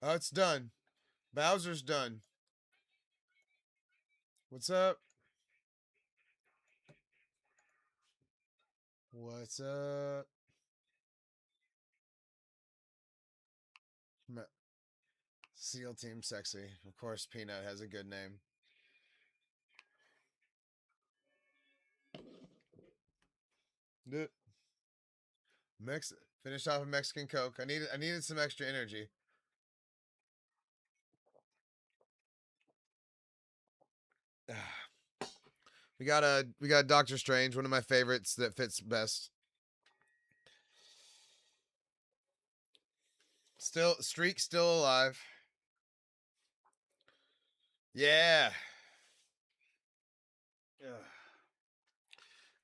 Oh, it's done. Bowser's done. What's up? What's up? SEAL Team Sexy. Of course, Peanut has a good name. Dude, Mex. Finish off a Mexican Coke. I needed some extra energy. We got Doctor Strange, one of my favorites that fits best. Still alive. Yeah. Ugh.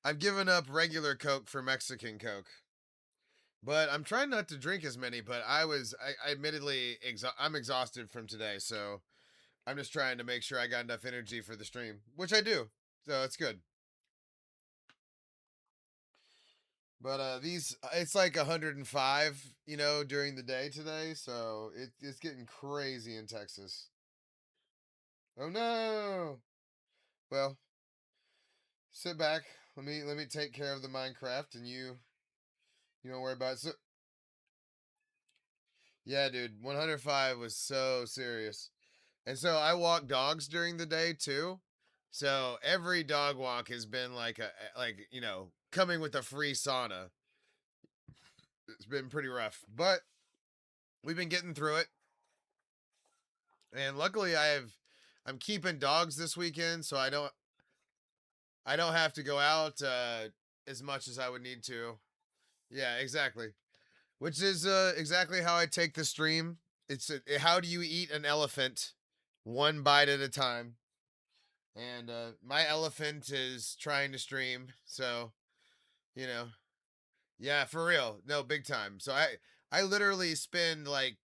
I've given up regular Coke for Mexican Coke. But I'm trying not to drink as many, but I admittedly I'm exhausted from today, so I'm just trying to make sure I got enough energy for the stream, which I do. So it's good. But it's like 105, during the day today, so it's getting crazy in Texas. Oh no. Well, sit back. Let me take care of the Minecraft, and you don't worry about it. So yeah, dude, 105 was so serious. And so I walk dogs during the day too. So every dog walk has been coming with a free sauna. It's been pretty rough, but we've been getting through it. And luckily I'm keeping dogs this weekend, so I don't have to go out as much as I would need to. Yeah, exactly. Which is exactly how I take the stream. How do you eat an elephant? One bite at a time. And my elephant is trying to stream, so you know, yeah, for real, no, big time. So I literally spend like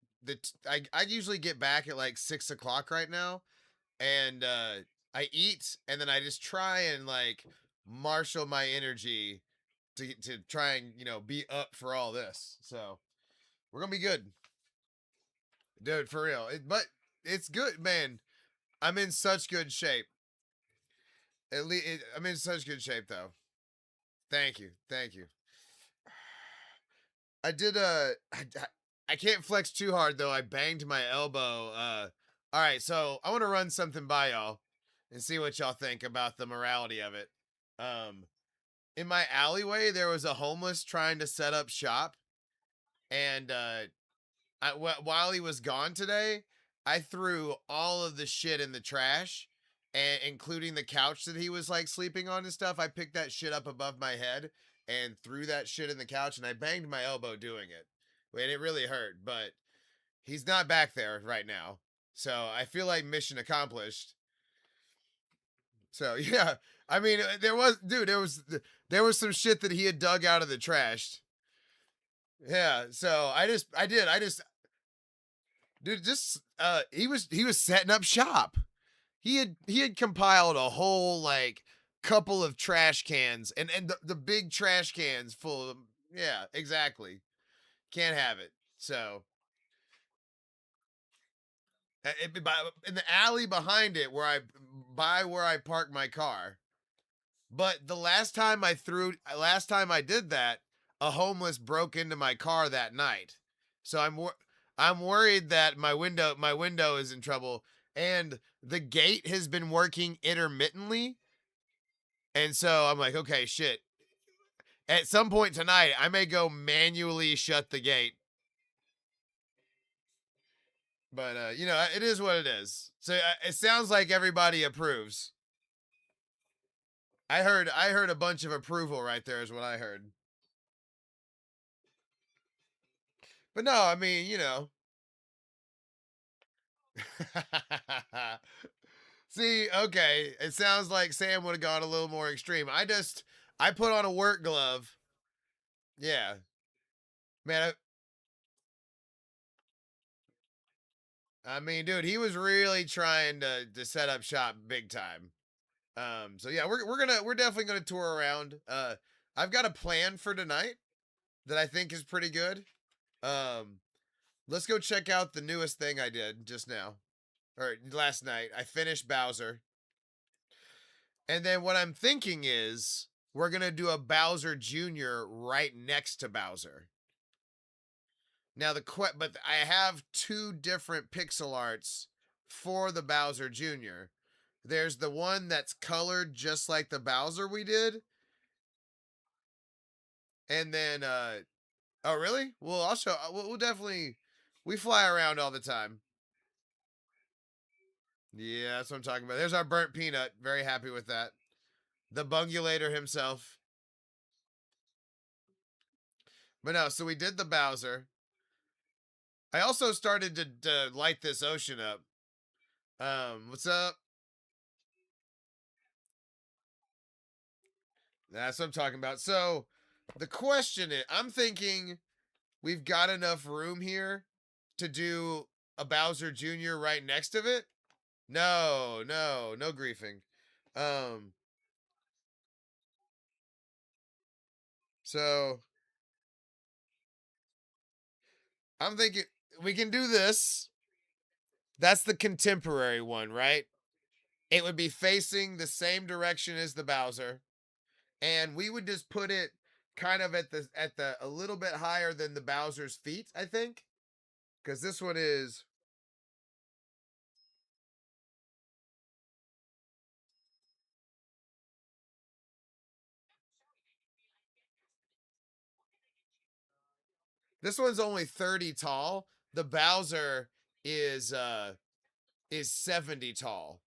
I usually get back at like 6 o'clock right now, and I eat, and then I just try and like marshal my energy to try and be up for all this. So we're gonna be good, dude, for real. But it's good, man. I'm in such good shape. I'm in such good shape, though. Thank you, thank you. I did I can't flex too hard though. I banged my elbow. All right, so I want to run something by y'all and see what y'all think about the morality of it. Um in my alleyway there was a homeless trying to set up shop, and while he was gone today, I threw all of the shit in the trash, and including the couch that he was like sleeping on and stuff. I picked that shit up above my head and threw that shit in the couch, and I banged my elbow doing it. And it really hurt, but he's not back there right now. So I feel like mission accomplished. So yeah, I mean, there was some shit that he had dug out of the trash. Yeah, so dude, just he was setting up shop. He had compiled a whole like couple of trash cans, and the big trash cans full of, yeah, exactly. Can't have it. So in the alley behind it, where I park my car. But last time I did that, a homeless broke into my car that night. So I'm worried that my window is in trouble, and the gate has been working intermittently. And so I'm like, okay, shit. At some point tonight, I may go manually shut the gate. But it is what it is. So it sounds like everybody approves. I heard a bunch of approval right there is what I heard. But no, I mean, See, okay, it sounds like Sam would have gone a little more extreme. I put on a work glove. Yeah, man. I mean, dude, he was really trying to set up shop big time. So yeah, we're definitely gonna tour around. I've got a plan for tonight that I think is pretty good. Um, Let's go check out the newest thing I did just now. Or last night. I finished Bowser. And then what I'm thinking is we're going to do a Bowser Jr. right next to Bowser. Now but I have two different pixel arts for the Bowser Jr. There's the one that's colored just like the Bowser we did. And then oh really? Well, I'll show we'll definitely we fly around all the time. Yeah, that's what I'm talking about. There's our burnt peanut. Very happy with that. The bungulator himself. But no, so we did the Bowser. I also started to light this ocean up. What's up? That's what I'm talking about. So the question is, I'm thinking we've got enough room here to do a Bowser Jr. right next to it. No griefing. Um, so I'm thinking we can do this. That's the contemporary one, right? It would be facing the same direction as the Bowser, and we would just put it kind of at the a little bit higher than the Bowser's feet, I think, because this one is. This one's only 30 tall. The Bowser is 70 tall.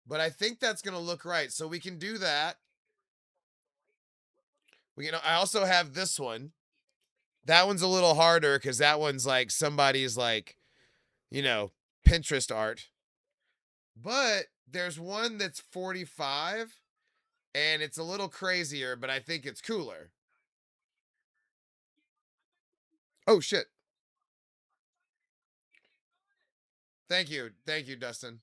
But I think that's gonna look right. So we can do that. I also have this one. That one's a little harder because that one's like somebody's like, you know, Pinterest art. But there's one that's 45 and it's a little crazier, but I think it's cooler. Oh shit. Thank you. Thank you, Dustin.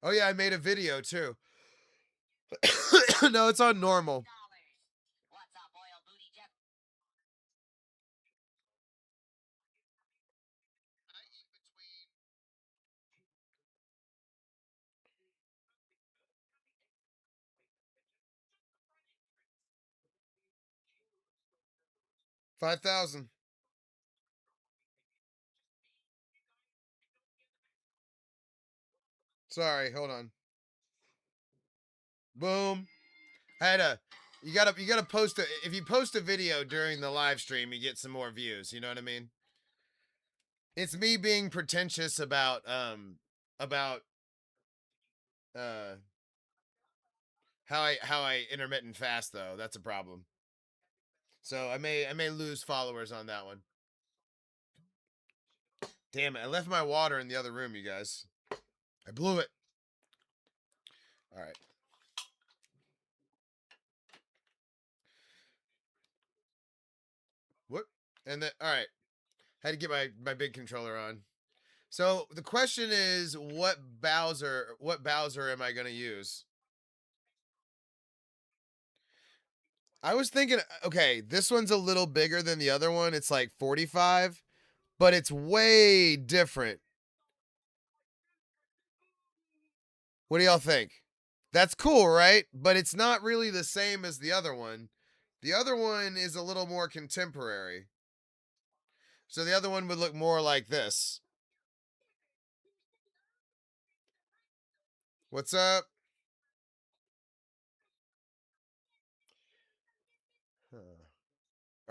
Oh yeah, I made a video too. No, it's on normal. 5,000. Sorry, hold on. Boom. I had a you gotta post a if you post a video during the live stream, you get some more views. You know what I mean? It's me being pretentious about uh how I intermittent fast though. That's a problem. So I may lose followers on that one. Damn it! I left my water in the other room, you guys. I blew it. All right. What? And then all right. Had to get my big controller on. So the question is, what Bowser am I gonna use? I was thinking, okay, this one's a little bigger than the other one. It's like 45, but it's way different. What do y'all think? That's cool, right? But it's not really the same as the other one. The other one is a little more contemporary. So the other one would look more like this. What's up?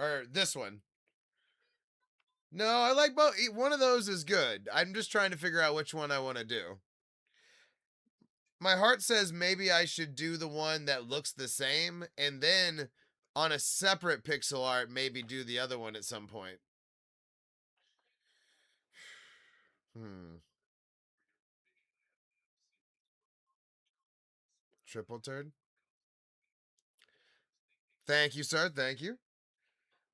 Or this one. No, I like both. One of those is good. I'm just trying to figure out which one I want to do. My heart says maybe I should do the one that looks the same and then on a separate pixel art maybe do the other one at some point. Hmm. Triple turd. Thank you, sir. Thank you.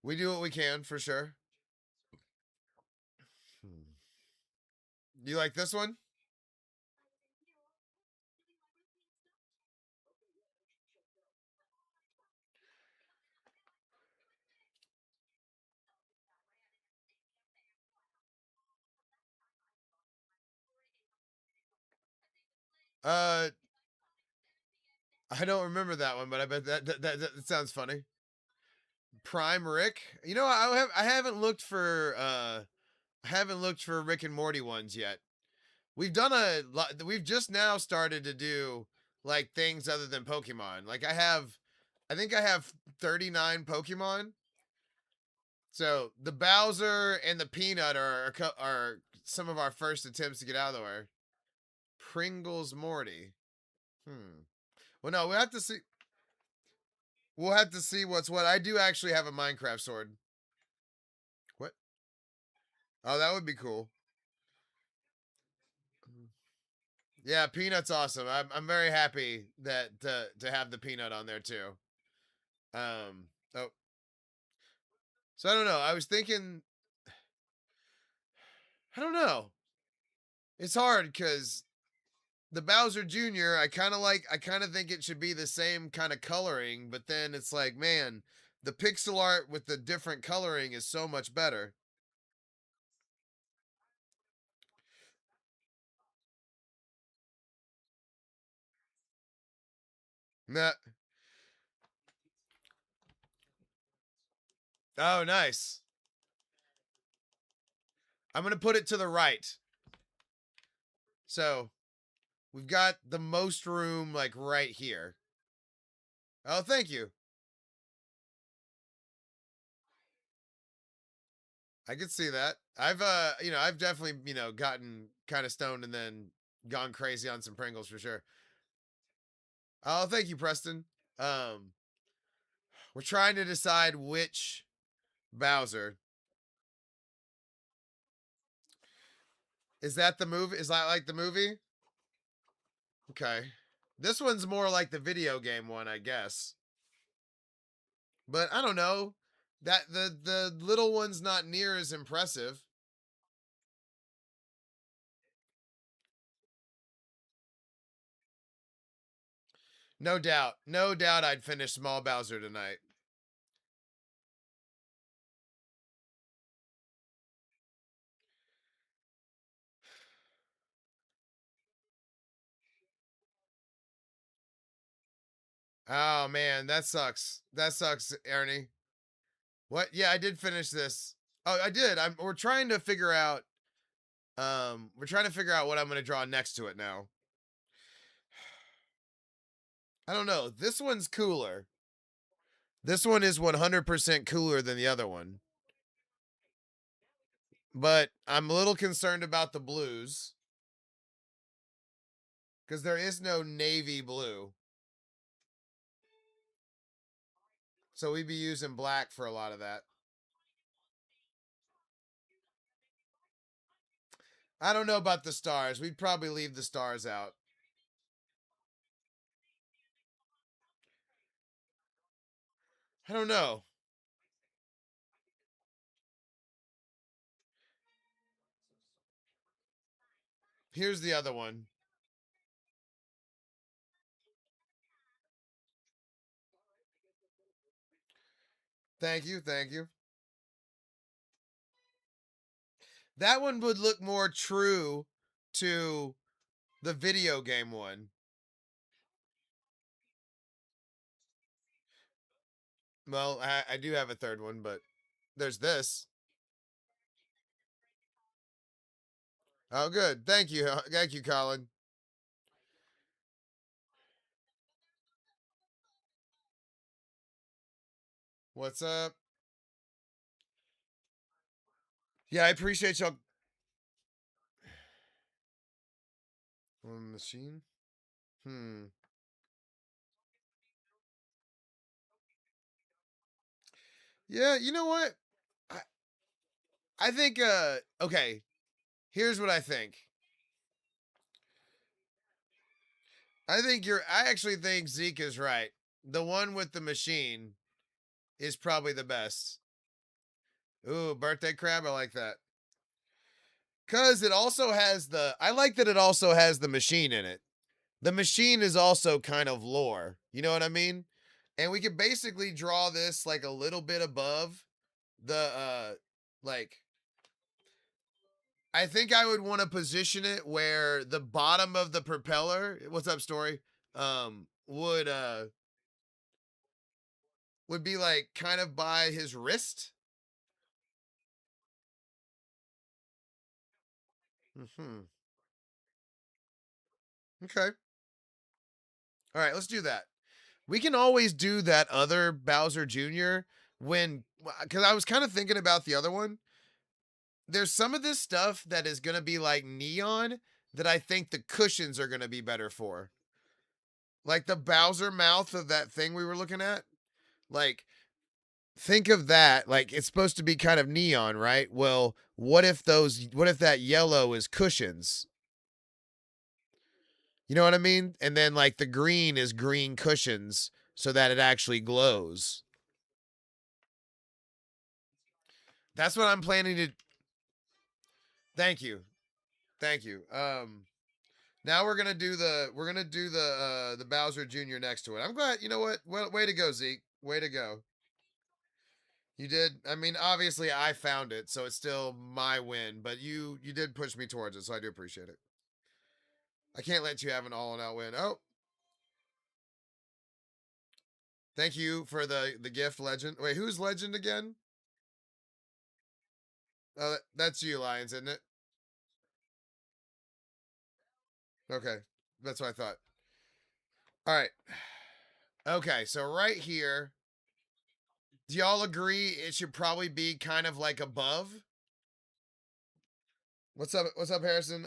We do what we can for sure. Hmm. You like this one? Uh, I don't remember that one, but I bet that sounds funny. Prime Rick. You know, I haven't looked for I haven't looked for Rick and Morty ones yet. We've done a lot. We've just now started to do like things other than Pokemon. Like I think I have 39 Pokemon. So the Bowser and the Peanut are some of our first attempts to get out of the way. Pringles Morty. Hmm. Well, no, we'll have to see. We'll have to see what's what. I do actually have a Minecraft sword. What? Oh, that would be cool. Yeah, Peanut's awesome. I'm very happy that to have the Peanut on there too. Oh, so I don't know. I was thinking. I don't know. It's hard because the Bowser Jr. I kind of like. I kind of think it should be the same kind of coloring, but then it's like, man, the pixel art with the different coloring is so much better. Nah. Oh, nice. I'm gonna put it to the right. So we've got the most room like right here. Oh, thank you. I could see that. I've definitely, gotten kind of stoned and then gone crazy on some Pringles for sure. Oh, thank you, Preston. Um, we're trying to decide which Bowser. Is that the movie? Is that like the movie? Okay. This one's more like the video game one, I guess. But I don't know. That the little one's not near as impressive. No doubt. No doubt I'd finish Small Bowser tonight. Oh man, that sucks. That sucks, Ernie. What? Yeah, I did finish this. Oh, I did. We're trying to figure out we're trying to figure out what I'm going to draw next to it now. I don't know. This one's cooler. This one is 100% cooler than the other one. But I'm a little concerned about the blues because there is no navy blue. So we'd be using black for a lot of that. I don't know about the stars. We'd probably leave the stars out. I don't know. Here's the other one. Thank you. Thank you. That one would look more true to the video game one. Well, I do have a third one, but there's this. Oh, good. Thank you. Thank you, Colin. What's up? Yeah, I appreciate y'all. Machine? Hmm. Yeah, you know what? I, I think, okay, here's what I think. I actually think Zeke is right. The one with the machine is probably the best. Ooh, birthday crab. I like that. Cause it also has I like that it also has the machine in it. The machine is also kind of lore. You know what I mean? And we could basically draw this like a little bit above the like I think I would want to position it where the bottom of the propeller, what's up, story? Would be like kind of by his wrist. Hmm. Okay. All right, let's do that. We can always do that other Bowser Jr. when, because I was kind of thinking about the other one. There's some of this stuff that is going to be like neon that I think the cushions are going to be better for. Like the Bowser mouth of that thing we were looking at. Like, think of that. Like, it's supposed to be kind of neon, right? Well, what if that yellow is cushions? You know what I mean? And then, like, the green is green cushions so that it actually glows. That's what I'm planning to. Thank you. Thank you. Now we're gonna do the Bowser Jr. next to it. I'm glad. You know what? Well, way to go, Zeke. Way to go. You did. I mean, obviously I found it, so it's still my win. But you did push me towards it, so I do appreciate it. I can't let you have an all-out win. Oh, thank you for the gift, Legend. Wait, who's Legend again? Oh, that's you, Lions, isn't it? Okay, that's what I thought. All right. Okay, so right here, do y'all agree it should probably be kind of like above? What's up? What's up, Harrison?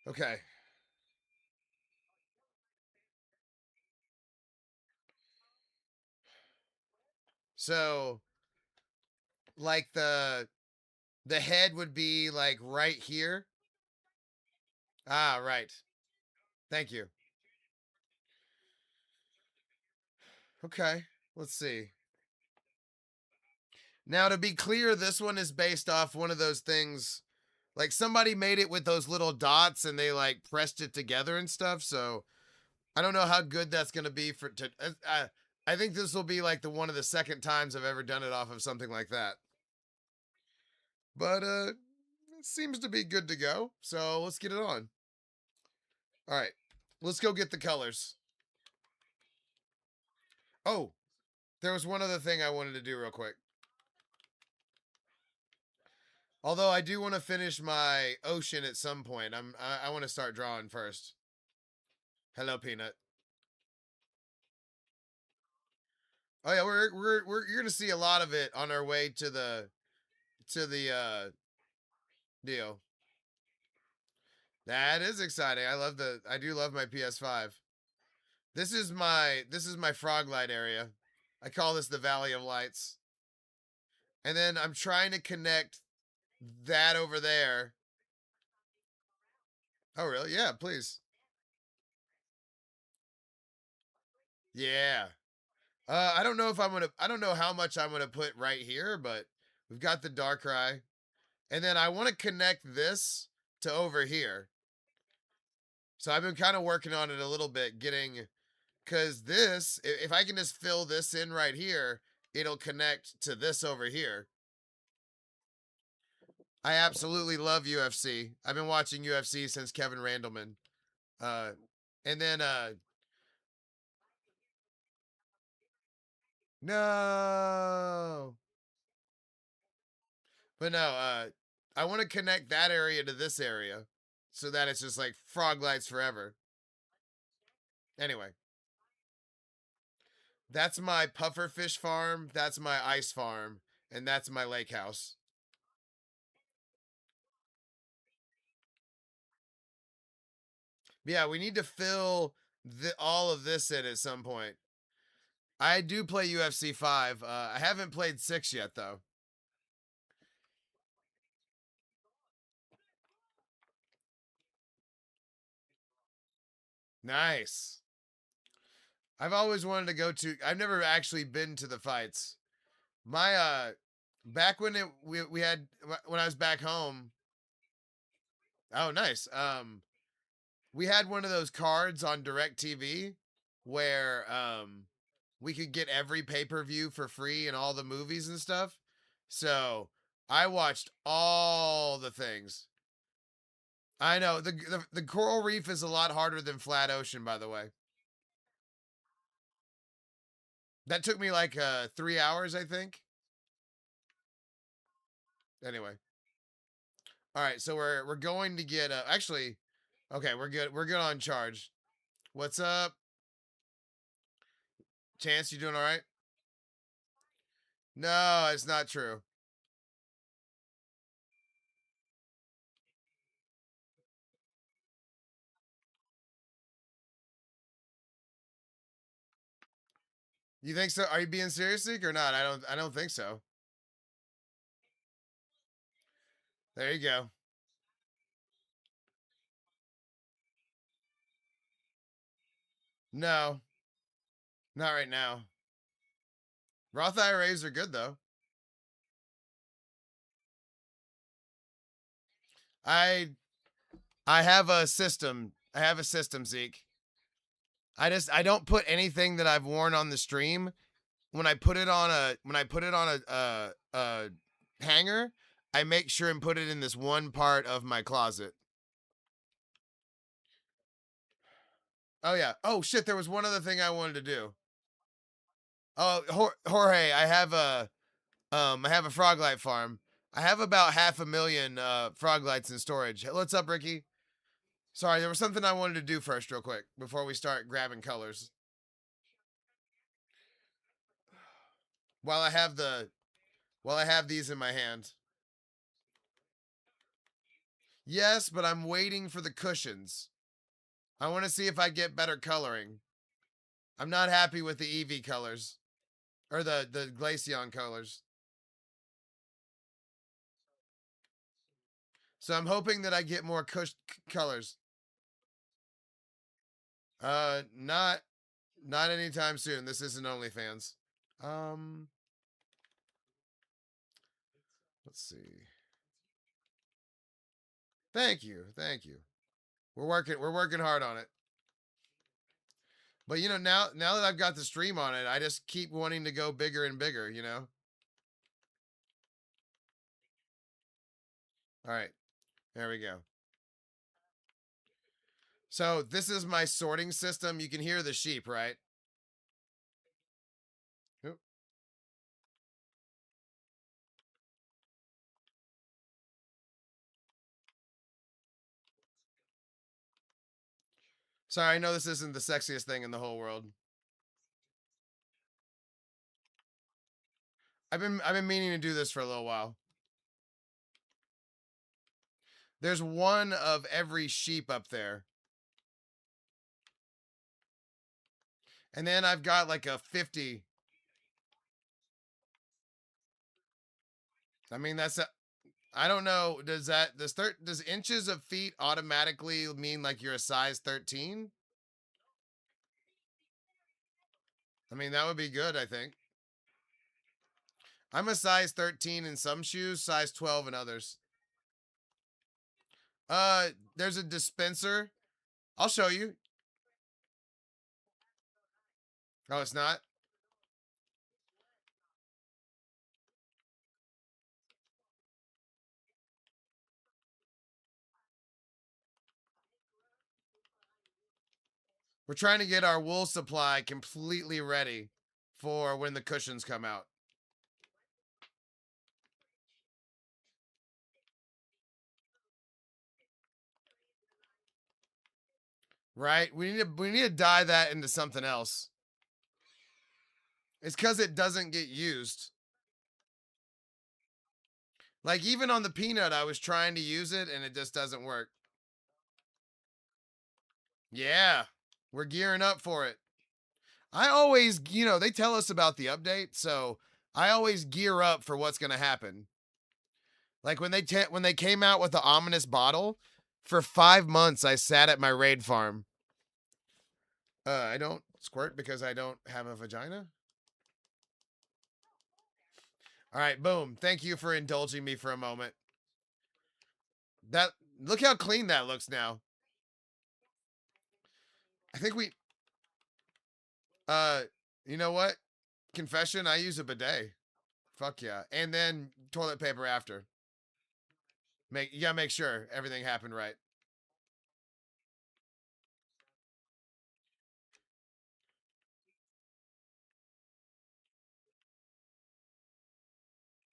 Okay. So, like the head would be like right here. Ah, right. Thank you. Okay. Let's see. Now, to be clear, this one is based off one of those things. Like somebody made it with those little dots and they like pressed it together and stuff. So I don't know how good that's gonna be for. I think this will be like the one of the second times I've ever done it off of something like that. But it seems to be good to go. So let's get it on. All right, let's go get the colors. Oh, there was one other thing I wanted to do real quick. Although I do want to finish my ocean at some point. I want to start drawing first. Hello, Peanut. Oh yeah, you're gonna see a lot of it on our way to the deal. That is exciting. I do love my PS5. This is my frog light area. I call this the Valley of Lights. And then I'm trying to connect that over there. Oh really? Yeah, please. Yeah. I don't know if I don't know how much I'm gonna put right here, but we've got the Darkrai. And then I want to connect this to over here. So I've been kind of working on it a little bit, getting because this, if I can just fill this in right here, it'll connect to this over here. I absolutely love UFC. I've been watching UFC since Kevin Randleman. Uh, and then no, but no, I want to connect that area to this area so that it's just like frog lights forever. Anyway, that's my puffer fish farm. That's my ice farm, and that's my lake house. Yeah, we need to fill all of this in at some point. I do play UFC 5. I haven't played 6 yet, though. Nice. I've always wanted to go to. I've never actually been to the fights. My back when we had when I was back home. Oh, nice. We had one of those cards on Direct TV where we could get every pay-per-view for free and all the movies and stuff. So I watched all the things. I know the coral reef is a lot harder than flat ocean, by the way. That took me like 3 hours, I think. Anyway, all right, so we're going to get actually, okay, we're good. We're good on charge. What's up, Chance? You doing all right? No, it's not true. You think so? Are you being serious, Zeke, or not? I don't think so. There you go. No, not right now. Roth IRAs are good though. I I have a system. I have a system, Zeke. I don't put anything that I've worn on the stream. When I put it on a hanger, I make sure and put it in this one part of my closet. Oh yeah. Oh shit, there was one other thing I wanted to do. Oh, Jorge, I have a frog light farm. I have about 500,000 frog lights in storage. What's up, Ricky? Sorry, there was something I wanted to do first, real quick, before we start grabbing colors. While I have the while I have these in my hand. Yes, but I'm waiting for the cushions. I want to see if I get better coloring. I'm not happy with the Eevee colors or the Glaceon colors. So I'm hoping that I get more colors. Not anytime soon. This isn't OnlyFans. Um, let's see. Thank you, thank you. We're working hard on it. But now that I've got the stream on it, I just keep wanting to go bigger and bigger. All right, there we go. So this is my sorting system. You can hear the sheep, right? Oop. Sorry, I know this isn't the sexiest thing in the whole world. I've been meaning to do this for a little while. There's one of every sheep up there. And then I've got like a 50. I mean, I don't know. Does inches of feet automatically mean like you're a size 13? I mean, that would be good, I think. I'm a size 13 in some shoes, size 12 in others. There's a dispenser. I'll show you. Oh, it's not? We're trying to get our wool supply completely ready for when the cushions come out. Right? We need to dye that into something else. It's because it doesn't get used. Like even on the peanut, I was trying to use it and it just doesn't work. Yeah, we're gearing up for it. I always, they tell us about the update, so I always gear up for what's going to happen. Like when they came out with the ominous bottle, for 5 months I sat at my raid farm. I don't squirt because I don't have a vagina. All right, boom. Thank you for indulging me for a moment. That Look how clean that looks now. I think we uh you know what? Confession, I use a bidet. Fuck yeah. And then toilet paper after. You gotta make sure everything happened right.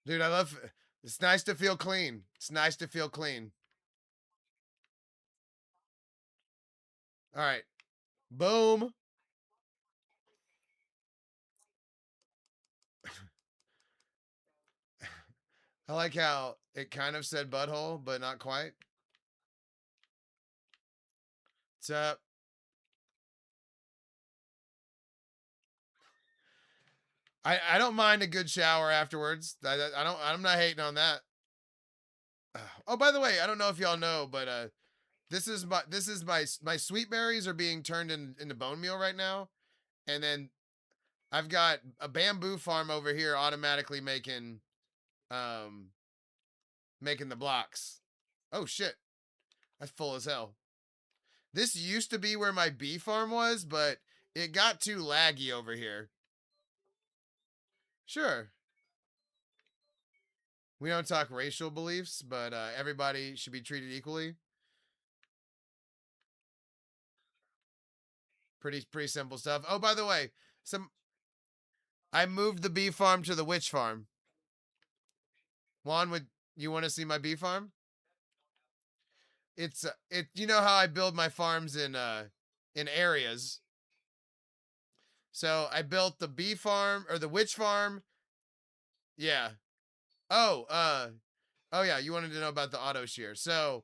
Dude, I love it's nice to feel clean. It's nice to feel clean. All right. Boom. I like how it kind of said butthole, but not quite. What's up? I don't mind a good shower afterwards. I'm not hating on that. Oh, by the way, I don't know if y'all know, but this is my sweet berries are being turned into bone meal right now, and then I've got a bamboo farm over here automatically um making the blocks. Oh shit, that's full as hell. This used to be where my bee farm was, but it got too laggy over here. Sure. We don't talk racial beliefs, but everybody should be treated equally. Pretty simple stuff. Oh, by the way, some I moved the bee farm to the witch farm. Juan, would you want to see my bee farm? It's it. You know how I build my farms in areas. So I built the bee farm or the witch farm. Yeah. Oh, oh yeah. You wanted to know about the auto shear. So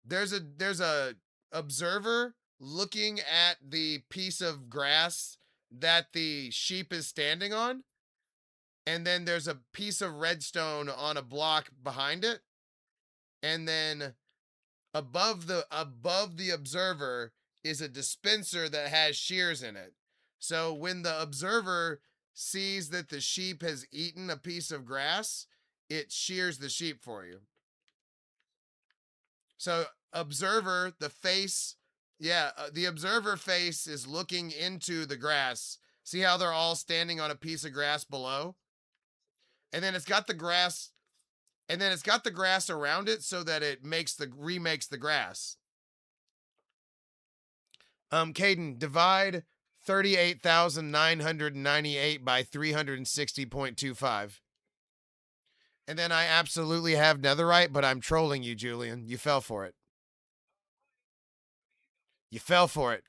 there's a observer looking at the piece of grass that the sheep is standing on, and then there's a piece of redstone on a block behind it, and then above the observer is a dispenser that has shears in it. So when the observer sees that the sheep has eaten a piece of grass, it shears the sheep for you. So observer, the face, yeah, the observer face is looking into the grass. See how they're all standing on a piece of grass below? And then it's got the grass and then it's got the grass around it so that it remakes the grass. Caden, divide 38,998 by 360.25. And then I absolutely have netherite, but I'm trolling you, Julian. You fell for it. You fell for it.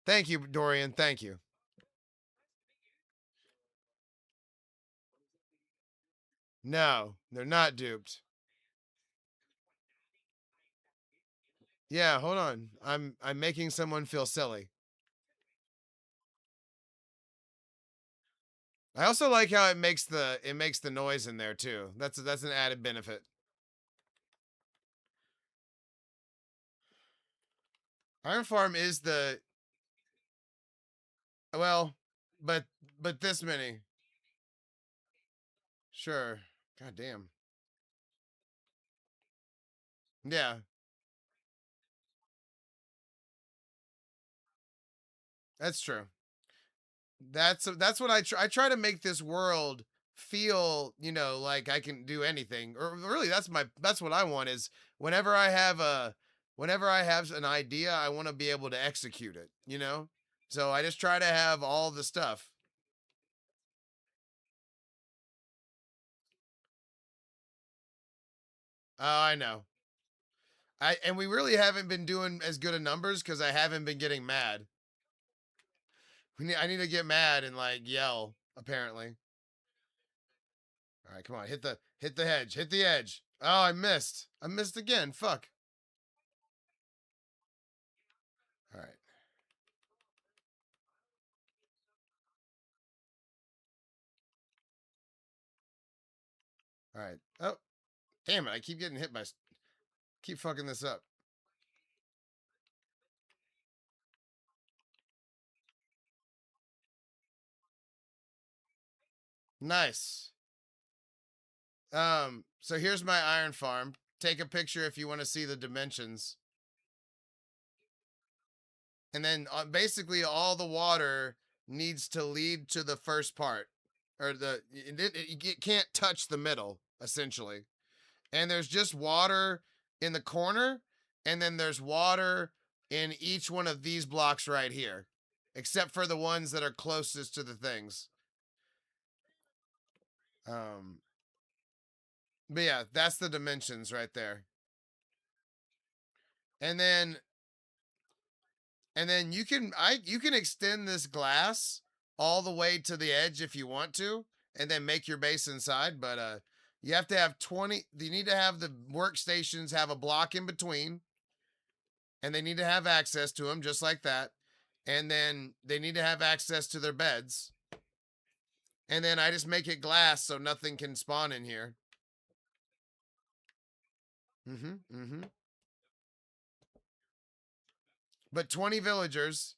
Thank you, Dorian. Thank you. No, they're not duped. Yeah, hold on. I'm making someone feel silly. I also like how it makes the noise in there too. That's an added benefit. Iron Farm is the well, but this many. Sure. God damn. Yeah, that's true. That's what I try to make this world feel, like I can do anything. Or really that's what I want is whenever I have an idea, I want to be able to execute it. So I just try to have all the stuff. Oh, I know. And we really haven't been doing as good of numbers cuz I haven't been getting mad. I need to get mad and like yell apparently. All right, come on. Hit the hedge. Hit the edge. Oh, I missed. I missed again. Fuck. All right. All right. Oh, damn it. I keep getting hit by keep fucking this up. Nice. So here's my iron farm. Take a picture if you want to see the dimensions. and then basically all the water needs to lead to the first part, or it can't touch the middle essentially. And there's just water in the corner, and then there's water in each one of these blocks right here, except for the ones that are closest to the things. But yeah, that's the dimensions right there. And then you can extend this glass all the way to the edge if you want to, and then make your base inside. But you have to have 20. You need to have the workstations have a block in between, and they need to have access to them just like that. And then they need to have access to their beds. And then I just make it glass so nothing can spawn in here. But 20 villagers.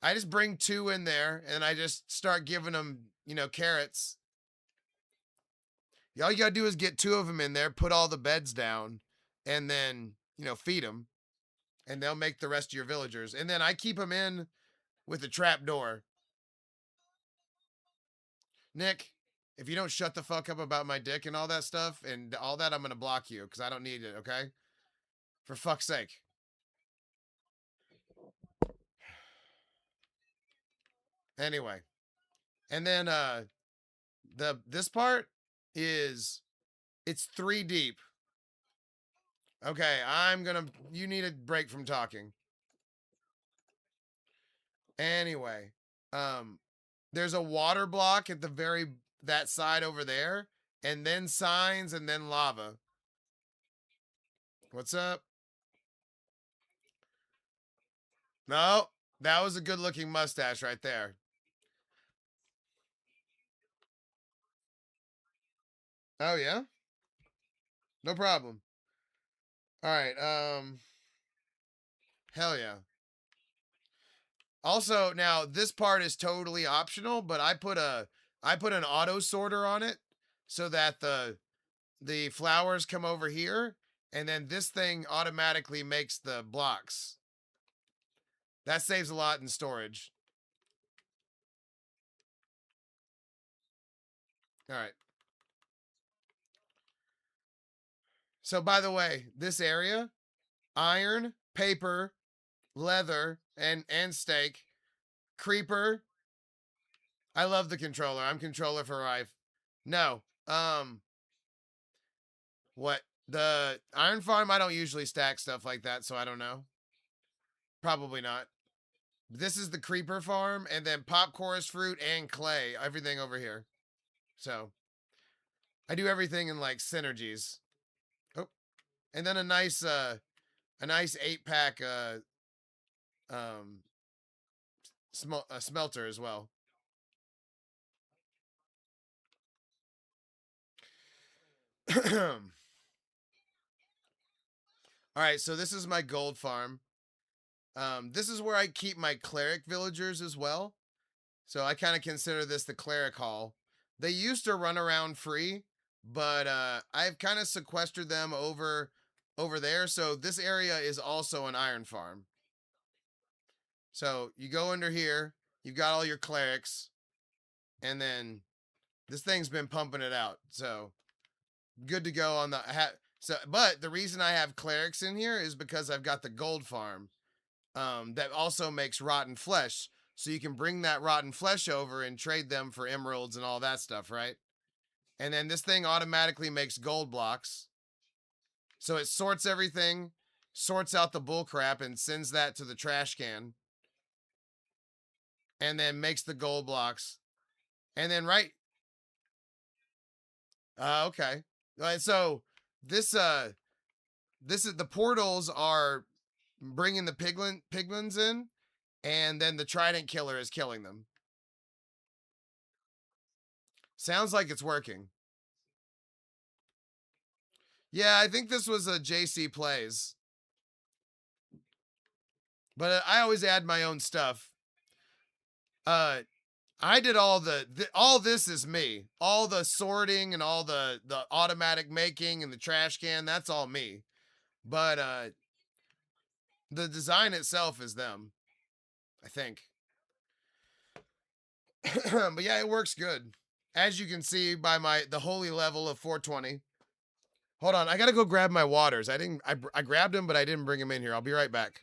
I just bring 2 in there, and I just start giving them, carrots. All you gotta do is get 2 of them in there, put all the beds down, and then, feed them. And they'll make the rest of your villagers. And then I keep them in with a trap door. Nick, if you don't shut the fuck up about my dick and all that stuff and all that, I'm going to block you because I don't need it, okay? For fuck's sake. Anyway. And then this part is it's 3 deep. Okay, you need a break from talking. Anyway, there's a water block at that side over there, and then signs, and then lava. What's up? No, that was a good looking mustache right there. Oh yeah? No problem. All right, hell yeah. Also, now this part is totally optional, but I put an auto sorter on it so that the flowers come over here, and then this thing automatically makes the blocks. That saves a lot in storage. All right. So by the way, this area, iron, paper, leather, and steak, creeper. I love the controller. I'm controller for life. No. What? The iron farm, I don't usually stack stuff like that, so I don't know. Probably not. This is the creeper farm, and then popcorn fruit and clay, everything over here. So I do everything in like synergies. Oh, and then a nice 8-pack smelter as well. All right, so this is my gold farm. This is where I keep my cleric villagers as well. So I kind of consider this the cleric hall. They used to run around free, but I've kind of sequestered them over there. So this area is also an iron farm. So you go under here, you've got all your clerics, and then this thing's been pumping it out. So good to go on the but the reason I have clerics in here is because I've got the gold farm that also makes rotten flesh. So you can bring that rotten flesh over and trade them for emeralds and all that stuff, right? And then this thing automatically makes gold blocks. So it sorts everything, sorts out the bull crap, and sends that to the trash can. And then makes the gold blocks. And then okay. So this is the portals are bringing the piglins in, and then the trident killer is killing them. Sounds like it's working. Yeah, I think this was a JC Plays. But I always add my own stuff. I did all all this is me. All the sorting and all the automatic making and the trash can, that's all me. But The design itself is them, I think. But yeah, it works good. As you can see by the holy level of 420. Hold on, I gotta go grab my waters. I grabbed them, but I didn't bring them in here. I'll be right back.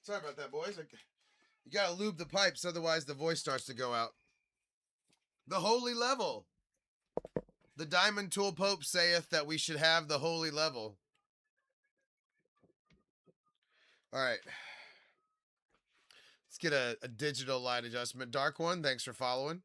Sorry about that, boys. You gotta lube the pipes, otherwise the voice starts to go out. The holy level. The Diamond Tool Pope saith that we should have the holy level. All right. Let's get a digital light adjustment. Dark One, thanks for following.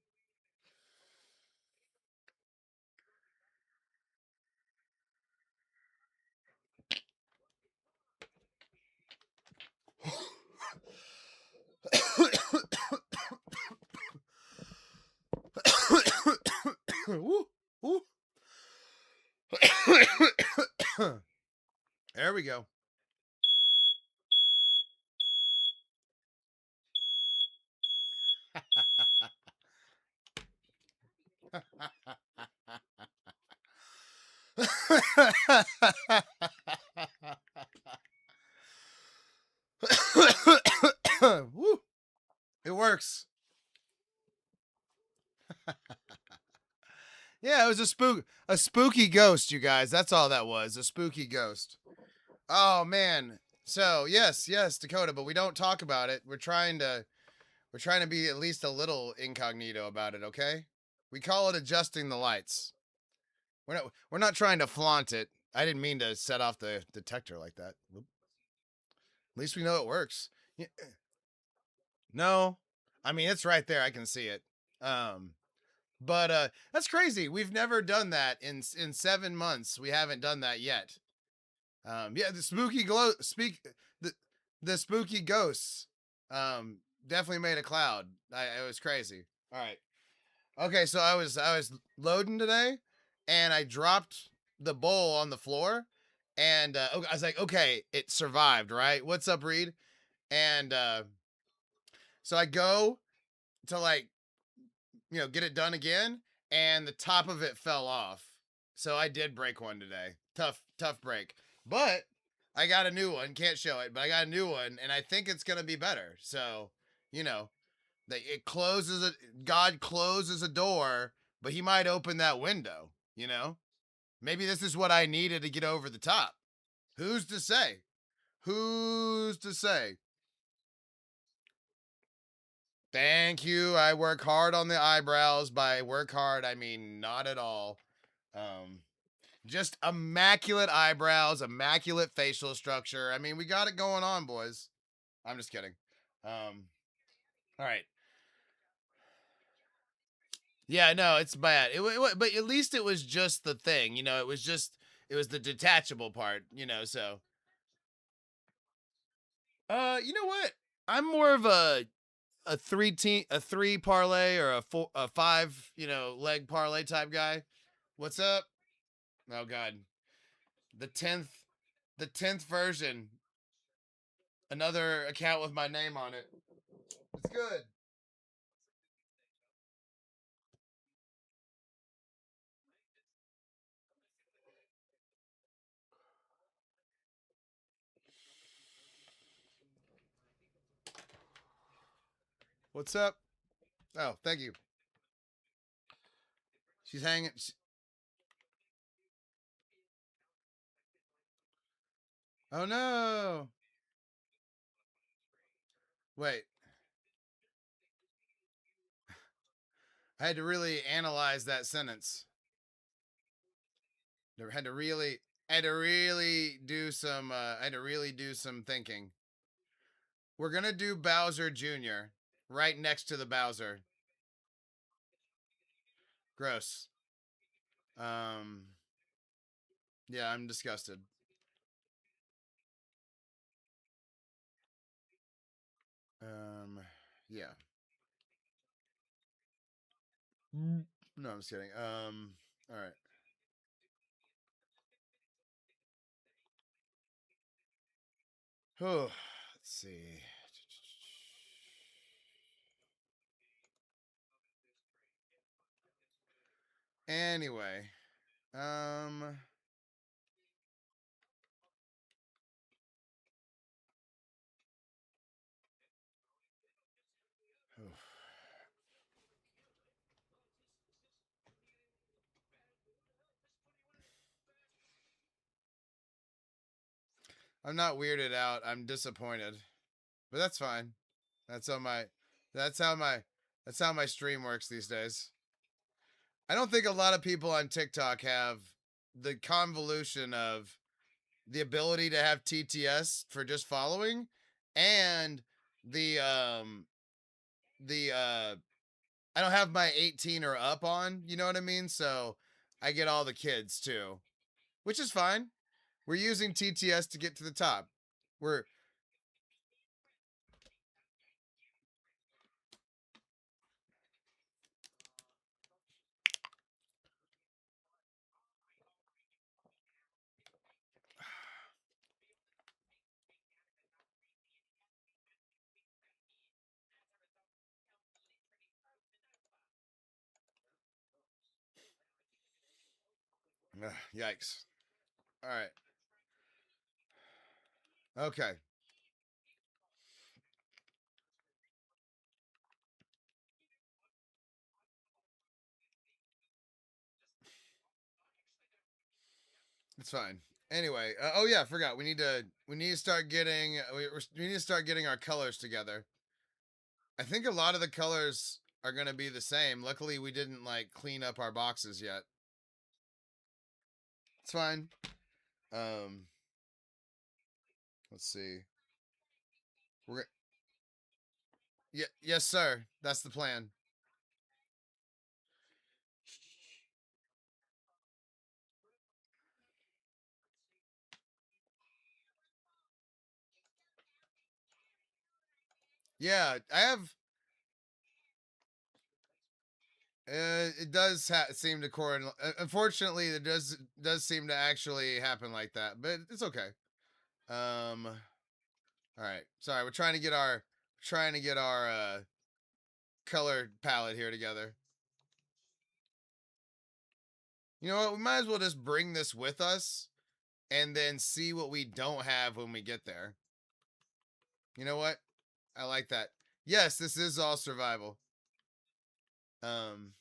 Woo, woo. There we go. Woo. It works. Yeah, it was a spooky ghost, you guys. That's all that was. A spooky ghost. Oh man. So yes, Dakota, but we don't talk about it. We're trying to be at least a little incognito about it, okay? We call it adjusting the lights. We're not trying to flaunt it. I didn't mean to set off the detector like that. At least we know it works. No. I mean, it's right there. I can see it. But that's crazy. We've never done that in 7 months. We haven't done that yet. Yeah, the spooky the spooky ghosts. Definitely made a cloud. It was crazy. All right. Okay, so I was loading today, and I dropped the bowl on the floor, and I was like, okay, it survived, right? What's up, Reed? And so I go to like get it done again, and the top of it fell off. So I did break one today. Tough break. But I got a new one. Can't show it, but I got a new one, and I think it's gonna be better. So, you know, it closes it. God closes a door, but He might open that window. Maybe this is what I needed to get over the top. Who's to say? Who's to say? Thank you. I work hard on the eyebrows. By work hard, I mean not at all. Um, just immaculate eyebrows, immaculate facial structure. I mean, we got it going on, boys. I'm just kidding. All right. Yeah, no, it's bad. But at least it was just the thing. It was the detachable part. So. You know what? I'm more of a three parlay or a five leg parlay type guy. What's up? Oh God, the 10th version. Another account with my name on it. It's good. What's up? Oh, thank you. She's hanging. Oh no. Wait. I had to really analyze that sentence. Had to really. I had to really do some. I had to really do some thinking. We're gonna do Bowser Jr. right next to the Bowser. Gross. Um, yeah, I'm disgusted. Yeah. No, I'm just kidding. All right. Oh, let's see. Anyway, um, I'm not weirded out. I'm disappointed, but that's fine. That's how my, that's how my, that's how my stream works these days. I don't think a lot of people on TikTok have the convolution of the ability to have TTS for just following and the I don't have my 18 or up on, you know what I mean? So I get all the kids too, which is fine. We're using TTS to get to the top. We're yikes. All right. Okay. It's fine. Anyway, oh yeah, I forgot. We need to start getting we need to start getting our colors together. I think a lot of the colors are going to be the same. Luckily, we didn't like clean up our boxes yet. It's fine. Um, let's see. We're Yeah, yes, sir. That's the plan. Yeah, I have. It does seem to correlate. Unfortunately, it does seem to actually happen like that, but it's okay. All right. Sorry, we're trying to get our color palette here together. You know what? We might as well just bring this with us and then see what we don't have when we get there. You know what? I like that. Yes, this is all survival. Um,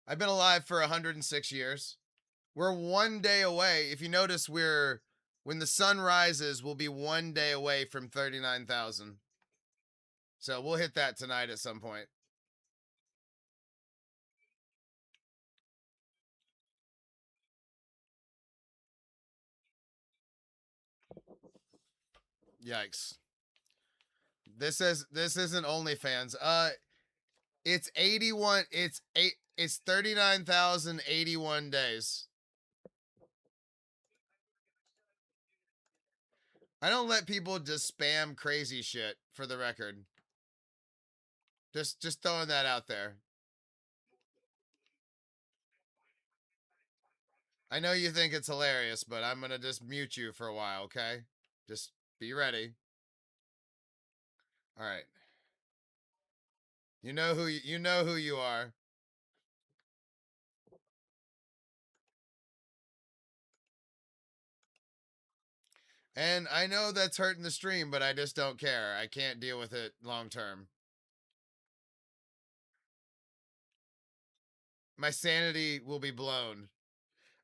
I've been alive for 106 years. We're 1 day away. If you notice, when the sun rises, we'll be 1 day away from 39,000. So we'll hit that tonight at some point. Yikes. This isn't OnlyFans. It's 81. It's 39,081 days. I don't let people just spam crazy shit, for the record. Just throwing that out there. I know you think it's hilarious, but I'm gonna just mute you for a while, okay? Just be ready. All right. You know who you are. And I know that's hurting the stream, but I just don't care. I can't deal with it long term. My sanity will be blown.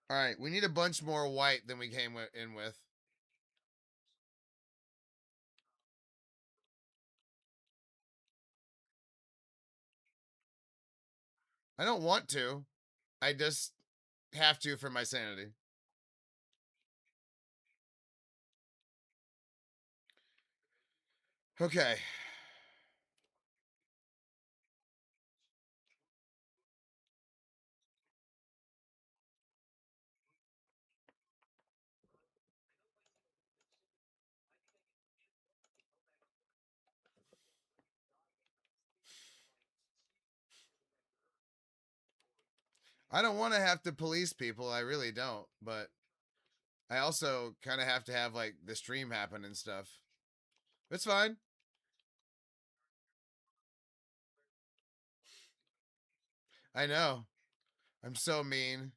All right, we need a bunch more white than we came in with. I don't want to. I just have to for my sanity. Okay. I don't want to have to police people. I really don't. But I also kind of have to have like the stream happen and stuff. It's fine. I know. I'm so mean.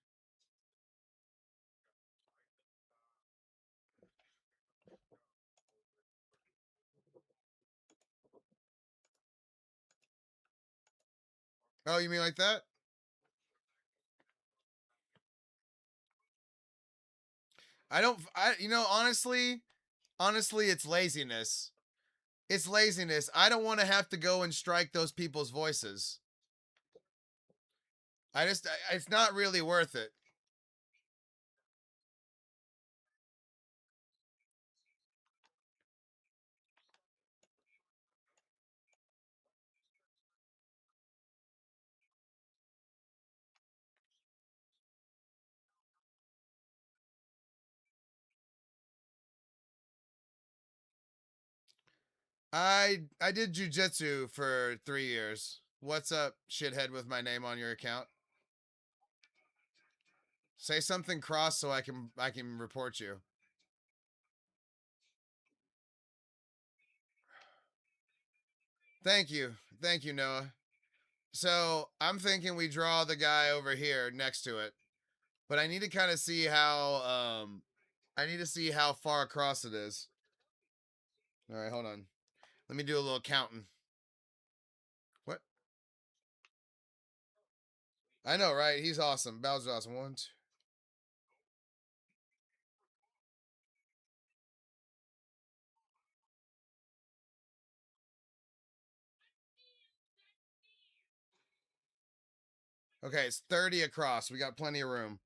Oh, you mean like that? I don't. You know, honestly, it's laziness. It's laziness. I don't want to have to go and strike those people's voices. It's not really worth it. I did jujitsu for 3 years. What's up, shithead with my name on your account? Say something cross so I can report you. Thank you, Noah. So I'm thinking we draw the guy over here next to it, but I need to kind of see how I need to see how far across it is. All right, hold on. Let me do a little counting. What? I know, right? He's awesome. Bowser's awesome. One, two. Okay, it's 30 across. We got plenty of room.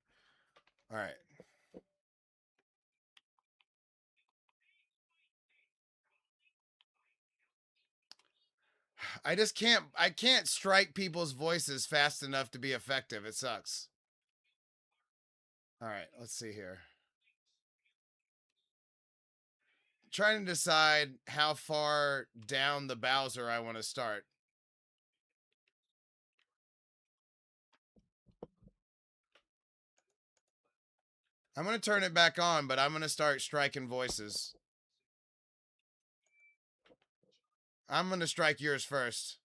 All right. I can't strike people's voices fast enough to be effective. It sucks. All right, let's see here. Trying to decide how far down the Bowser I want to start. I'm going to turn it back on, but I'm going to start striking voices. I'm going to strike yours first.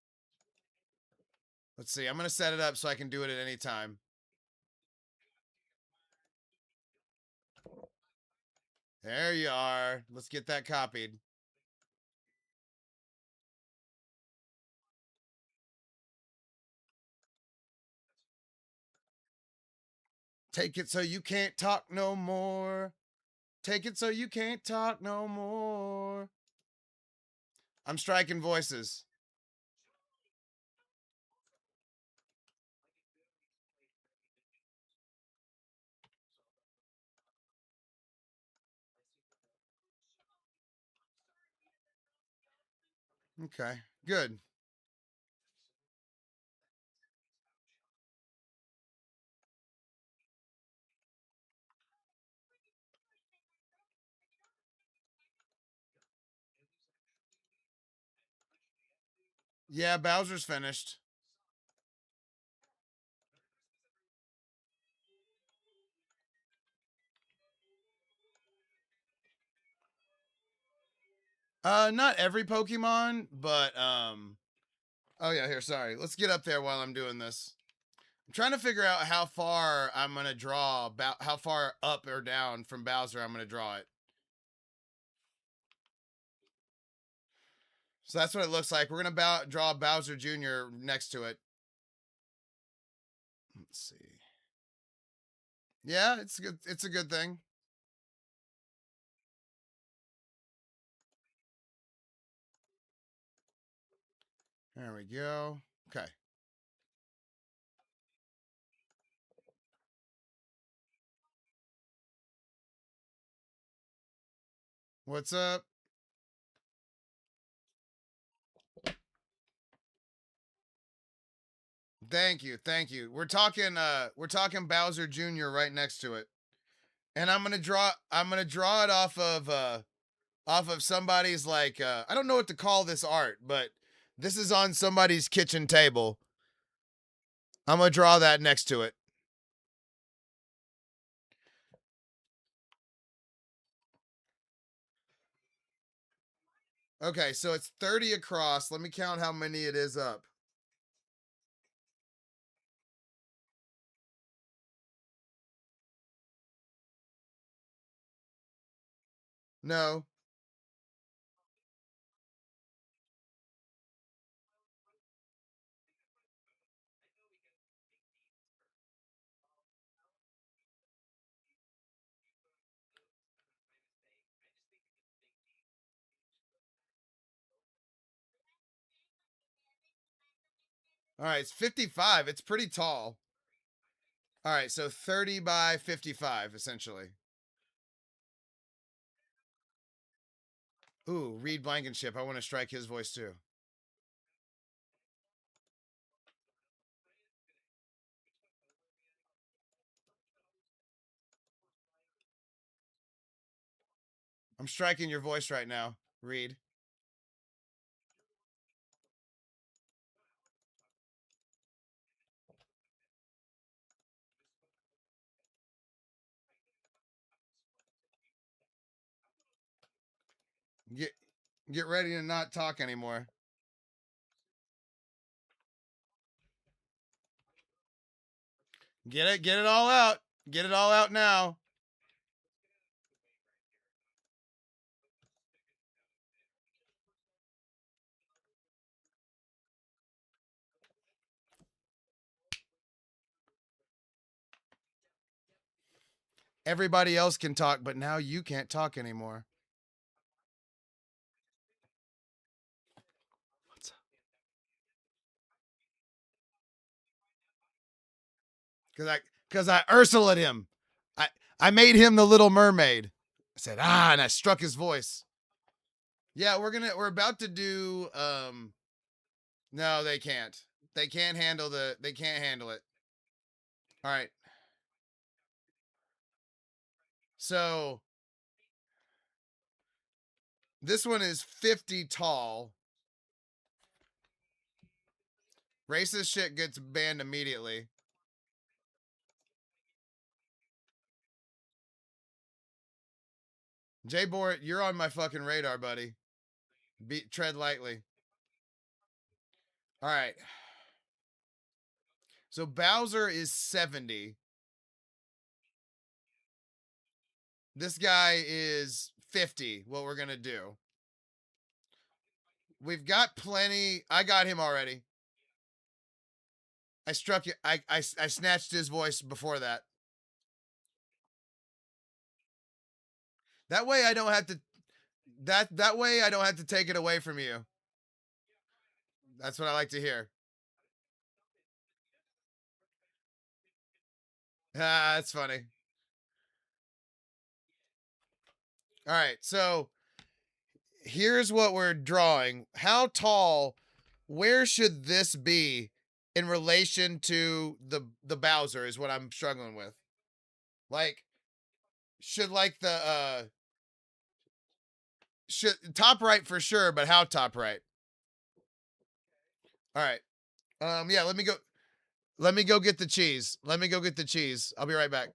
Let's see. I'm going to set it up so I can do it at any time. There you are. Let's get that copied. Take it so you can't talk no more. Take it so you can't talk no more. I'm striking voices. Okay, good. Yeah, Bowser's finished. Not every Pokemon, but oh yeah, here, sorry. Let's get up there while I'm doing this. I'm trying to figure out how far I'm gonna draw, about how far up or down from Bowser I'm gonna draw it. So that's what it looks like. We're gonna draw Bowser Jr. next to it. Let's see. Yeah, it's good. It's a good thing. There we go. Okay. What's up? Thank you. Thank you. We're talking Bowser Jr. right next to it. And I'm gonna draw it off of somebody's like I don't know what to call this art, but this is on somebody's kitchen table. I'm gonna draw that next to it. Okay, so it's 30 across. Let me count how many it is up. No. All right, it's 55. It's pretty tall. All right, so 30 by 55, essentially. Ooh, Reed Blankenship. I want to strike his voice too. I'm striking your voice right now, Reed. Get get ready to not talk anymore. Get it all out. Get it all out now. Everybody else can talk, but now you can't talk anymore. What's up? Cause I Ursula'd him. I I made him the Little Mermaid. I said, and I struck his voice. Yeah, we're about to do no, they can't. They can't handle it. All right. So this one is 50 tall. Racist shit gets banned immediately. Jay Bort, you're on my fucking radar, buddy. Tread lightly. All right. So Bowser is 70. This guy is 50. What we're going to do. We've got plenty. I got him already. I struck you. I snatched his voice before that. That way I don't have to that way I don't have to take it away from you. That's what I like to hear. That's funny. All right. So here's what we're drawing. How tall, where should this be in relation to the Bowser is what I'm struggling with. Like, should like the should top right for sure, but how top right? All right. Yeah, let me go get the cheese. Let me go get the cheese. I'll be right back.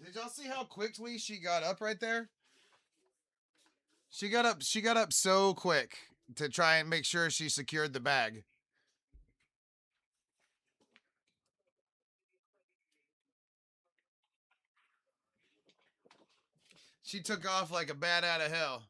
Did y'all see how quickly she got up right there? She got up so quick to try and make sure she secured the bag. She took off like a bat out of hell.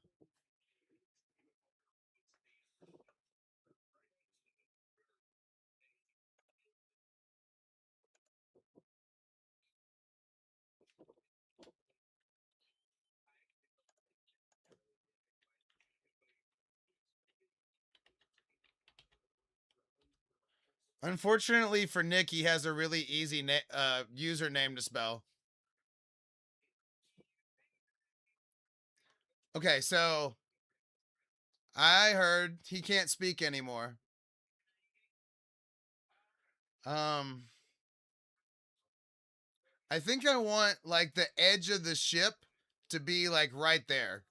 Unfortunately for Nick, he has a really easy username to spell. Okay, so I heard he can't speak anymore. Um, I think I want like the edge of the ship to be like right there.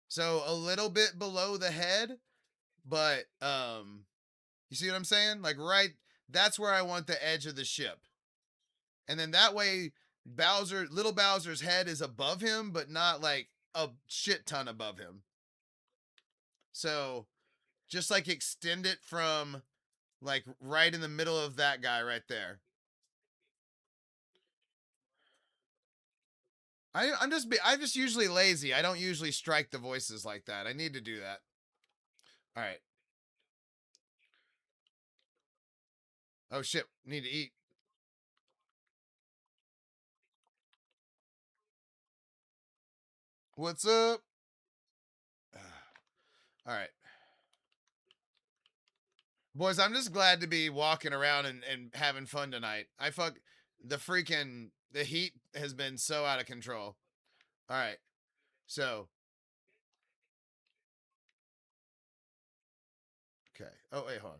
So a little bit below the head, but you see what I'm saying? Like right that's where I want the edge of the ship. And then that way little Bowser's head is above him, but not like a shit ton above him. So just like extend it from like right in the middle of that guy right there. I'm just usually lazy. I don't usually strike the voices like that. I need to do that. All right. Oh shit, need to eat. What's up? All right. Boys, I'm just glad to be walking around and having fun tonight. The heat has been so out of control. All right. So, okay. Oh, wait, hold on.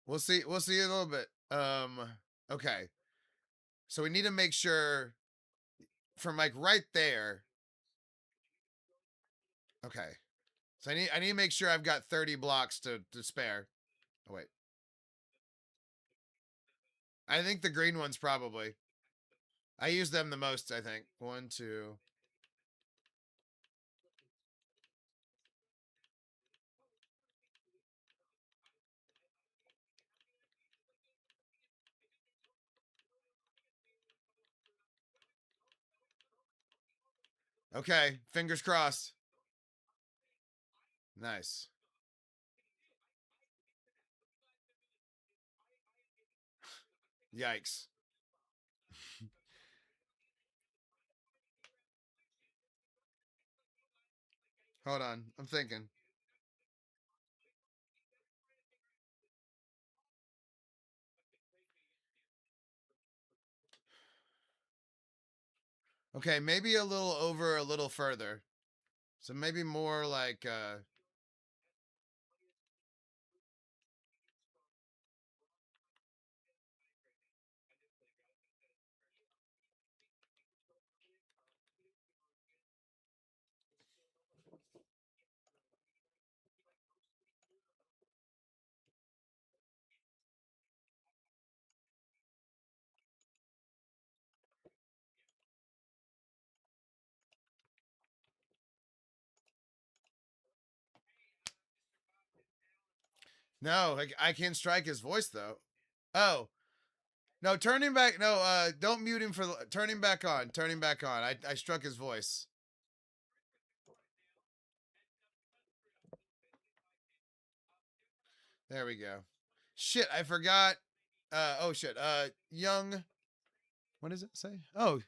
We'll see in a little bit. Okay. So we need to make sure from like right there. Okay. So I need to make sure I've got 30 blocks to spare. Oh wait. I think the green ones probably. I use them the most, I think. One, two. Okay, fingers crossed. Nice. Yikes. Hold on. I'm thinking. Okay, maybe a little over a little further. So maybe more like no, I can't strike his voice though. Oh, no, turn him back. No, don't mute him for turn him back on. Turn him back on. I struck his voice. There we go. Shit, I forgot. Oh shit. Young. What does it say? Oh,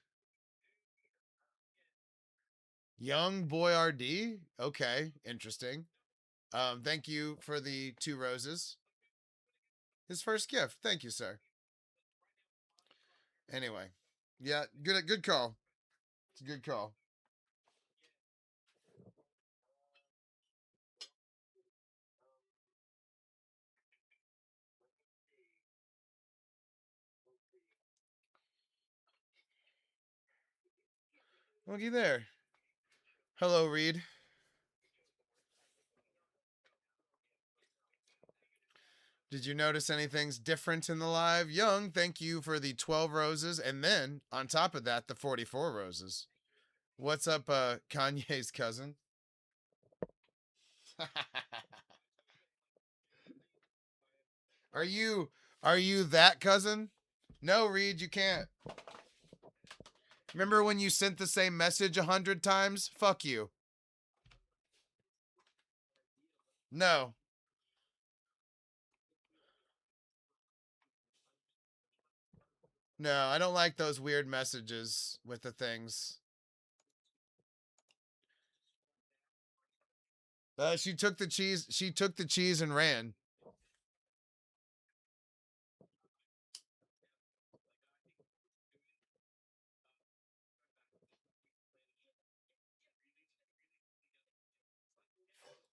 young boy RD. Okay, interesting. Thank you for the 2 roses. His first gift. Thank you, sir. Anyway, yeah, good call. It's a good call. Looky there. Hello, Reed. Did you notice anything's different in the live? Young, thank you for the 12 roses. And then, on top of that, the 44 roses. What's up, Kanye's cousin? are you are you that cousin? No, Reed, you can't. Remember when you sent the same message 100 times? Fuck you. No. No, I don't like those weird messages with the things. She took the cheese. She took the cheese and ran.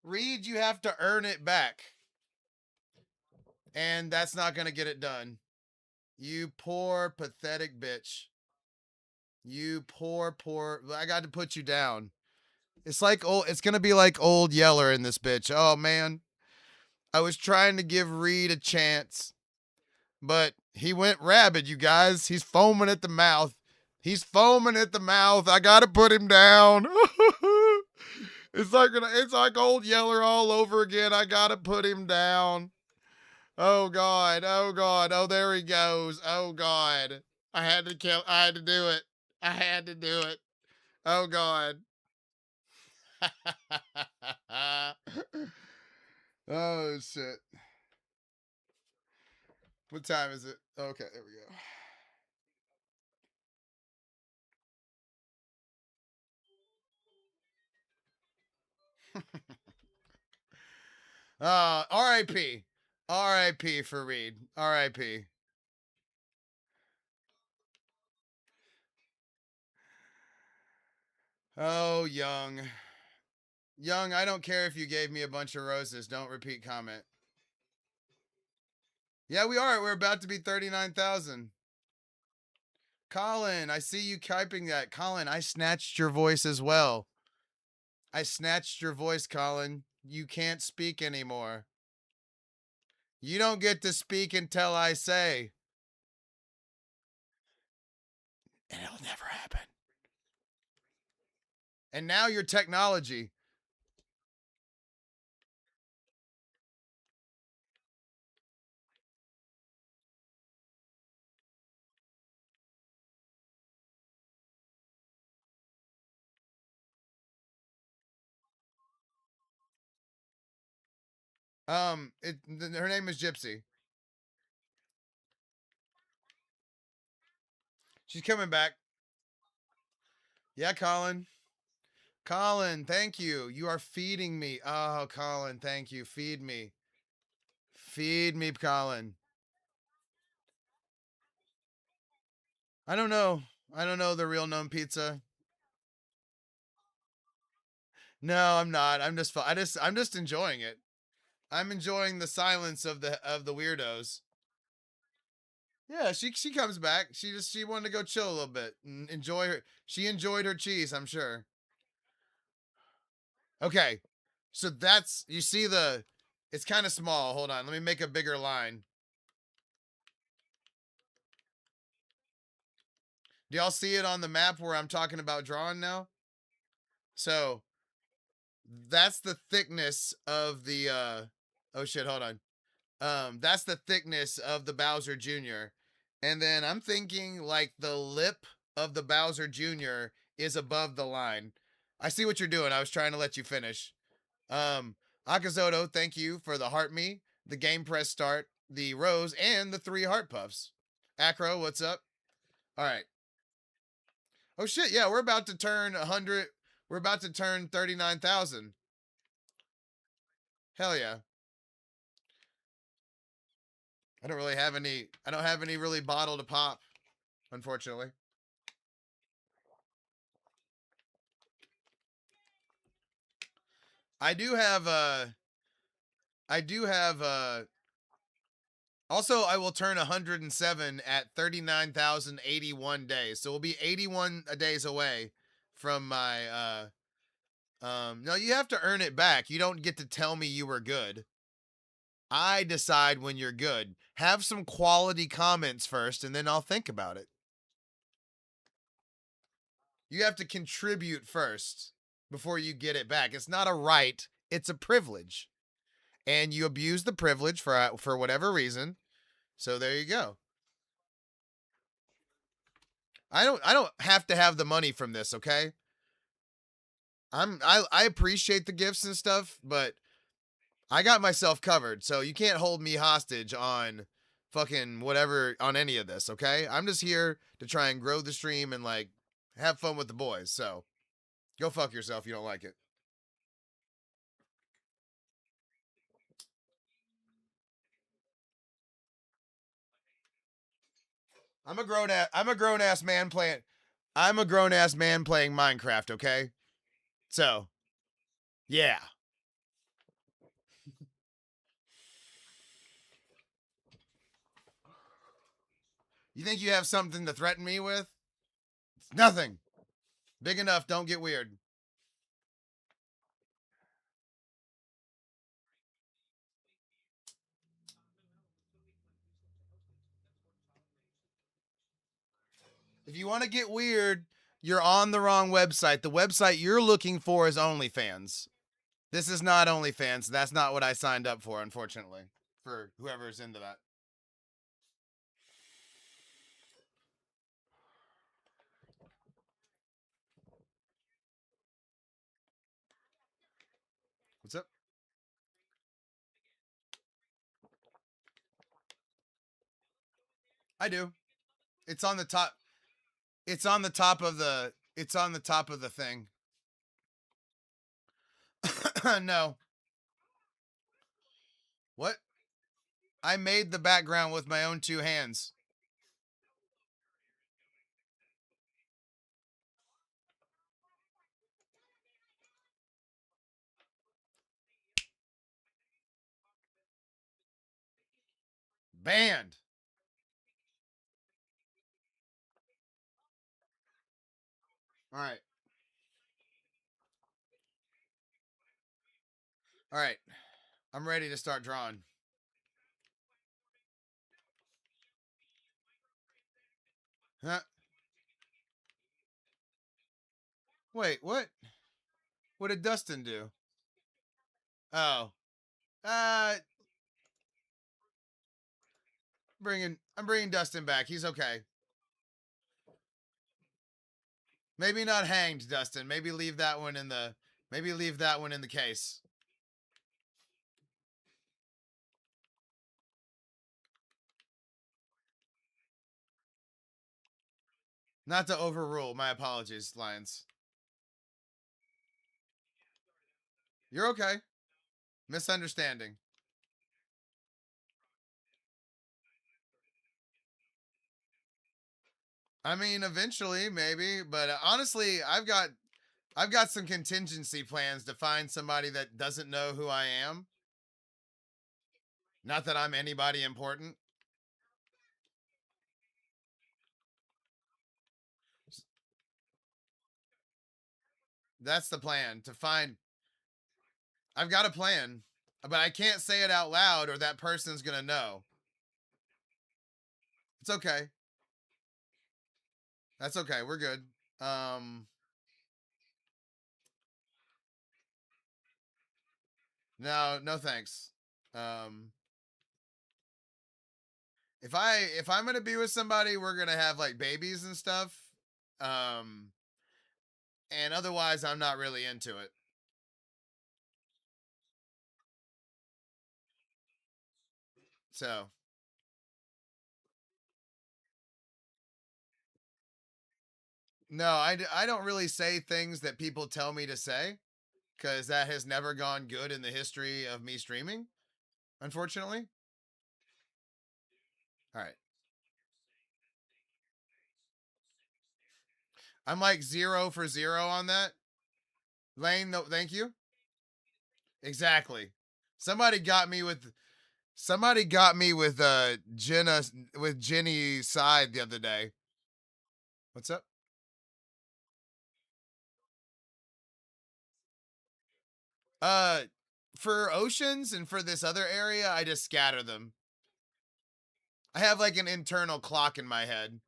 Reed, you have to earn it back. And that's not going to get it done. You poor, pathetic bitch. You poor. I got to put you down. It's like old. It's going to be like old Yeller in this bitch. Oh, man. I was trying to give Reed a chance, but he went rabid, you guys. He's foaming at the mouth. He's foaming at the mouth. I got to put him down. It's like old Yeller all over again. I got to put him down. Oh God. Oh God. Oh, there he goes. Oh God. I had to do it. I had to do it. Oh God. Oh shit. What time is it? Okay, there we go. R.I.P. R.I.P. for Reed. R.I.P. Oh, Young. Young, I don't care if you gave me a bunch of roses. Don't repeat comment. Yeah, we are. We're about to be 39,000. Colin, I see you typing that. Colin, I snatched your voice as well. I snatched your voice, Colin. You can't speak anymore. You don't get to speak until I say. And it'll never happen. And now your technology. Her name is Gypsy. She's coming back. Yeah, Colin. Colin, thank you. You are feeding me. Oh, Colin, thank you. Feed me. Feed me, Colin. I don't know. I don't know the real gnome pizza. No, I'm not. I'm just enjoying it. I'm enjoying the silence of the weirdos. Yeah, she comes back. She wanted to go chill a little bit and enjoy her. She enjoyed her cheese, I'm sure. Okay. So that's you see the it's kind of small. Hold on. Let me make a bigger line. Do y'all see it on the map where I'm talking about drawing now? So that's the thickness of the oh shit, hold on. That's the thickness of the Bowser Jr. And then I'm thinking like the lip of the Bowser Jr. is above the line. I see what you're doing. I was trying to let you finish. Akazoto, thank you for the heart me, the game press start, the rose, and the 3 heart puffs. Acro, what's up? All right. Oh shit, yeah, we're about to turn 100. We're about to turn 39,000. Hell yeah. I don't have any really bottle to pop, unfortunately. I do have I do have also I will turn 107 at 39,081 days. So we'll be 81 days away from my no, you have to earn it back. You don't get to tell me you were good. I decide when you're good. Have some quality comments first and then I'll think about it. You have to contribute first before you get it back. It's not a right, it's a privilege. And you abuse the privilege for whatever reason. So there you go. I don't have to have the money from this, okay? I appreciate the gifts and stuff, but I got myself covered. So you can't hold me hostage on fucking whatever on any of this, okay? I'm just here to try and grow the stream and like have fun with the boys. So go fuck yourself if you don't like it. I'm a grown ass man playing I'm a grown ass man playing Minecraft, okay? So, yeah. You think you have something to threaten me with? It's nothing. Big enough, don't get weird. If you want to get weird, you're on the wrong website. The website you're looking for is OnlyFans. This is not OnlyFans. That's not what I signed up for, unfortunately, for whoever's into that. What's up? I do. It's on the top. It's on the top of the. It's on the top of the thing. No. What? I made the background with my own two hands. Banned. All right. All right. I'm ready to start drawing. Huh? Wait, what? What did Dustin do? Oh. Uh I'm bringing Dustin back. He's okay. Maybe not hanged, Dustin. Maybe leave that one in the case. Not to overrule. My apologies, Lions. You're okay. Misunderstanding. I mean, eventually, maybe, but honestly, I've got some contingency plans to find somebody that doesn't know who I am. Not that I'm anybody important. That's the plan to find. I've got a plan, but I can't say it out loud or that person's going to know. It's okay. That's okay. We're good. Um no, no thanks. Um if I'm going to be with somebody, we're going to have like babies and stuff. Um and otherwise I'm not really into it. So, no, I don't really say things that people tell me to say cuz that has never gone good in the history of me streaming, unfortunately. All right. I'm like 0 for 0 on that. Lane, no, thank you. Exactly. Somebody got me with somebody got me with Jenny's side the other day. What's up? Uh for oceans and for this other area, I just scatter them. I have like an internal clock in my head.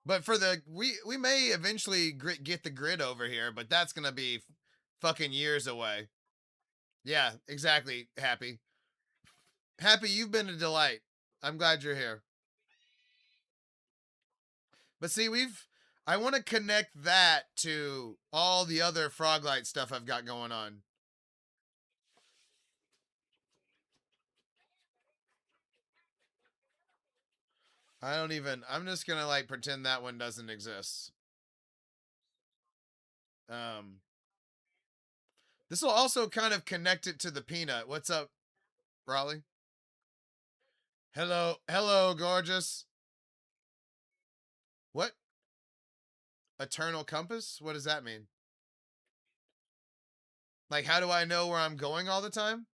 But for the we may eventually get the grid over here, but that's going to be fucking years away. Yeah, exactly. Happy. Happy, you've been a delight. I'm glad you're here. But see, I want to connect that to all the other Froglight stuff I've got going on. I don't even I'm just going to like pretend that one doesn't exist. Um this will also kind of connect it to the peanut. What's up, Raleigh? Hello, hello, gorgeous. What? Eternal compass? What does that mean? Like, how do I know where I'm going all the time?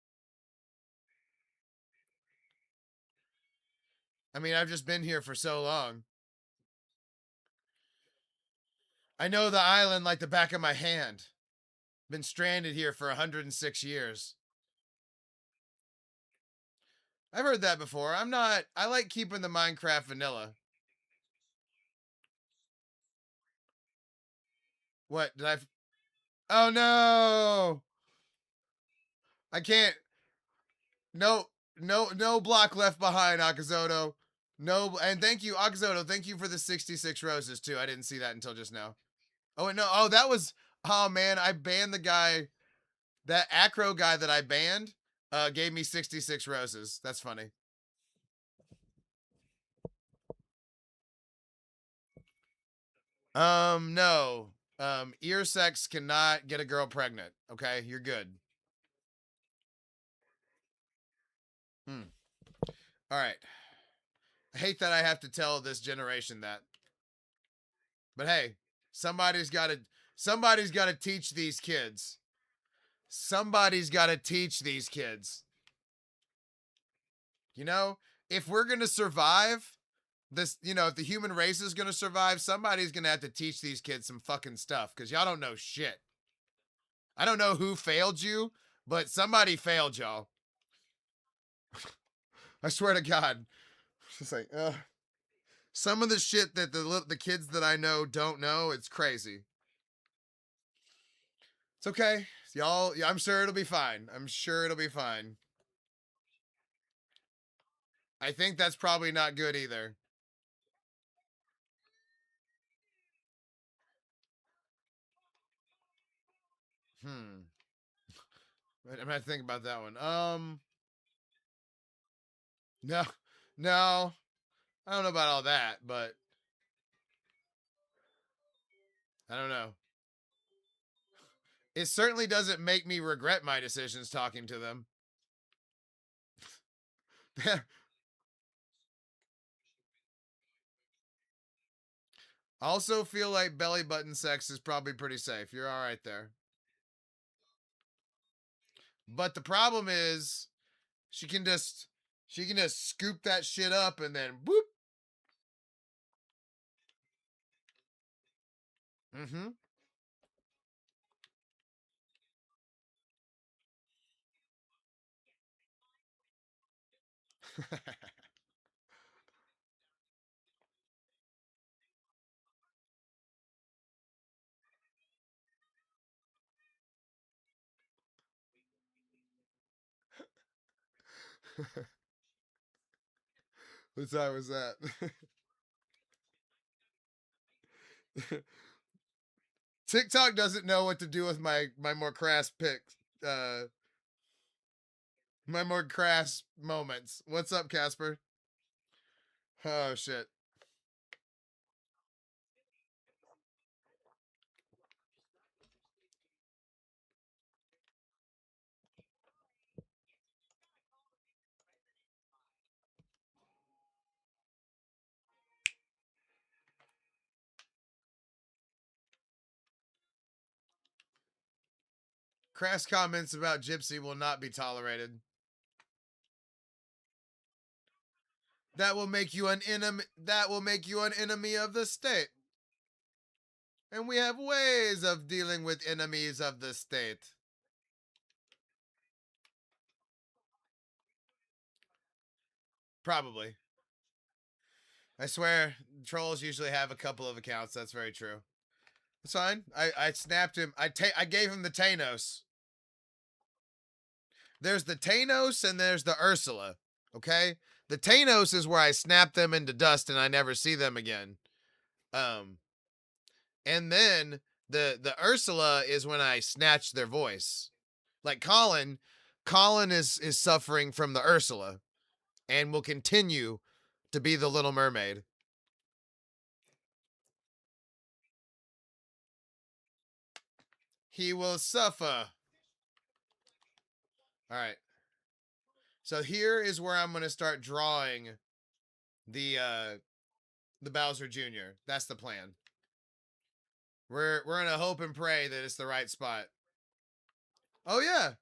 I mean, I've just been here for so long. I know the island like the back of my hand. Been stranded here for 106 years. I've heard that before. I like keeping the Minecraft vanilla. What, did I? Oh no! I can't. No, no block left behind, Akazoto. No, and thank you, Akazoto. Thank you for the 66 roses, too. I didn't see that until just now. Oh, no. Oh, that was. Oh, man. I banned the guy. That acro guy that I banned gave me 66 roses. That's funny. No. Ear sex cannot get a girl pregnant. Okay, you're good. Hmm. All right. I hate that I have to tell this generation that. But hey, somebody's got to teach these kids. Somebody's got to teach these kids. You know, if we're going to survive this, if the human race is going to survive, somebody's going to have to teach these kids some fucking stuff cuz y'all don't know shit. I don't know who failed you, but somebody failed y'all. I swear to God. It's like, some of the shit that the kids that I know don't know, it's crazy. It's okay. Y'all, I'm sure it'll be fine. I'm sure it'll be fine. I think that's probably not good either. Hmm. I'm gonna think about that one. No, no, I don't know about all that, but I don't know. It certainly doesn't make me regret my decisions talking to them. Also feel like belly button sex is probably pretty safe. You're all right there. But the problem is she can just scoop that shit up and then whoop. Mm-hmm. What time was that? TikTok doesn't know what to do with my more crass pics. My more crass moments. What's up, Casper? Oh shit. Crass comments about Gypsy will not be tolerated. That will make you an enemy. That will make you an enemy of the state. And we have ways of dealing with enemies of the state. Probably. I swear, trolls usually have a couple of accounts. That's very true. It's fine. I snapped him. I gave him the Thanos. There's the Thanos and there's the Ursula. Okay? The Thanos is where I snap them into dust and I never see them again. Um and then the Ursula is when I snatch their voice. Like Colin is suffering from the Ursula and will continue to be the Little Mermaid. He will suffer. All right. So here is where I'm going to start drawing the Bowser Jr. That's the plan. We're going to hope and pray that it's the right spot. Oh yeah.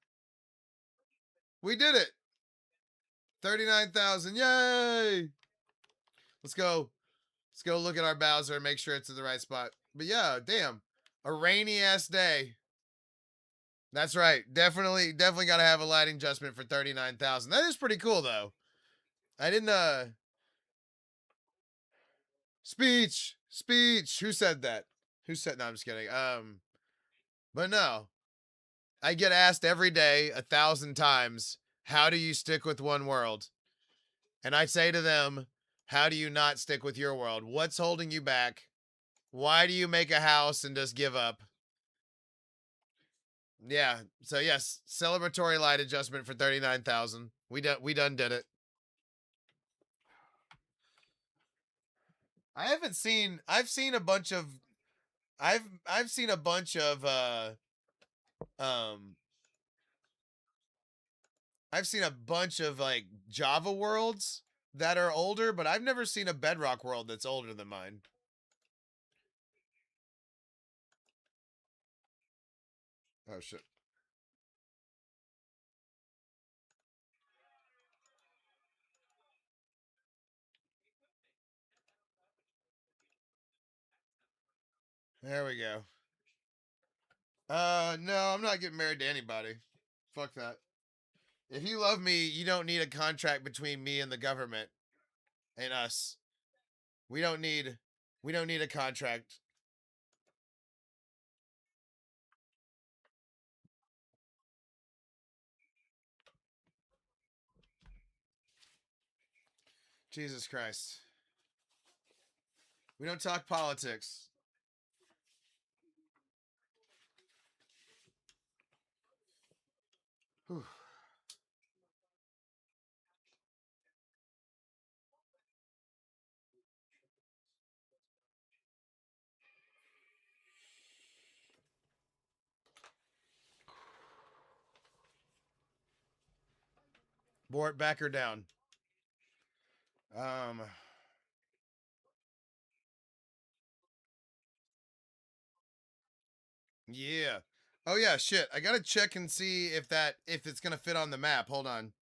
We did it. 39,000. Yay! Let's go. Let's go look at our Bowser and make sure it's in the right spot. But yeah, damn. A rainy ass day. That's right. Definitely got to have a lighting adjustment for 39,000. That is pretty cool though. I didn't speech. Who said that? Who said no, I'm just kidding. But no. I get asked every day 1,000 times, how do you stick with one world? And I say to them, how do you not stick with your world? What's holding you back? Why do you make a house and just give up? Yeah. So yes, celebratory light adjustment for 39,000. We done did it. I've seen a bunch of I've seen a bunch of um I've seen a bunch of like Java worlds that are older, but I've never seen a Bedrock world that's older than mine. Oh shit. There we go. No, I'm not getting married to anybody. Fuck that. If you love me, you don't need a contract between me and the government and us. We don't need a contract. Jesus Christ. We don't talk politics. Whew. Bort, back or down. Um yeah. Oh yeah, shit. I gotta check and see if it's gonna fit on the map. Hold on. Hold on.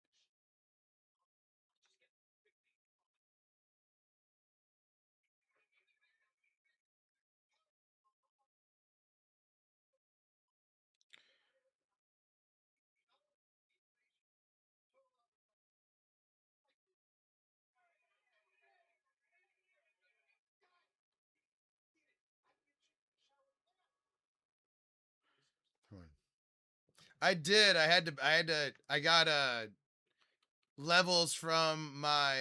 I did. I got levels from my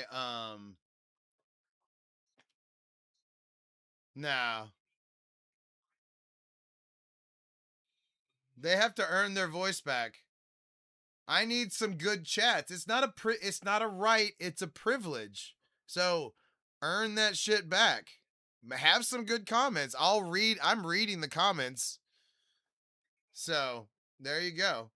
now. They have to earn their voice back. I need some good chats. It's not a right, it's a privilege. So, earn that shit back. Have some good comments. I'm reading the comments. So, there you go.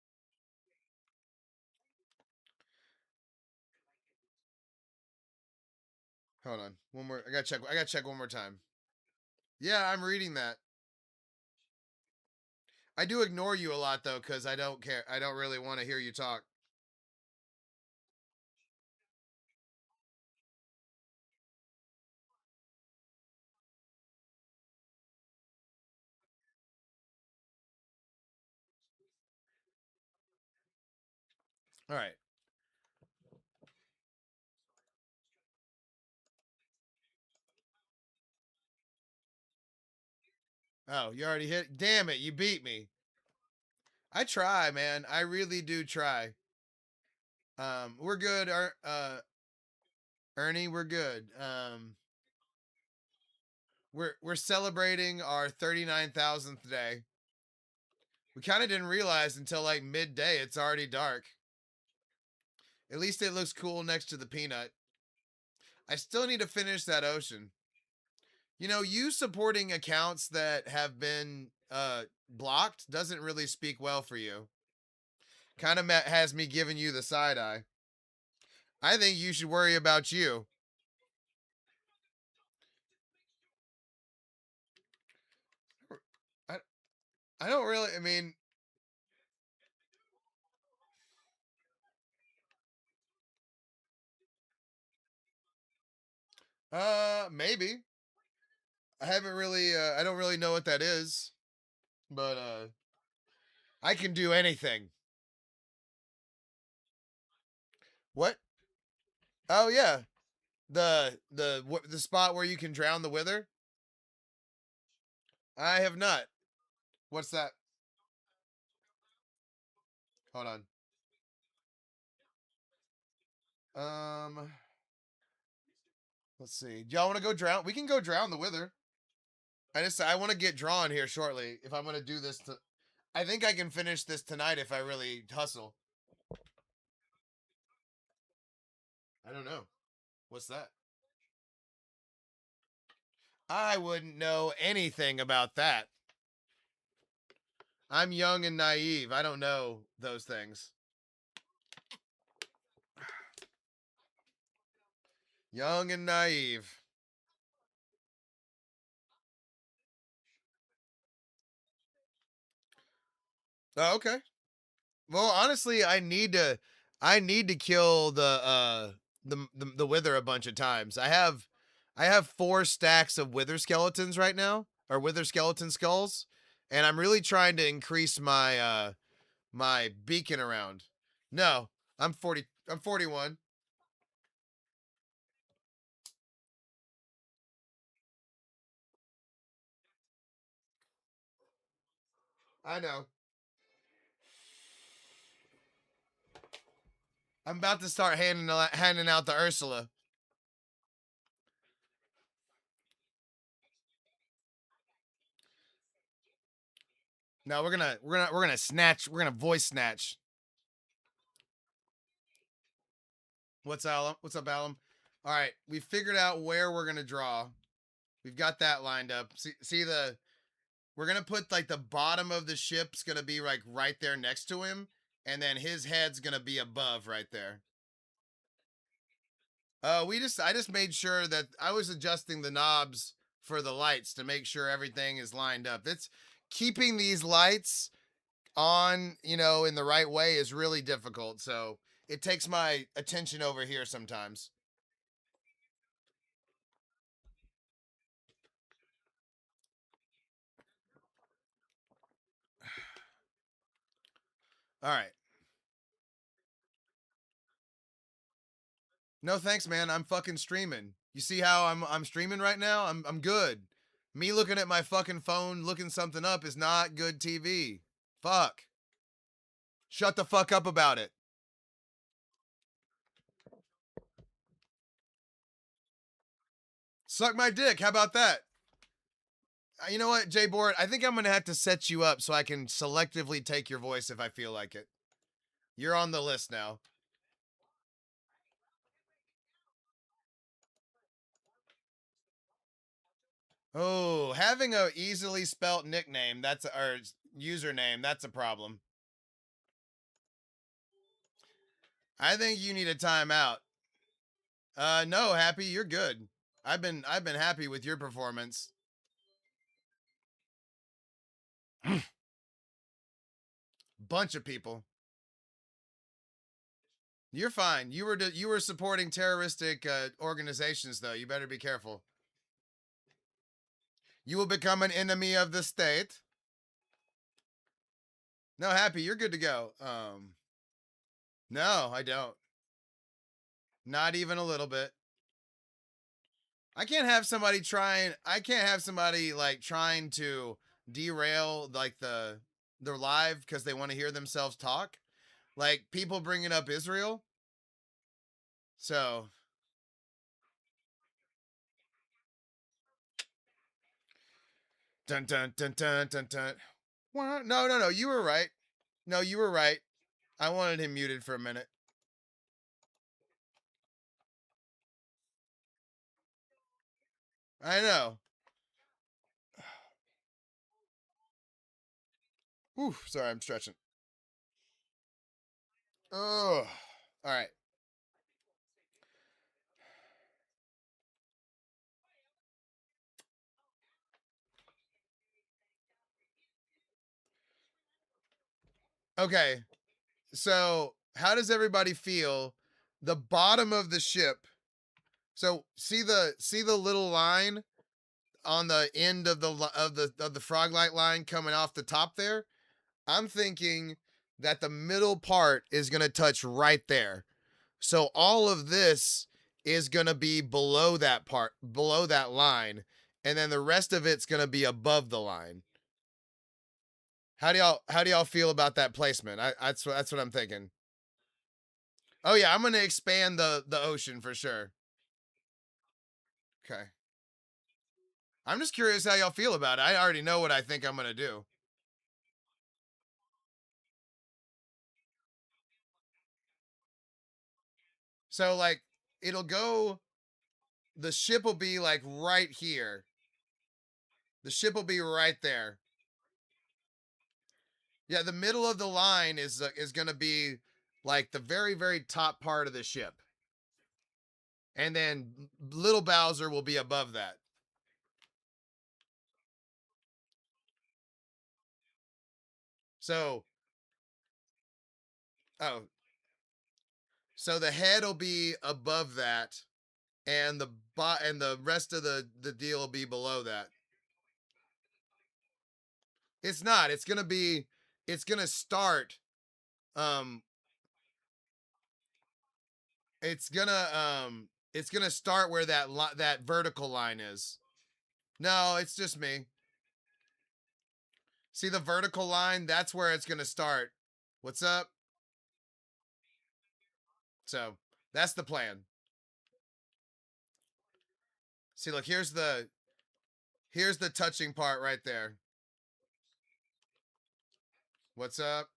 Hold on. One more. I got to check one more time. Yeah, I'm reading that. I do ignore you a lot though cuz I don't care. I don't really want to hear you talk. All right. Oh, you already hit. Damn it, you beat me. I try, man. I really do try. We're good. Ernie, we're good. We're celebrating our 39,000th day. We kind of didn't realize until like midday it's already dark. At least it looks cool next to the peanut. I still need to finish that ocean. You know, you supporting accounts that have been blocked doesn't really speak well for you. Kind of has me giving you the side eye. I think you should worry about you. I I don't really. I mean, Maybe. I haven't really. I don't really know what that is, but I can do anything. What? Oh yeah, the spot where you can drown the wither. I have not. What's that? Hold on. Um, let's see. Do y'all want to go drown? We can go drown the wither. I want to get drawn here shortly. If I'm gonna do this, I think I can finish this tonight if I really hustle. I don't know. What's that? I wouldn't know anything about that. I'm young and naive. I don't know those things. Young and naive. Oh, okay. Well, honestly, I need to kill the wither a bunch of times. I have 4 stacks of wither skeletons right now, or wither skeleton skulls, and I'm really trying to increase my beacon around. No, I'm 40. I'm 41. I know. I'm about to start handing out the Ursula. No, we're gonna snatch. We're gonna voice snatch. What's up, Alum? All right, we figured out where we're gonna draw. We've got that lined up. See the. We're gonna put like the bottom of the ship's gonna be like right there next to him, and then his head's gonna be above right there. I just made sure that I was adjusting the knobs for the lights to make sure everything is lined up. It's keeping these lights on, in the right way is really difficult. So it takes my attention over here sometimes. All right. No thanks, man. I'm fucking streaming. You see how I'm streaming right now? I'm good. Me looking at my fucking phone looking something up is not good TV. Fuck. Shut the fuck up about it. Suck my dick. How about that? You know what, Jay Board? I think I'm gonna have to set you up so I can selectively take your voice if I feel like it. You're on the list now. Oh, having a easily spelt nickname, or username, that's a problem. I think you need a timeout. No, Happy, you're good. I've been happy with your performance. Bunch of people. You're fine. You were supporting terroristic organizations though. You better be careful. You will become an enemy of the state. No, Happy, you're good to go. No, I don't. Not even a little bit. I can't have somebody like trying to derail like their live because they want to hear themselves talk. Like people bringing up Israel. So, dun dun dun dun dun dun. What? No, no, no. You were right. No, you were right. I wanted him muted for a minute. I know. Ooh, sorry, I'm stretching. Oh, all right. Okay. So, how does everybody feel? The bottom of the ship So see the little line on the end of the frog light line coming off the top there? I'm thinking that the middle part is going to touch right there. So all of this is going to be below that part, below that line, and then the rest of it's going to be above the line. How do y'all feel about that placement? That's what I'm thinking. Oh yeah, I'm going to expand the ocean for sure. Okay. I'm just curious how y'all feel about it. I already know what I think I'm going to do. So like it'll go the ship will be like right here. The ship will be right there. Yeah, the middle of the line is going to be like the very top part of the ship. And then little Bowser will be above that. So, oh, so the head will be above that and and the rest of the deal will be below that. It's not. It's going to start um it's going to start where that vertical line is. No, it's just me. See the vertical line? That's where it's going to start. What's up? So that's the plan. See, look, here's the touching part right there. What's up?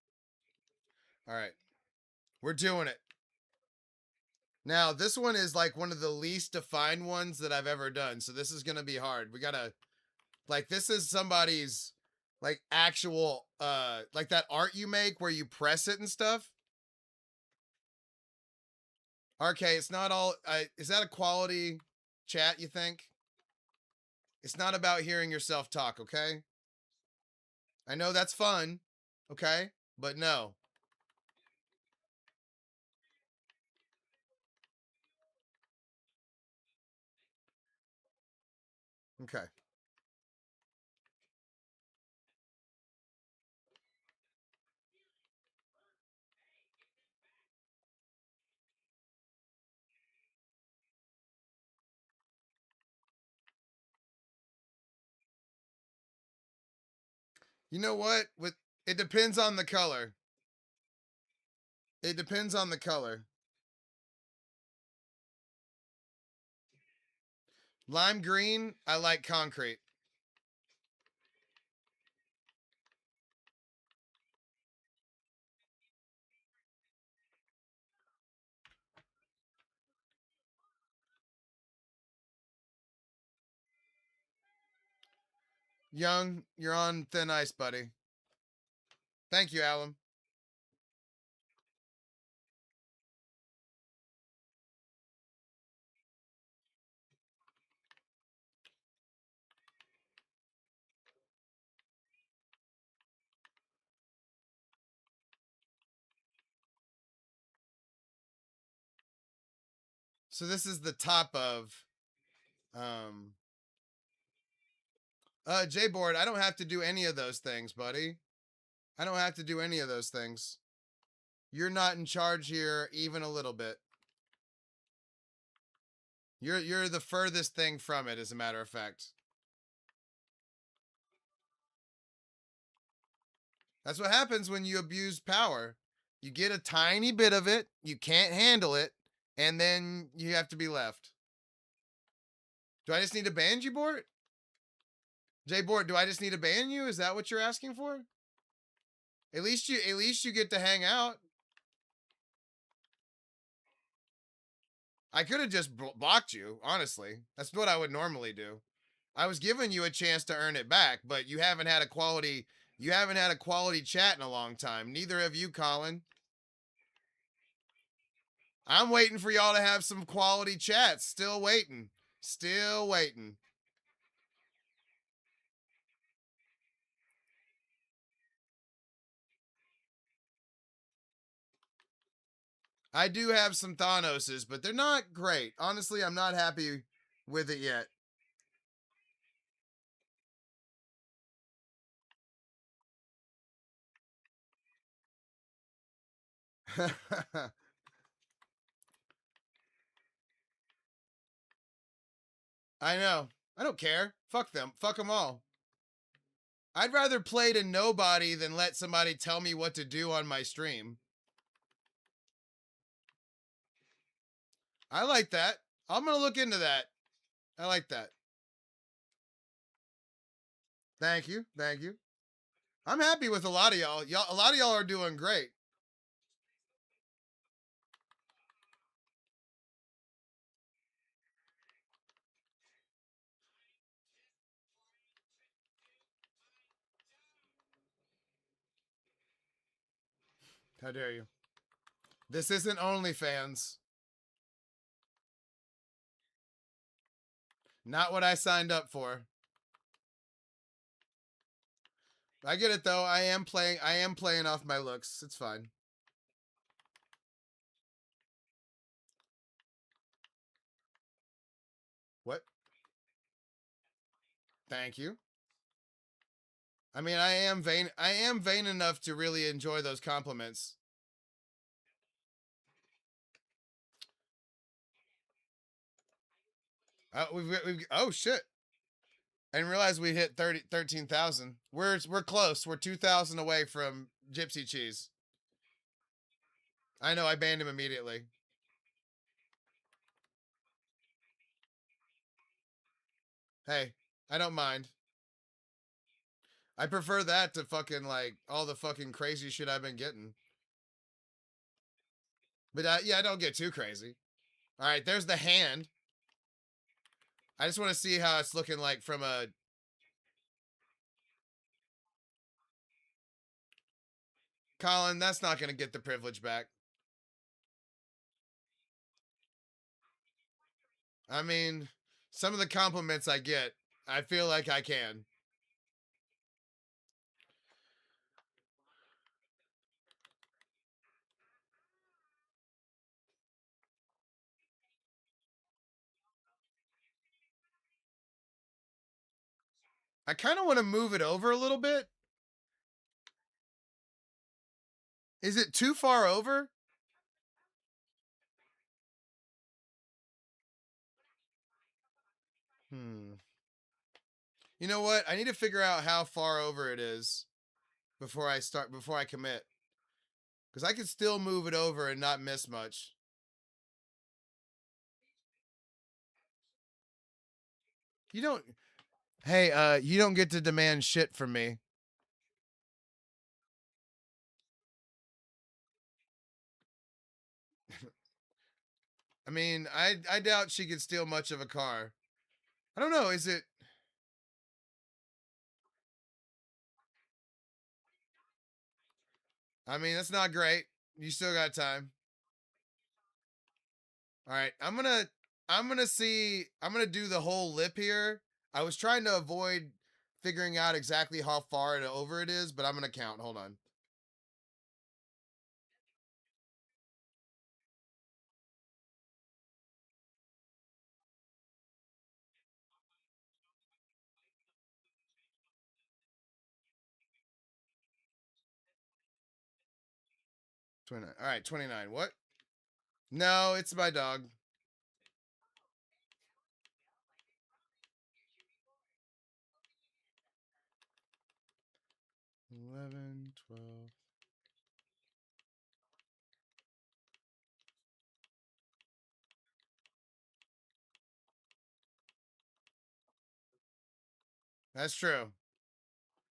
All right. We're doing it. Now, this one is like one of the least defined ones that I've ever done. So this is going to be hard. We got to like this is somebody's like actual like that art you make where you press it and stuff. Okay, it's not all is that a quality chat you think? It's not about hearing yourself talk, okay? I know that's fun, okay? But no. Okay. You know what? With it depends on the color. It depends on the color. Lime green, I like concrete. Young, you're on thin ice, buddy. Thank you, Alan. So this is the top of um J-board, I don't have to do any of those things, buddy. I don't have to do any of those things. You're not in charge here even a little bit. You're the furthest thing from it, as a matter of fact. That's what happens when you abuse power. You get a tiny bit of it, you can't handle it, and then you have to be left. Do I just need to ban you, Bort? J Bort, do I just need to ban you? Is that what you're asking for? At least you get to hang out. I could have just blocked you, honestly. That's what I would normally do. I was giving you a chance to earn it back, but you haven't had a quality chat in a long time. Neither have you, Colin. I'm waiting for y'all to have some quality chats. Still waiting. Still waiting. I do have some Thanoses, but they're not great. Honestly, I'm not happy with it yet. I know. I don't care. Fuck them. Fuck them all. I'd rather play to nobody than let somebody tell me what to do on my stream. I like that. I'm going to look into that. I like that. Thank you. Thank you. I'm happy with a lot of y'all. A lot of y'all are doing great. How dare you? This isn't OnlyFans. Not what I signed up for. I get it though. I am playing off my looks. It's fine. What? Thank you. I mean, I am vain enough to really enjoy those compliments. Oh shit. I didn't realize we hit 13,000. We're close. We're 2,000 away from Gypsy Cheese. I know, I banned him immediately. Hey, I don't mind. I prefer that to fucking like all the fucking crazy shit I've been getting. But yeah, don't get too crazy. All right, there's the hand. I just want to see how it's looking like from a... Colin, that's not going to get the privilege back. I mean, some of the compliments I get, I feel like I can. I kind of want to move it over a little bit. Is it too far over? You know what? I need to figure out how far over it is before I commit. Because I can still move it over and not miss much. You don't... Hey, you don't get to demand shit from me. I mean, I doubt she could steal much of a car. I don't know, is it... I mean, that's not great. You still got time. All right, I'm gonna do the whole lip here. I was trying to avoid figuring out exactly how far over it is, but I'm gonna count. Hold on. All right, 29. What? No, it's my dog. 11, 12. That's true.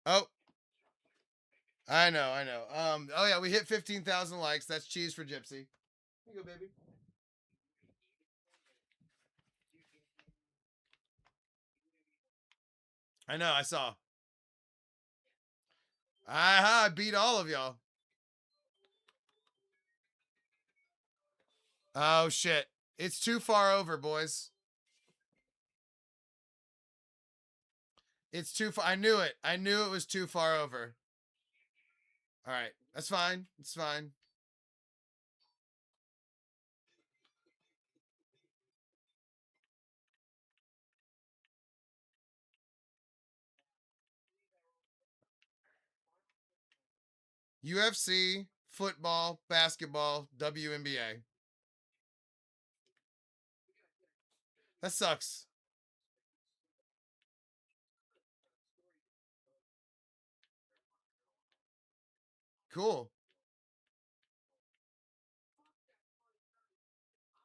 Oh, I know, I know. Oh yeah, we hit 15,000 likes. That's cheese for Gypsy. Here you go, baby. I know, I saw. Aha, I beat all of y'all. Oh shit. It's too far over, boys. It's too far. I knew it. I knew it was too far over. All right. That's fine. It's fine. UFC, football, basketball, WNBA. That sucks. Cool.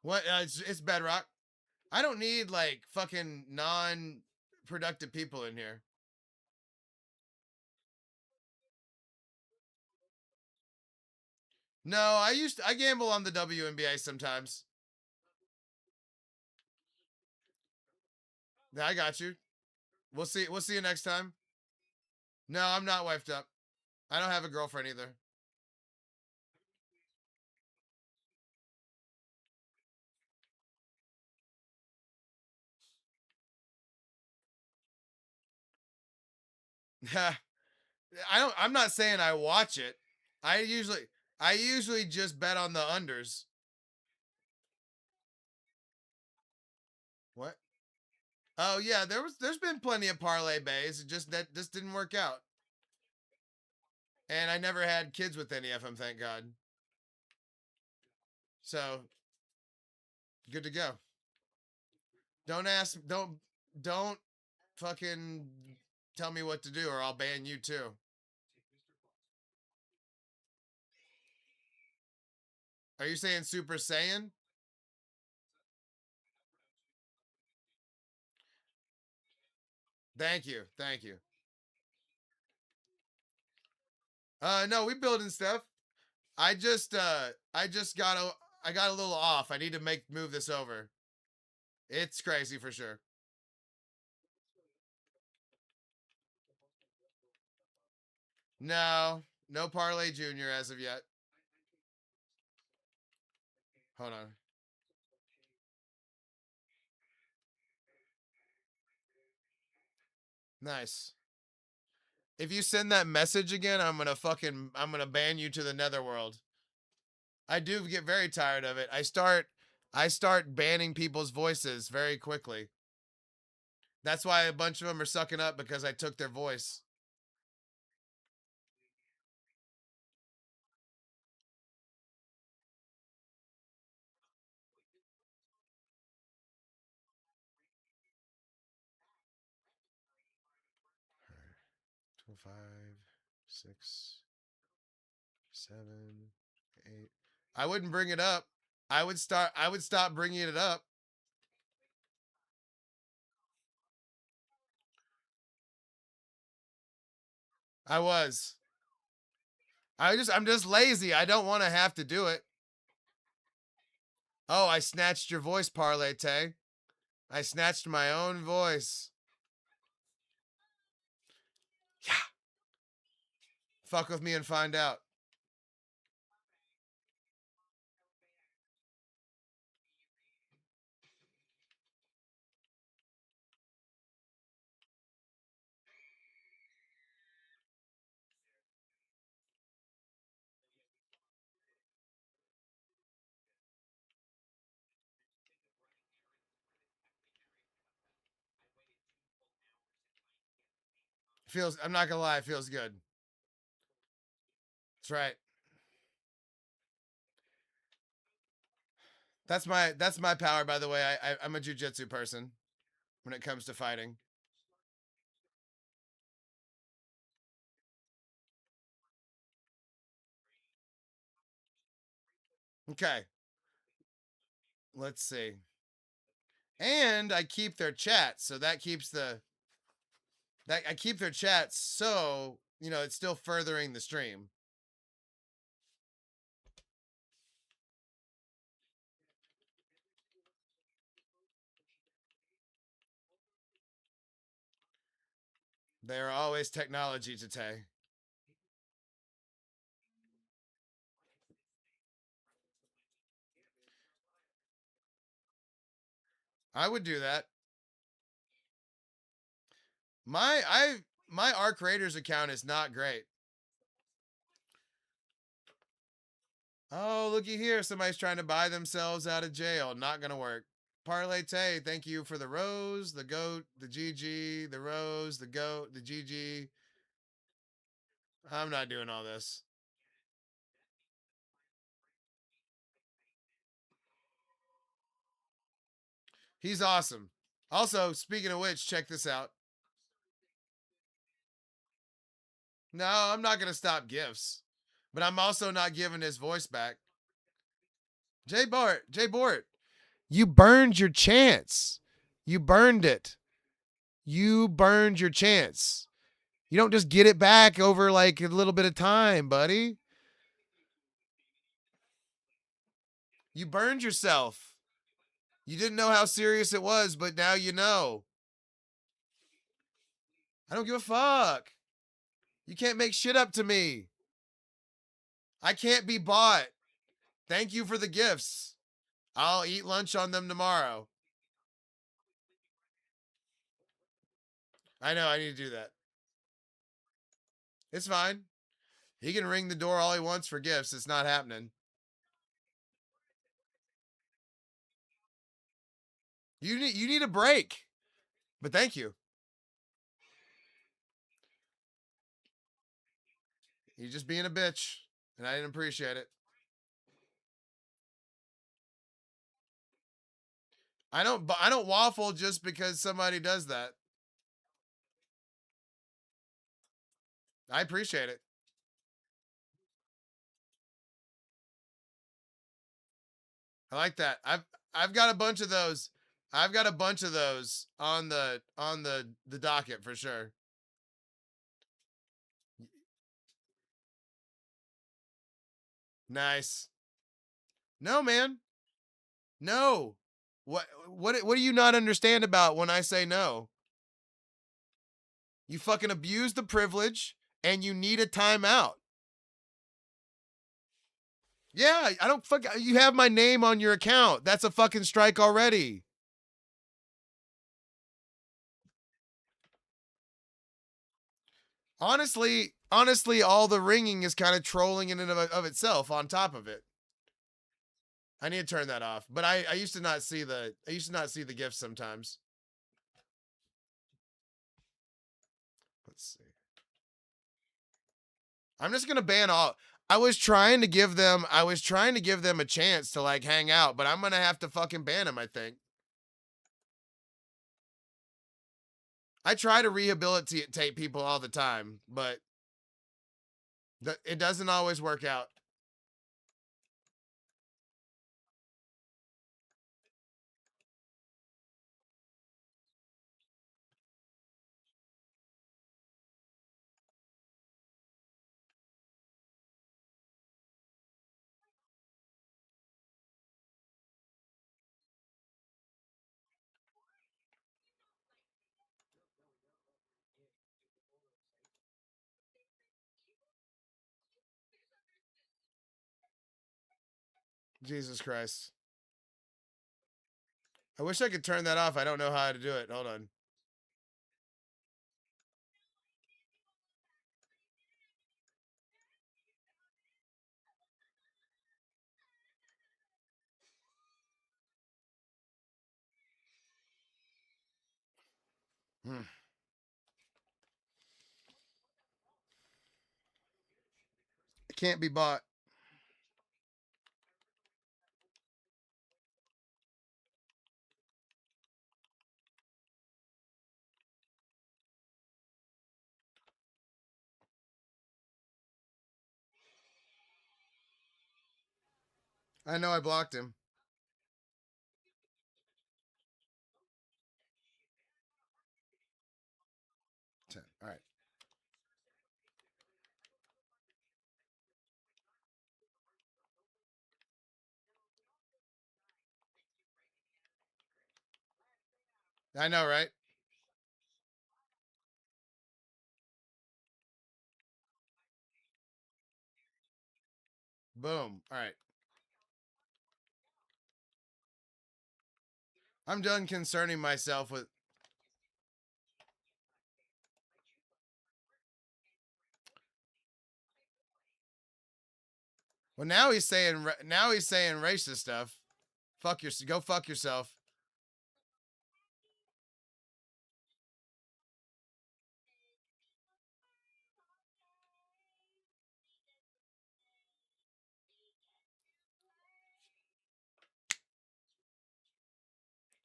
What? It's Bedrock. I don't need like fucking non-productive people in here. No, I gamble on the WNBA sometimes. Yeah, I got you. We'll see. We'll see you next time. No, I'm not wifed up. I don't have a girlfriend either. I'm not saying I watch it. I usually I usually just bet on the unders. What? Oh yeah, there's been plenty of parlay bays. It just that this didn't work out. And I never had kids with any of them, thank God. So good to go. Don't fucking tell me what to do or I'll ban you too. Are you saying Super Saiyan? Thank you. Thank you. No, we building stuff. I just I got a little off. I need to move this over. It's crazy for sure. No, no Parlay Junior as of yet. Hold on. Nice. If you send that message again, I'm gonna ban you to the netherworld. I do get very tired of it. I start banning people's voices very quickly. That's why a bunch of them are sucking up because I took their voice. Five, 6, 7, 8. I wouldn't bring it up. I would stop bringing it up. I was. I'm just lazy. I don't want to have to do it. Oh, I snatched your voice, ParlayTayy. I snatched my own voice. Yeah. Fuck with me and find out. Feels I'm not gonna lie, it feels good. That's right. That's my power, by the way. I'm a jujitsu person when it comes to fighting. Okay. Let's see. And I keep their chat, so that keeps that I keep their chats so it's still furthering the stream. There are always technology today. I would do that. My Arc Raiders account is not great. Oh, looky here. Somebody's trying to buy themselves out of jail. Not gonna work. ParlayTayy, thank you for the rose, the goat, the GG, the rose, the goat, the GG. I'm not doing all this. He's awesome. Also, speaking of which, check this out. No, I'm not going to stop gifts, but I'm also not giving his voice back. Jay Bort, you burned your chance. You burned it. You burned your chance. You don't just get it back over like a little bit of time, buddy. You burned yourself. You didn't know how serious it was, but now you know. I don't give a fuck. You can't make shit up to me. I can't be bought. Thank you for the gifts. I'll eat lunch on them tomorrow. I know, I need to do that. It's fine. He can ring the door all he wants for gifts. It's not happening. You need a break. But thank you. You're just being a bitch, and I didn't appreciate it. I don't waffle just because somebody does that. I appreciate it. I like that. I've got a bunch of those. I've got a bunch of those on the docket for sure. Nice. No, man. No. What do you not understand about when I say no? You fucking abuse the privilege and you need a timeout. Yeah, I don't fuck you have my name on your account. That's a fucking strike already. Honestly, all the ringing is kind of trolling in and of itself on top of it. I need to turn that off. But I used to not see the gifts sometimes. Let's see. I'm just gonna ban all. I was trying to give them a chance to like hang out, but I'm gonna have to fucking ban them, I think. I try to rehabilitate people all the time, but it doesn't always work out. Jesus Christ. I wish I could turn that off. I don't know how to do it. Hold on. Hmm. It can't be bought. I know I blocked him. 10. All right. I know, right? Boom. All right. I'm done concerning myself with. Well, now he's saying racist stuff. Go fuck yourself.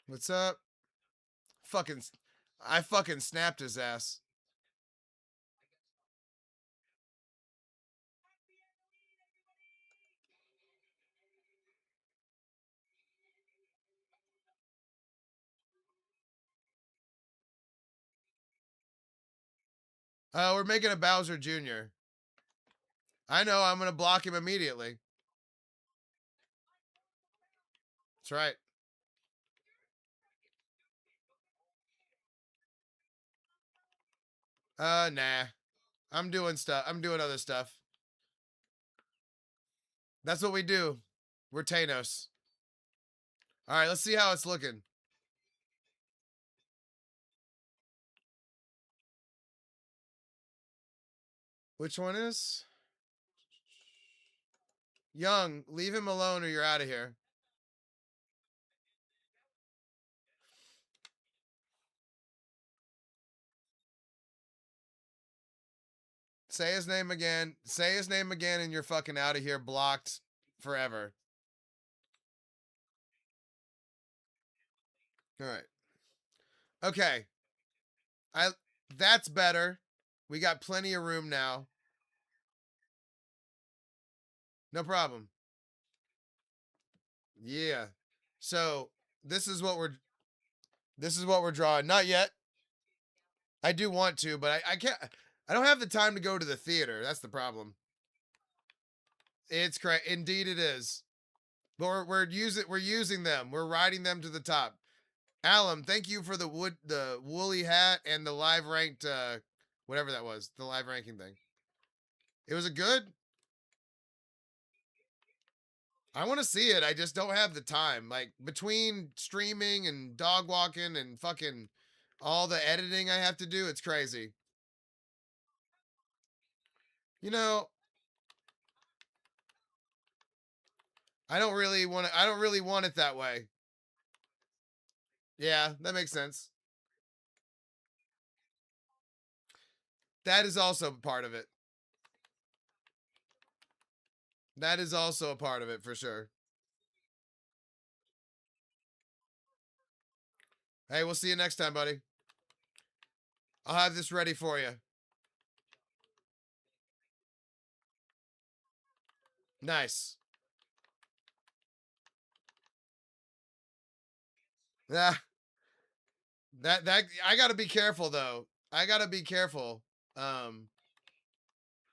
What's up? I fucking snapped his ass. We're making a Bowser Jr. I know, I'm gonna block him immediately. That's right. Nah. I'm doing stuff. I'm doing other stuff. That's what we do. We're Thanos. All right, let's see how it's looking. Which one is? Young, leave him alone or you're out of here. Say his name again. Say his name again and you're fucking out of here, blocked forever. All right. Okay. That's better. We got plenty of room now. No problem. Yeah. So, this is what we're drawing. Not yet. I do want to, but I can't. I don't have the time to go to the theater. That's the problem. It's correct. Indeed, it is. But we're using them. We're riding them to the top. Alum, thank you for the woolly hat and the live ranked whatever that was, the live ranking thing. It was a good. I want to see it. I just don't have the time. Like between streaming and dog walking and fucking all the editing I have to do, it's crazy. You know, I don't really want it that way. Yeah, that makes sense. That is also part of it. That is also a part of it for sure. Hey, we'll see you next time, buddy. I'll have this ready for you. Nice. Yeah. That I got to be careful though. I got to be careful. Um,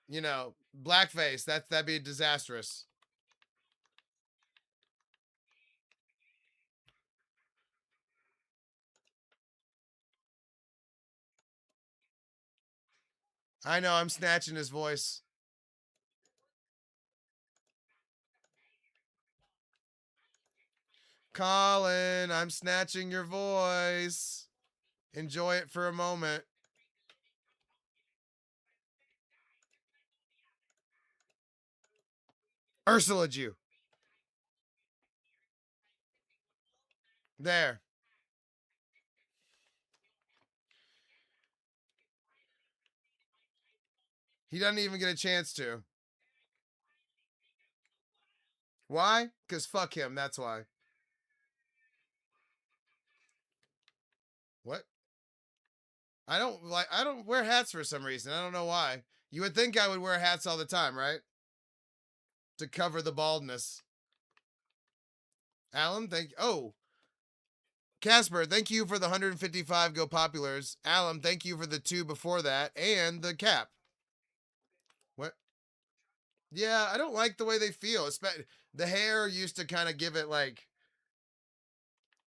you know, blackface, that'd be disastrous. I know, I'm snatching his voice. Colin, I'm snatching your voice. Enjoy it for a moment. Ursula you. There. He doesn't even get a chance to. Why? Because fuck him, that's why. What? I don't wear hats for some reason. I don't know why. You would think I would wear hats all the time, right? To cover the baldness. Alan, Casper, thank you for the 155 Go Populars. Alan, thank you for the 2 before that and the cap. What? Yeah, I don't like the way they feel. The hair used to kind of give it like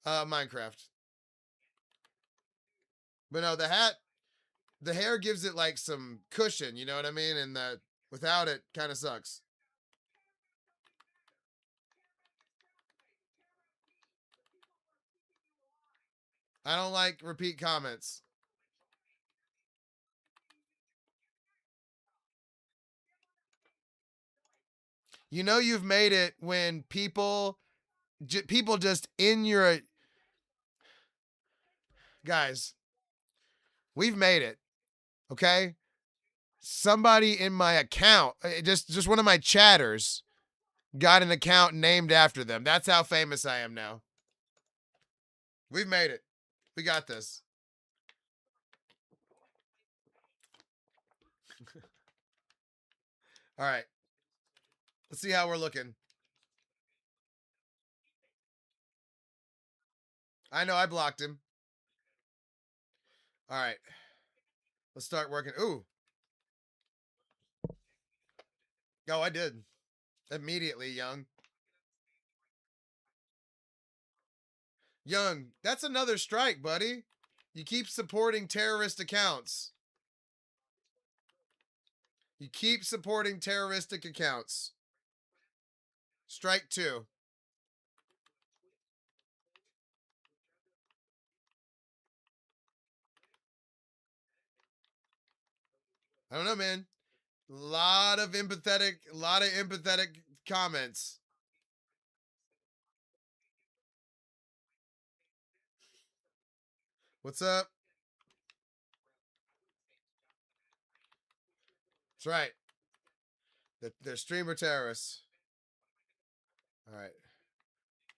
Minecraft. But no, the hair gives it like some cushion, you know what I mean? And that without it kind of sucks. I don't like repeat comments. You know you've made it when people just in your guys. We've made it. Okay? Somebody in my account, just one of my chatters got an account named after them. That's how famous I am now. We've made it. We got this. All right. Let's see how we're looking. I know I blocked him. All right. Let's start working. Ooh. Oh, I did. Immediately, Young. Young, that's another strike, buddy. You keep supporting terrorist accounts. You keep supporting terroristic accounts. Strike 2. I don't know, man. Lot of empathetic comments. What's up? That's right. They're streamer terrorists. All right.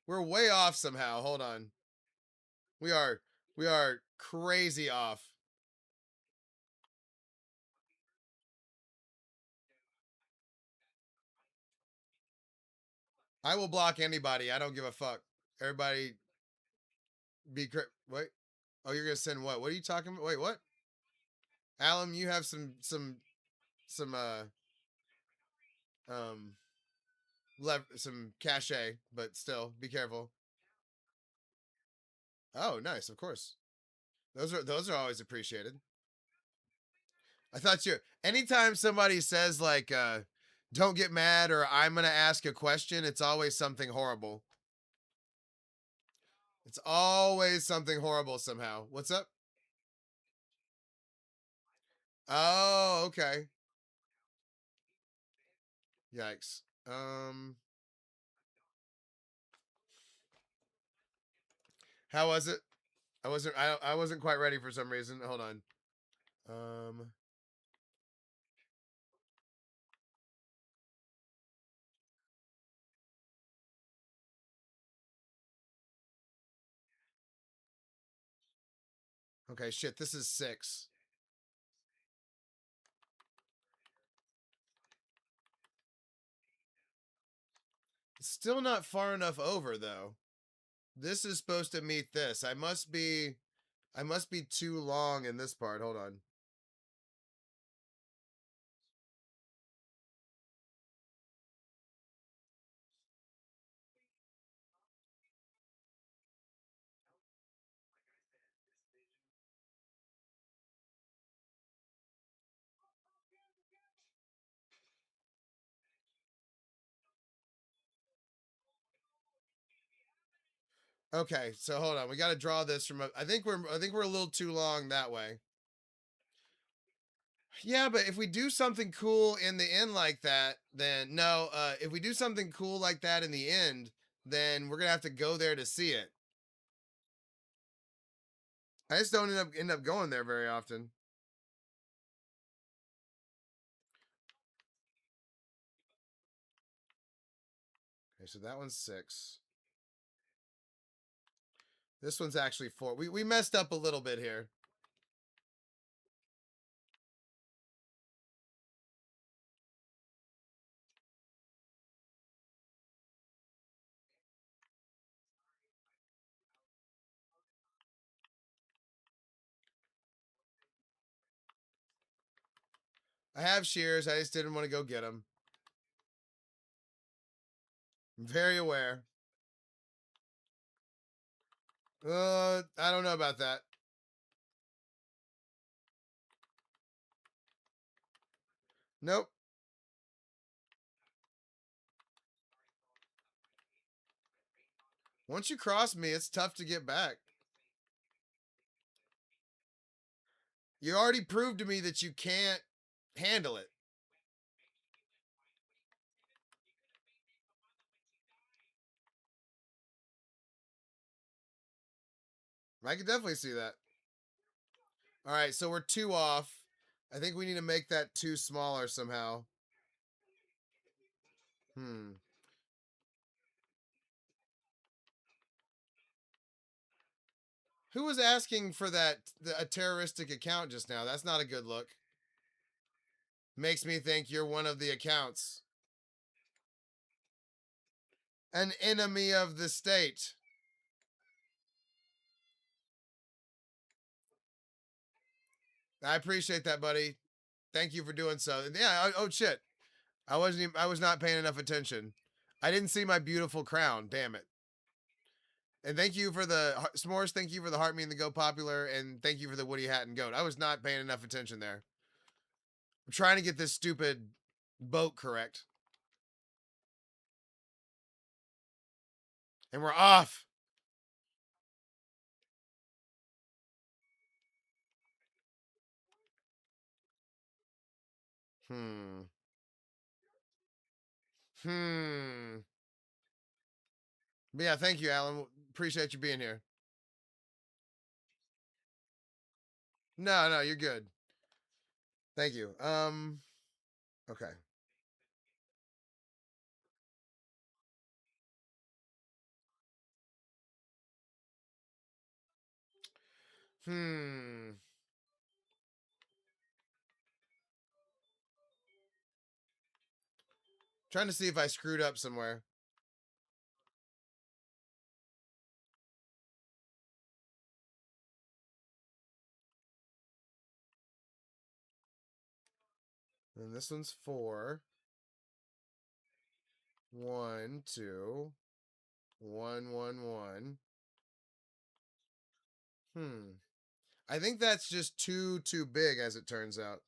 We're way off somehow. Hold on. We are crazy off. I will block anybody. I don't give a fuck. Everybody be wait. Oh, you're gonna send what? What are you talking about? Wait, what? Alan, you have some um some cachet, but still be careful. Oh, nice, of course. Those are always appreciated. I thought you anytime somebody says like don't get mad or I'm gonna ask a question, it's always something horrible. It's always something horrible somehow. What's up? Oh, okay. Yikes. How was it? I wasn't quite ready for some reason. Hold on. Um Okay, shit, this is 6. It's still not far enough over though. This is supposed to meet this. I must be too long in this part. Hold on. Okay, so hold on. We got to draw this from I think we're a little too long that way. Yeah, but if we do something cool in the end like that, then no, if we do something cool like that in the end, then we're going to have to go there to see it. I just don't end up going there very often. Okay, so that one's 6. This one's actually 4. We messed up a little bit here. I have shears. I just didn't want to go get them. I'm very aware. I don't know about that. Nope. Once you cross me, it's tough to get back. You already proved to me that you can't handle it. I can definitely see that. All right, so we're 2 off. I think we need to make that 2 smaller somehow. Hmm. Who was asking for a terroristic account just now? That's not a good look. Makes me think you're one of the accounts. An enemy of the state. I appreciate that, buddy. Thank you for doing so. Yeah. Oh shit. I was not paying enough attention. I didn't see my beautiful crown. Damn it. And thank you for the s'mores. Thank you for the heart me and the go popular. And thank you for the Woody hat and goat. I was not paying enough attention there. I'm trying to get this stupid boat correct. And we're off. Hmm. Hmm. But yeah, thank you, Alan. Appreciate you being here. No, you're good. Thank you. Okay. Hmm. Trying to see if I screwed up somewhere. And this one's 4. 1, 2, 1, 1, 1. I think that's just too big, as it turns out.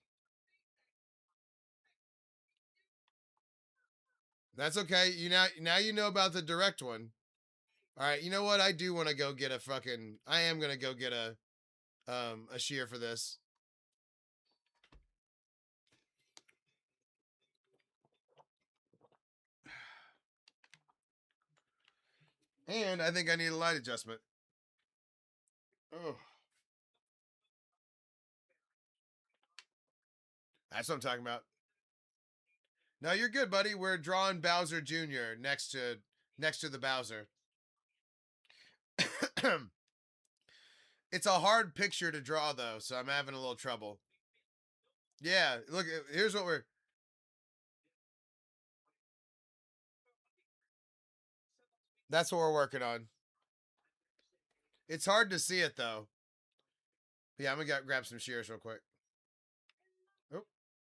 That's okay. Now you know about the direct one. All right. You know what? I do want to go get a fucking. I am gonna go get a shear for this. And I think I need a light adjustment. Oh, that's what I'm talking about. No, you're good, buddy. We're drawing Bowser Jr. next to the Bowser. It's a hard picture to draw though, so I'm having a little trouble. Yeah, look, here's what we're. That's what we're working on. It's hard to see it though. But yeah, I'm gonna grab some shears real quick.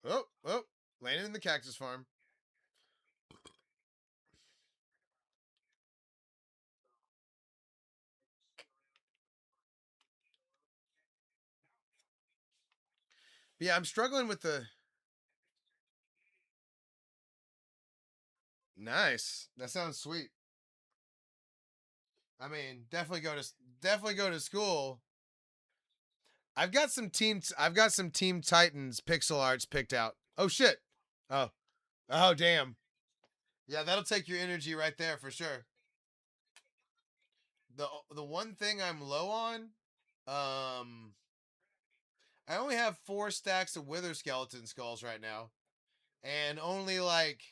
Oh, oh! Landing in the cactus farm. But yeah, I'm struggling with the. Nice. That sounds sweet. I mean, definitely go to school. I've got some Team Titans pixel arts picked out. Oh shit. Oh. Oh damn. Yeah, that'll take your energy right there for sure. The one thing I'm low on, um I only have 4 stacks of wither skeleton skulls right now. And only like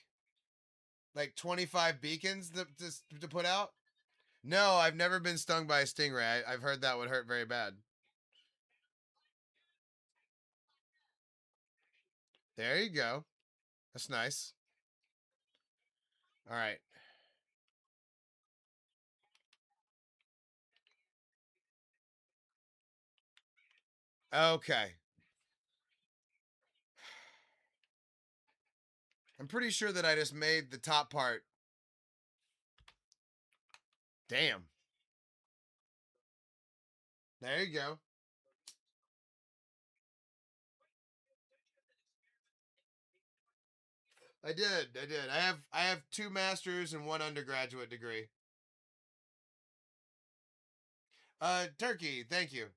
25 beacons to put out. No, I've never been stung by a stingray. I've heard that would hurt very bad. There you go. That's nice. All right. Okay. I'm pretty sure that I just made the top part. Damn. There you go. I did. I have 2 masters and 1 undergraduate degree. Turkey, thank you.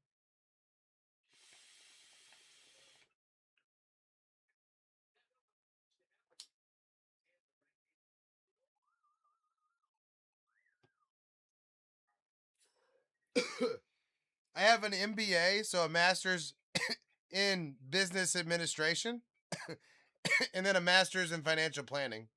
I have an MBA, so a master's in business administration, and then a master's in financial planning.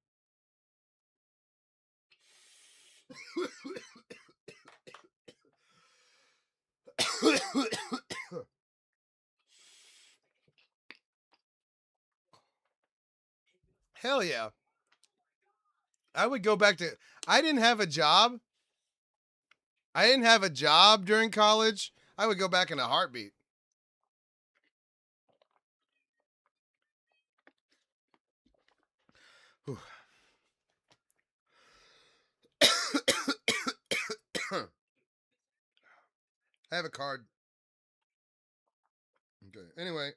Hell yeah. I would go back to. I didn't have a job. I didn't have a job during college. I would go back in a heartbeat. Whew. I have a card. Okay. Anyway,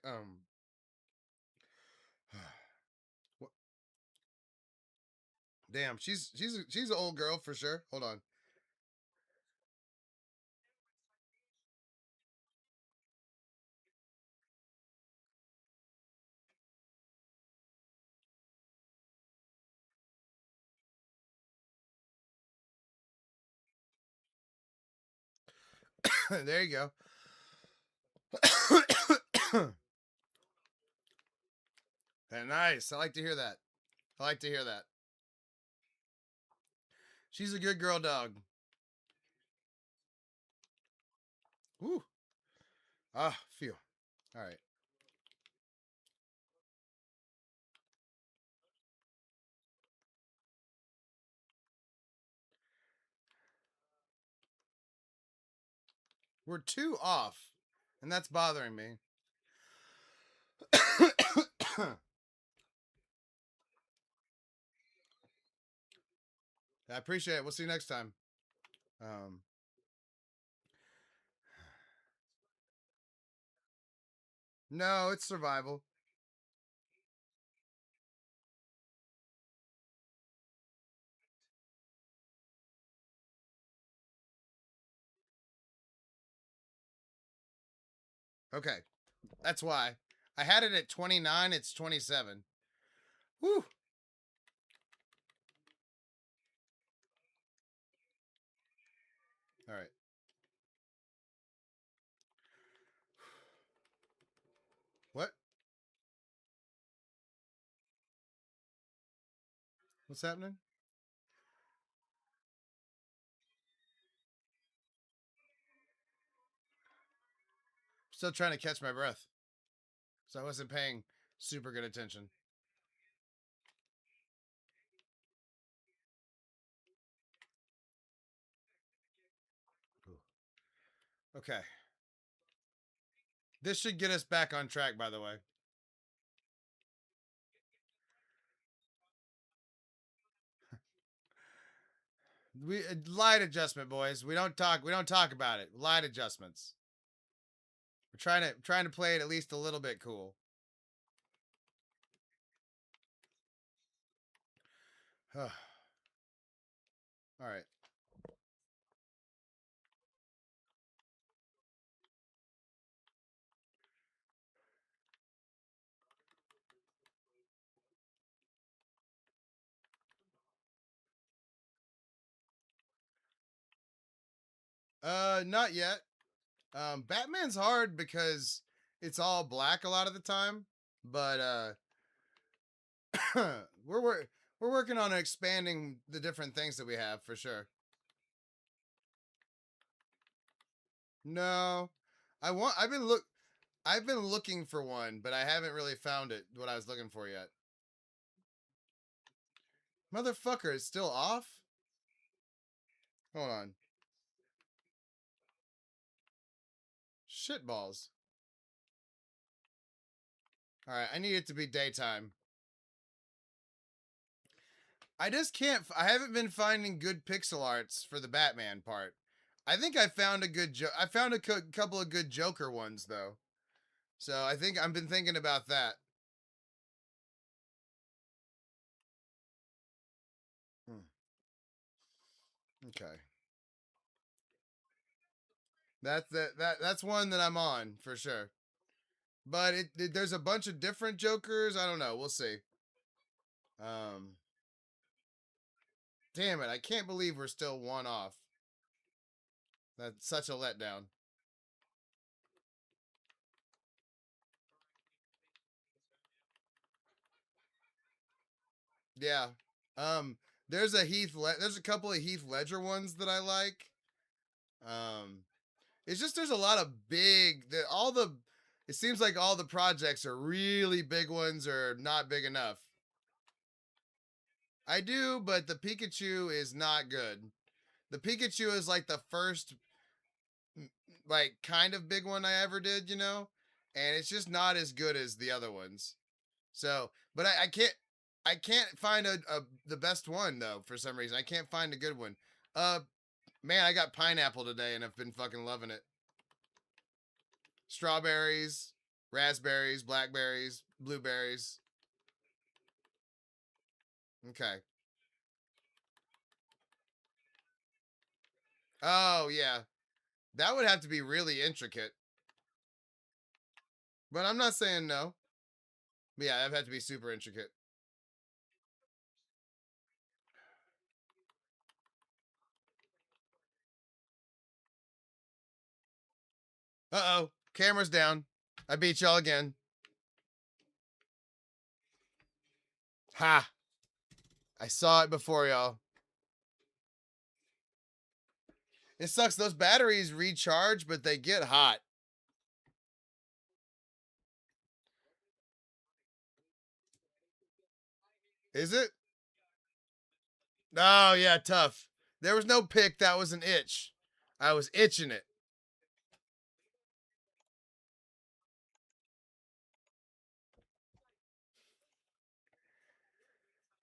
what- damn, she's an old girl for sure. Hold on. There you go. Nice. I like to hear that. I like to hear that. She's a good girl dog. Woo. Ah, phew. All right. We're 2 off, and that's bothering me. I appreciate it. We'll see you next time. Um, no, it's survival. Okay, that's why. I had it at 29. It's 27. Woo. All right. What? What's happening? Still trying to catch my breath, so I wasn't paying super good attention. Okay. This should get us back on track, by the way. We light adjustment, boys. We don't talk. We don't talk about it. Light adjustments. We're trying to play it at least a little bit cool. All right. Not yet. Batman's hard because it's all black a lot of the time, but we're we're working on expanding the different things that we have for sure. No, I've been looking for one, but I haven't really found it. What I was looking for yet. Motherfucker, it's still off. Hold on. Shitballs. All right, I need it to be daytime. I just can't. I haven't been finding good pixel arts for the Batman part. I think I found a good. I found a couple of good Joker ones though. So I think I've been thinking about that. Hmm. Okay, that's one that I'm on for sure. But there's a bunch of different Jokers. I don't know. We'll see. Um, damn it! I can't believe we're still 1 off. That's such a letdown. Yeah. Um, there's a couple of Heath Ledger ones that I like. Um, It's just there's a lot of big it seems like all the projects are really big ones or not big enough. I do, but the Pikachu is not good. The Pikachu is like the first like kind of big one I ever did, you know? And it's just not as good as the other ones. So, but I can't find the best one though for some reason. I can't find a good one. Uh Man, I got pineapple today and I've been fucking loving it. Strawberries, raspberries, blackberries, blueberries. Okay. Oh, yeah. That would have to be really intricate. But I'm not saying no. But yeah, that'd have to be super intricate. Uh-oh. Camera's down. I beat y'all again. Ha! I saw it before y'all. It sucks. Those batteries recharge, but they get hot. Is it? Oh, yeah, tough. There was no pick. That was an itch. I was itching it.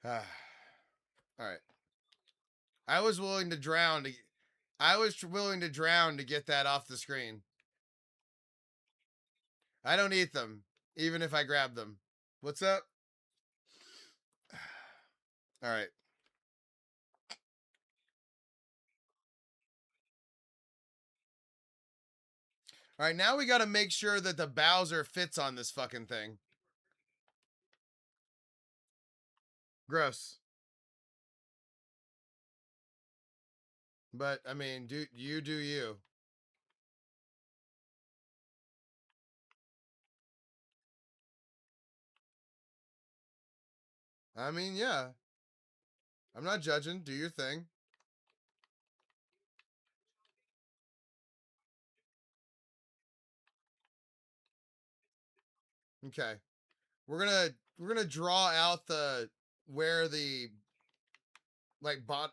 All right. I was willing to drown to I was willing to drown to get that off the screen. I don't eat them, even if I grab them. What's up? All right. All right, now we got to make sure that the Bowser fits on this fucking thing. Gross. But I mean, do you. I mean, yeah. I'm not judging. Do your thing. Okay. We're going to draw out the where the like bot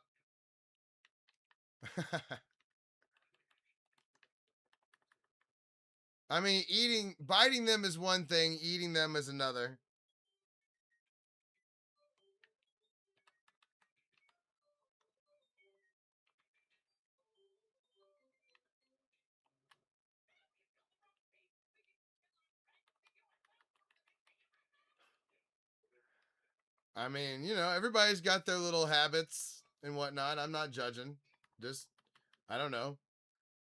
I mean, biting them is one thing, eating them is another. I mean, you know, everybody's got their little habits and whatnot. I'm not judging. Just, I don't know.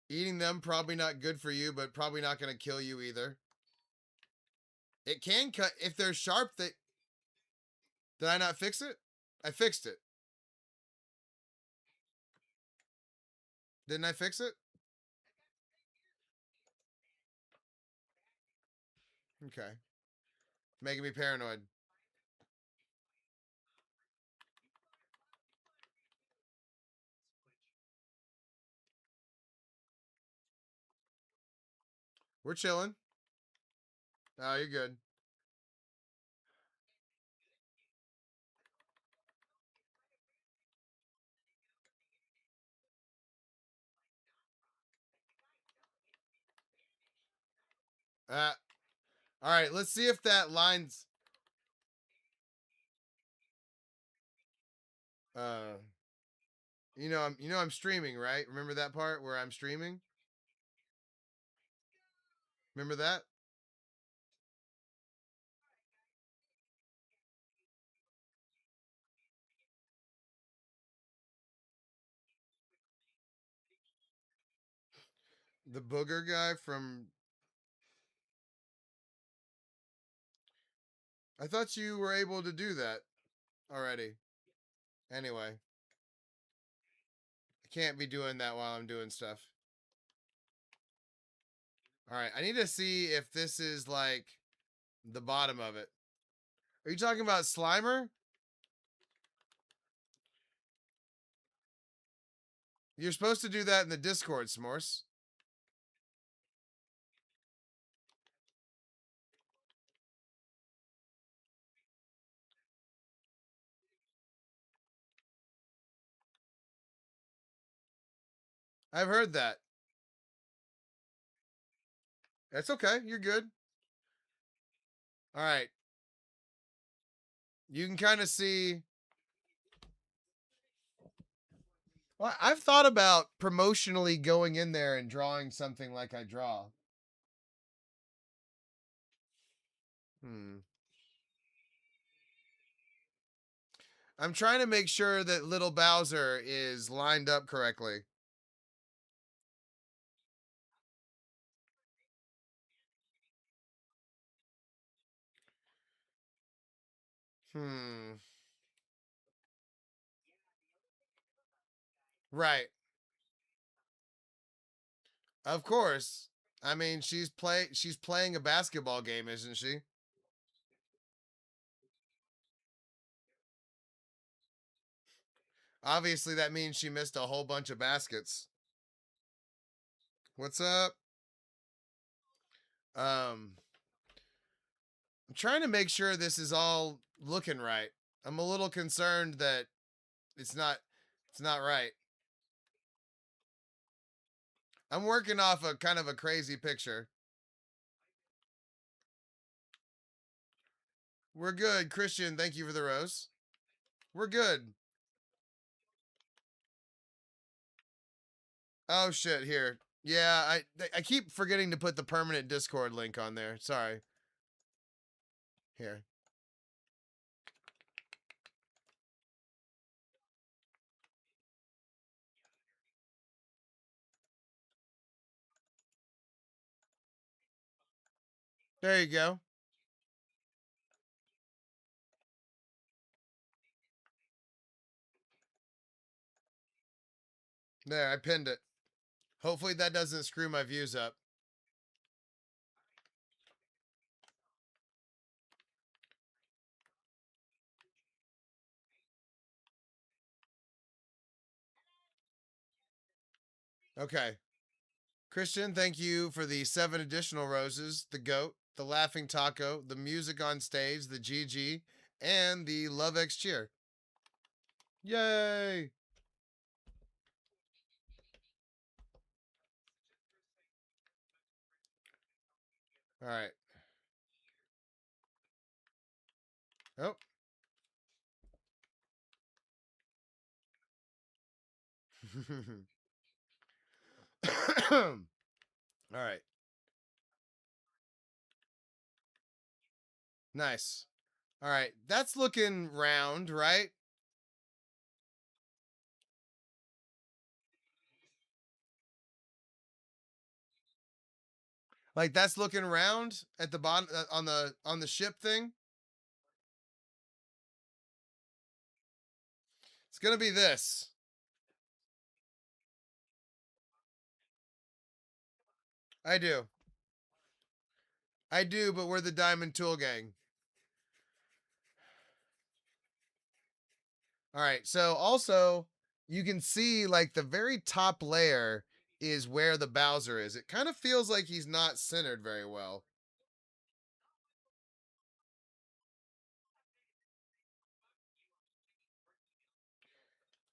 Eating them probably not good for you, but probably not going to kill you either. It can cut if they're sharp. Did I not fix it? I fixed it. Didn't I fix it? Okay, making me paranoid. We're chilling. Oh, you're good. Uh, all right. Let's see if that lines. Uh, you know I'm streaming, right? Remember that part where I'm streaming? Remember that? The booger guy from. I thought you were able to do that already. Anyway, I can't be doing that while I'm doing stuff. All right, I need to see if this is like the bottom of it. Are you talking about Slimer? You're supposed to do that in the Discord, S'mores. I've heard that. That's okay. You're good. All right. You can kind of see. Well, I've thought about promotionally going in there and drawing something like I draw. Hmm. I'm trying to make sure that little Bowser is lined up correctly. Hmm. Right. Of course. I mean, she's playing a basketball game, isn't she? Obviously that means she missed a whole bunch of baskets. What's up? Um I'm trying to make sure this is all looking right. I'm a little concerned that it's not it's not right. I'm working off a kind of a crazy picture. We're good. Christian, thank you for the rose. We're good. Oh shit, here. Yeah, I keep forgetting to put the permanent Discord link on there. Sorry. Here. There you go. There, I pinned it. Hopefully that doesn't screw my views up. Okay. Christian, thank you for the 7 additional roses, the goat, the laughing taco, the music on stage, the GG, and the Love X cheer. Yay! All right. Oh. All right. Nice. All right. That's looking round, right? Like that's looking round at the bottom on the ship thing. It's going to be this. I do. I do, but we're the Diamond Tool Gang. All right. So also, you can see like the very top layer is where the Bowser is. It kind of feels like he's not centered very well.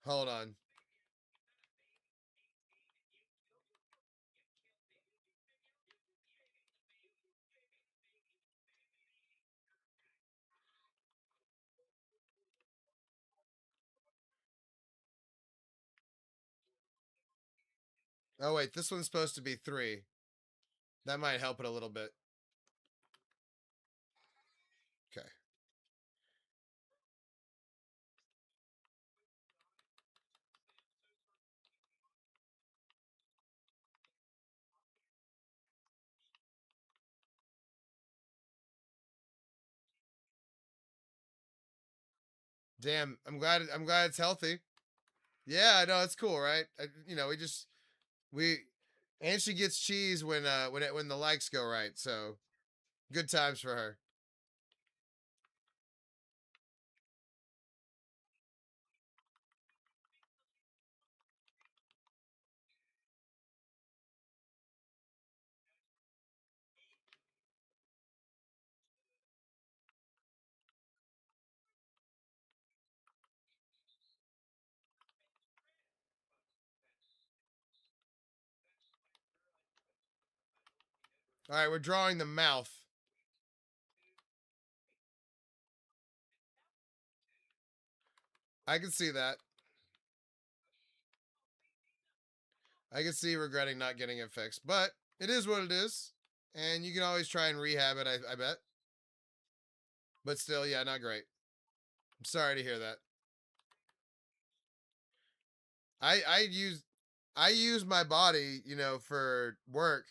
Hold on. Oh wait, this one's supposed to be 3. That might help it a little bit. Okay. Damn, I'm glad it's healthy. Yeah, I know it's cool, right? We just we and she gets cheese when the likes go right. So, good times for her. All right, we're drawing the mouth. I can see that. I can see regretting not getting it fixed, but it is what it is. And you can always try and rehab it, I bet. But still, yeah, not great. I'm sorry to hear that. I use I use my body, you know, for work.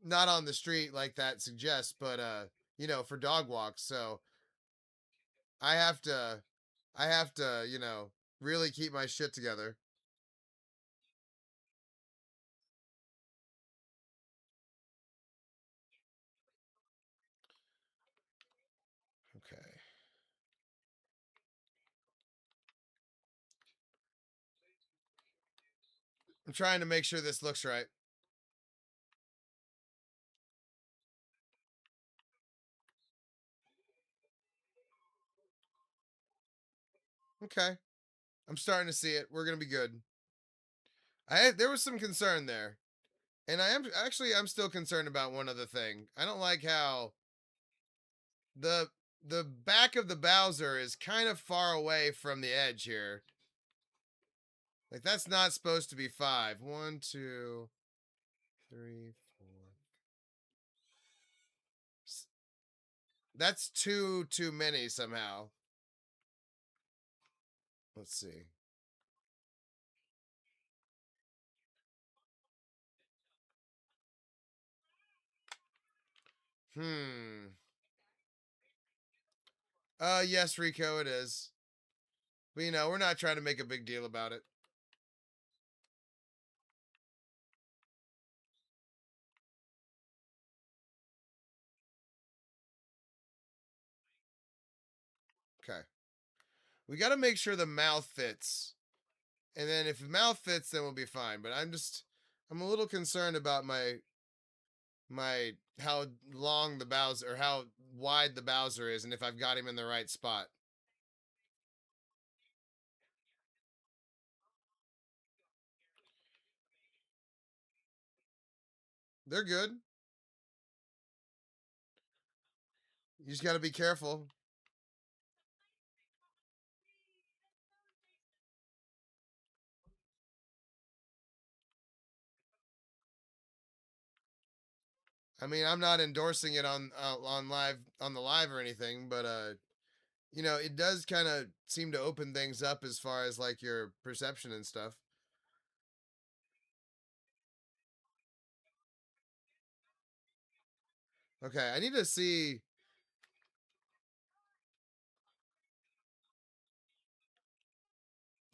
Not on the street like that suggests, but you know, for dog walks. So I have to I have to, you know, really keep my shit together. Okay. I'm trying to make sure this looks right. Okay. I'm starting to see it. We're gonna be good. There was some concern there. And I'm still concerned about one other thing. I don't like how the the back of the Bowser is kind of far away from the edge here. Like that's not supposed to be five. One, two, three, four. That's two too many somehow. Let's see. Hmm. Yes, Rico, it is. But you know, we're not trying to make a big deal about it. Okay. We got to make sure the mouth fits. And then if the mouth fits, then we'll be fine. But I'm a little concerned about my how long the Bowser or how wide the Bowser is and if I've got him in the right spot. They're good. You just got to be careful. I mean, I'm not endorsing it on live on the live or anything, but you know, it does kind of seem to open things up as far as like your perception and stuff. Okay, I need to see.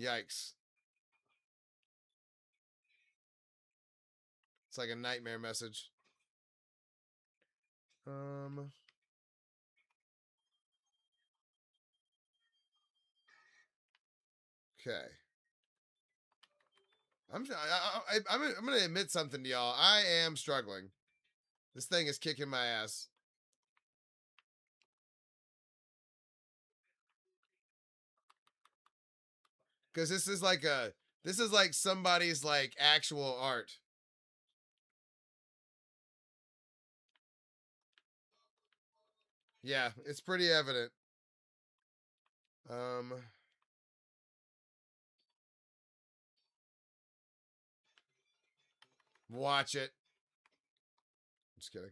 Yikes! It's like a nightmare message. Um. Okay. I'm gonna admit something to y'all. I am struggling. This thing is kicking my ass. Because this is like somebody's like actual art. Yeah, it's pretty evident. Um, watch it. Just kidding.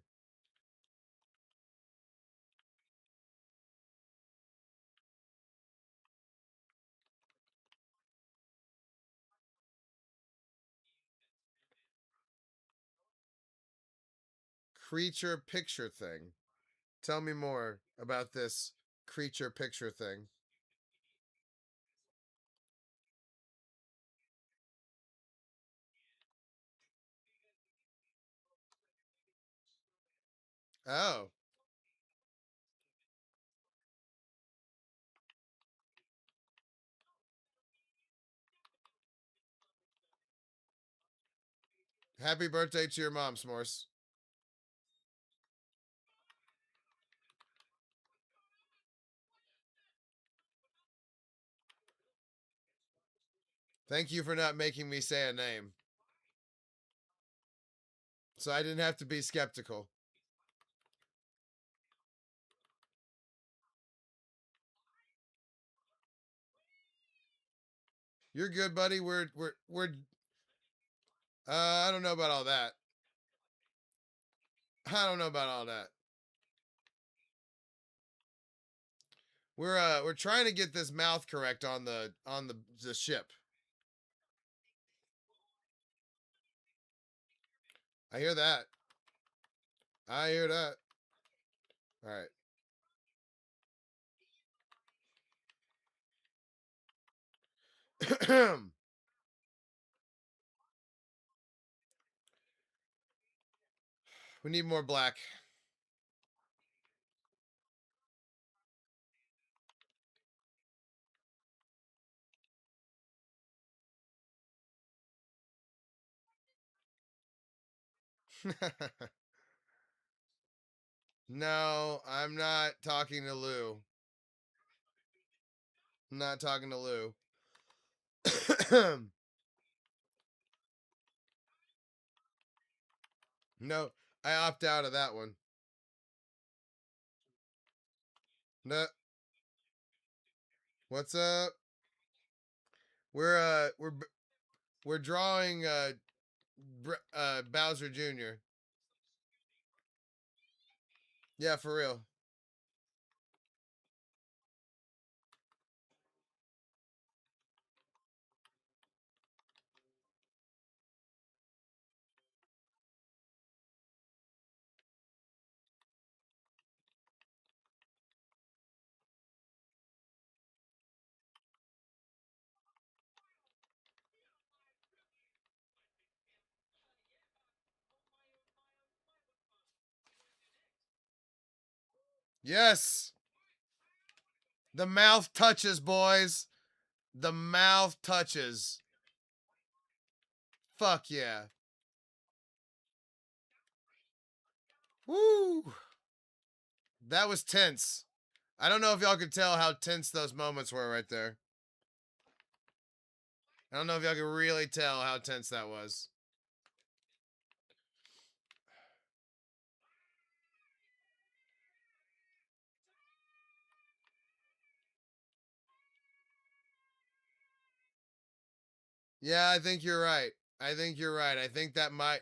Creature picture thing. Tell me more about this creature picture thing. Oh, happy birthday to your mom, S'mores. Thank you for not making me say a name. So I didn't have to be skeptical. You're good, buddy. I don't know about all that. I don't know about all that. We're trying to get this mouth correct on the ship. I hear that. I hear that. All right. We need more black. No, I'm not talking to Lou. I'm not talking to Lou. No, I opt out of that one. No, what's up? We're drawing Bowser Jr. Yeah, for real. Yes. The mouth touches, boys. The mouth touches. Fuck yeah. Woo. That was tense. I don't know if y'all could tell how tense those moments were right there. I don't know if y'all could really tell how tense that was. Yeah, I think you're right. I think you're right. I think that might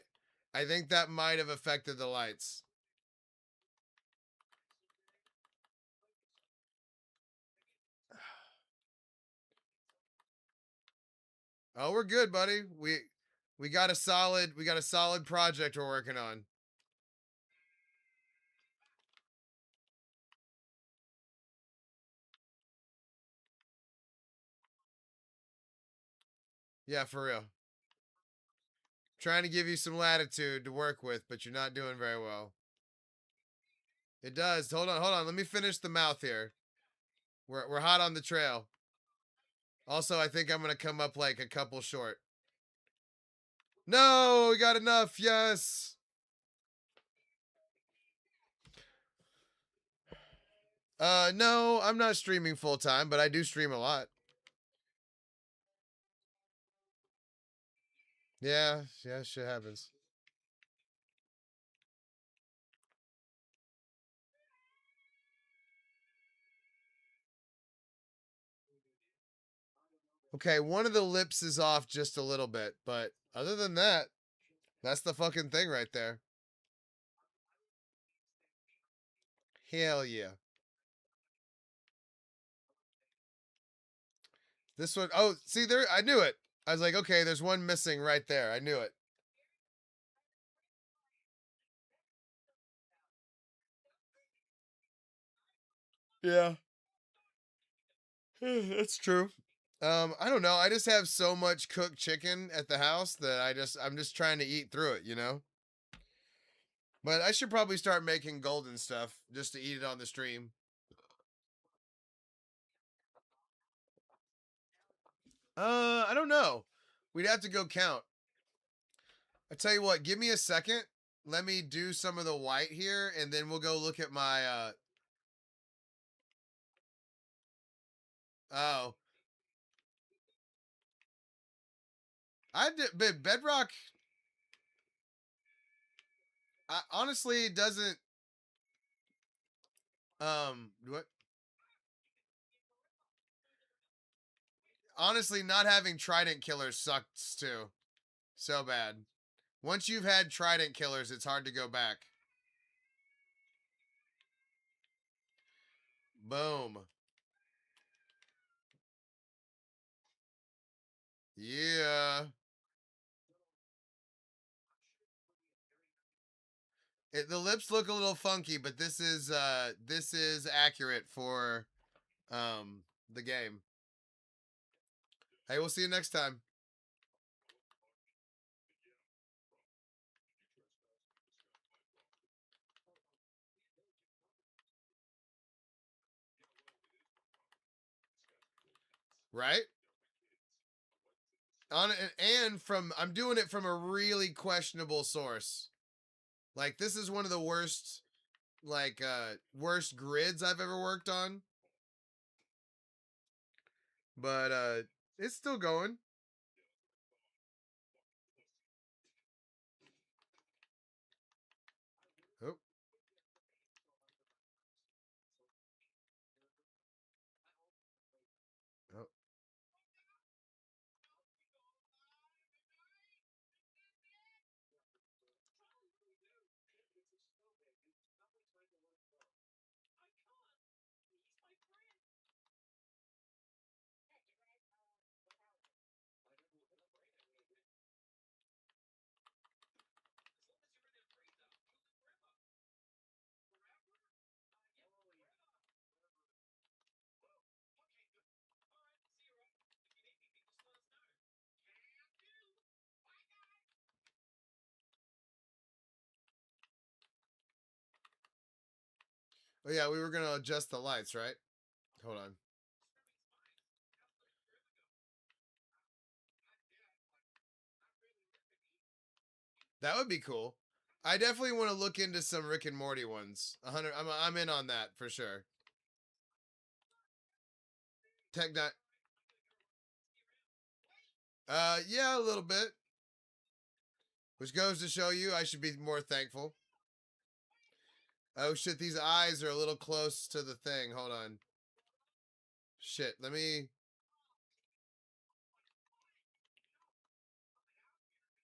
have affected the lights. Oh, we're good, buddy. We got a solid project we're working on. Yeah, for real. Trying to give you some latitude to work with, but you're not doing very well. It does. Hold on. Let me finish the mouth here. We're hot on the trail. Also, I think I'm gonna come up like a couple short. No, we got enough. Yes. No, I'm not streaming full time, but I do stream a lot. Yeah, shit happens. Okay, one of the lips is off just a little bit, but other than that, that's the fucking thing right there. Hell yeah. This one, oh, see there, I knew it. I was like, okay, there's one missing right there. I knew it. Yeah. That's true. I don't know. I just have so much cooked chicken at the house that I'm just trying to eat through it, you know? But I should probably start making golden stuff just to eat it on the stream. I don't know. We'd have to go count. I tell you what, give me a second. Let me do some of the white here, and then we'll go look at my oh. I did but Bedrock. Honestly, it doesn't. What? Honestly, not having trident killers sucks too. So bad. Once you've had trident killers, it's hard to go back. Boom. Yeah. The lips look a little funky, but this is accurate for the game. Hey, we'll see you next time. Right? On and from I'm doing it from a really questionable source. Like this is one of the worst worst grids I've ever worked on. But it's still going. Oh. Oh. Oh yeah, we were gonna adjust the lights, right? Hold on. That would be cool. I definitely want to look into some Rick and Morty ones. 100. I'm in on that for sure. Tech dot. Yeah, a little bit. Which goes to show you I should be more thankful. Oh shit, these eyes are a little close to the thing. Hold on. Shit, let me.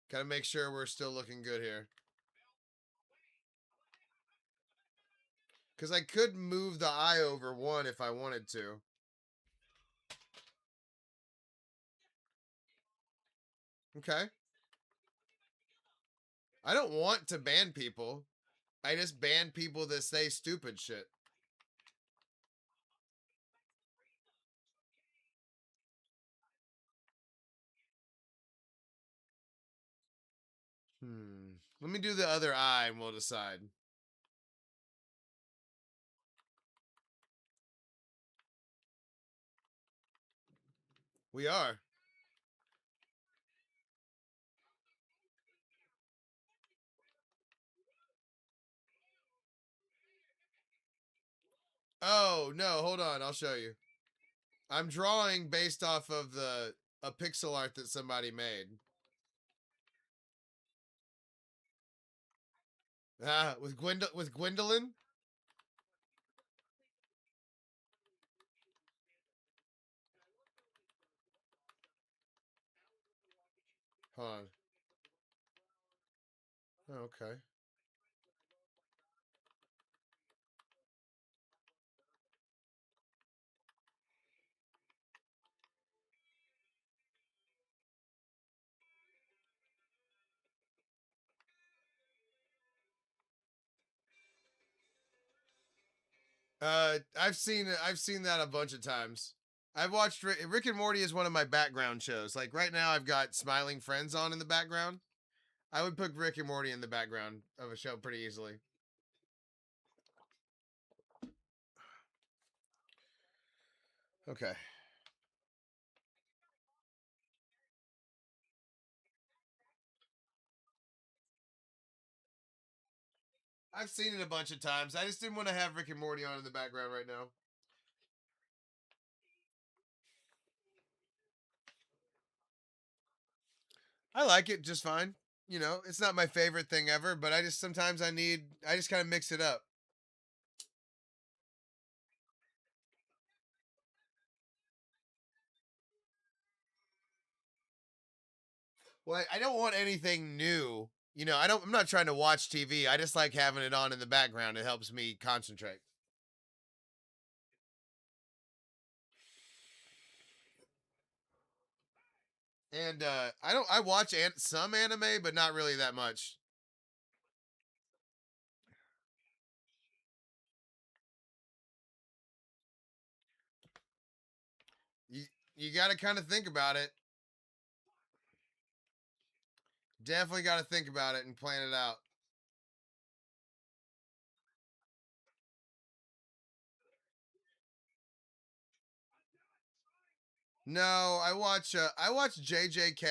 Gotta make sure we're still looking good here. Because I could move the eye over one if I wanted to. Okay. I don't want to ban people. I just ban people that say stupid shit. Let me do the other eye and we'll decide. We are. Oh, no, hold on. I'll show you. I'm drawing based off of a pixel art that somebody made. Ah, with Gwendolyn? Hold on. Oh, okay. I've seen that a bunch of times. I've watched Rick and Morty is one of my background shows. Like right now, I've got Smiling Friends on in the background. I would put Rick and Morty in the background of a show pretty easily. Okay. I've seen it a bunch of times. I just didn't want to have Rick and Morty on in the background right now. I like it just fine. you know, it's not my favorite thing ever, but I just sometimes I just kind of mix it up. Well, I don't want anything new. You know, I'm not trying to watch TV. I just like having it on in the background. It helps me concentrate. And I watch some anime, but not really that much. You you got to kind of think about it. Definitely got to think about it and plan it out. No, I watch JJK.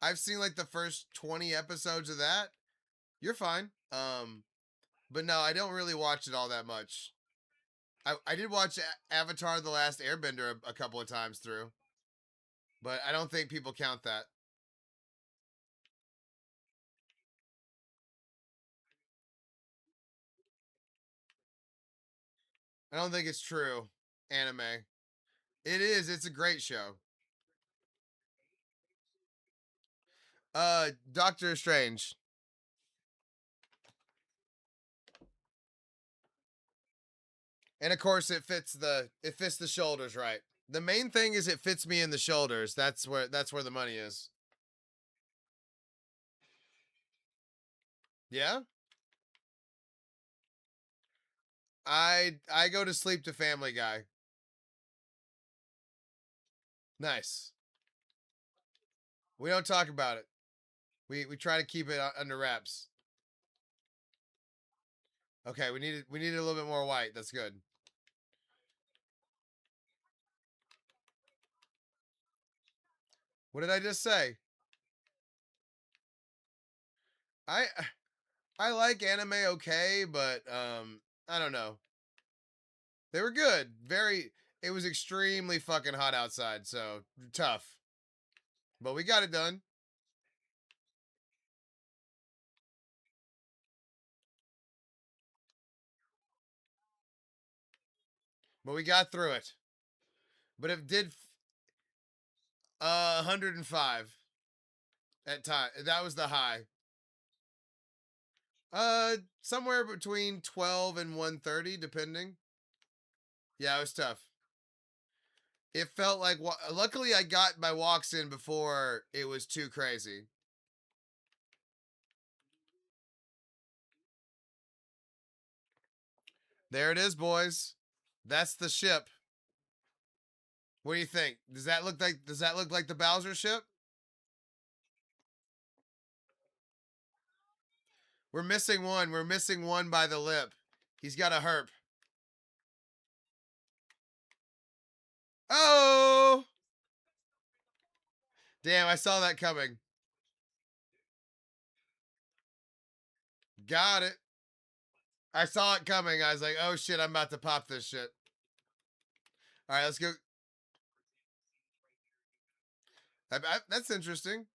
I've seen like the first 20 episodes of that. You're fine. But no, I don't really watch it all that much. I did watch Avatar: The Last Airbender a couple of times through, but I don't think people count that. I don't think it's true. Anime. It is. It's a great show. Doctor Strange. And of course it fits the shoulders right. The main thing is it fits me in the shoulders. That's where the money is. Yeah? I go to sleep to Family Guy. Nice. We don't talk about it. We try to keep it under wraps. Okay, we needed a little bit more white. That's good. What did I just say? I I like anime okay, but I don't know. They were good. Very it was extremely fucking hot outside, so tough. But we got it done. But we got through it. But it did 105 at time. That was the high. Somewhere between 12 and 130 depending. Yeah, it was tough. It felt like luckily I got my walks in before it was too crazy. There it is, boys. That's the ship. What do you think? Does that look like the Bowser ship? We're missing one. We're missing one by the lip. He's got a herp. Oh! Damn, I saw that coming. Got it. I saw it coming. I was like, "Oh shit, I'm about to pop this shit." All right, let's go. That's interesting.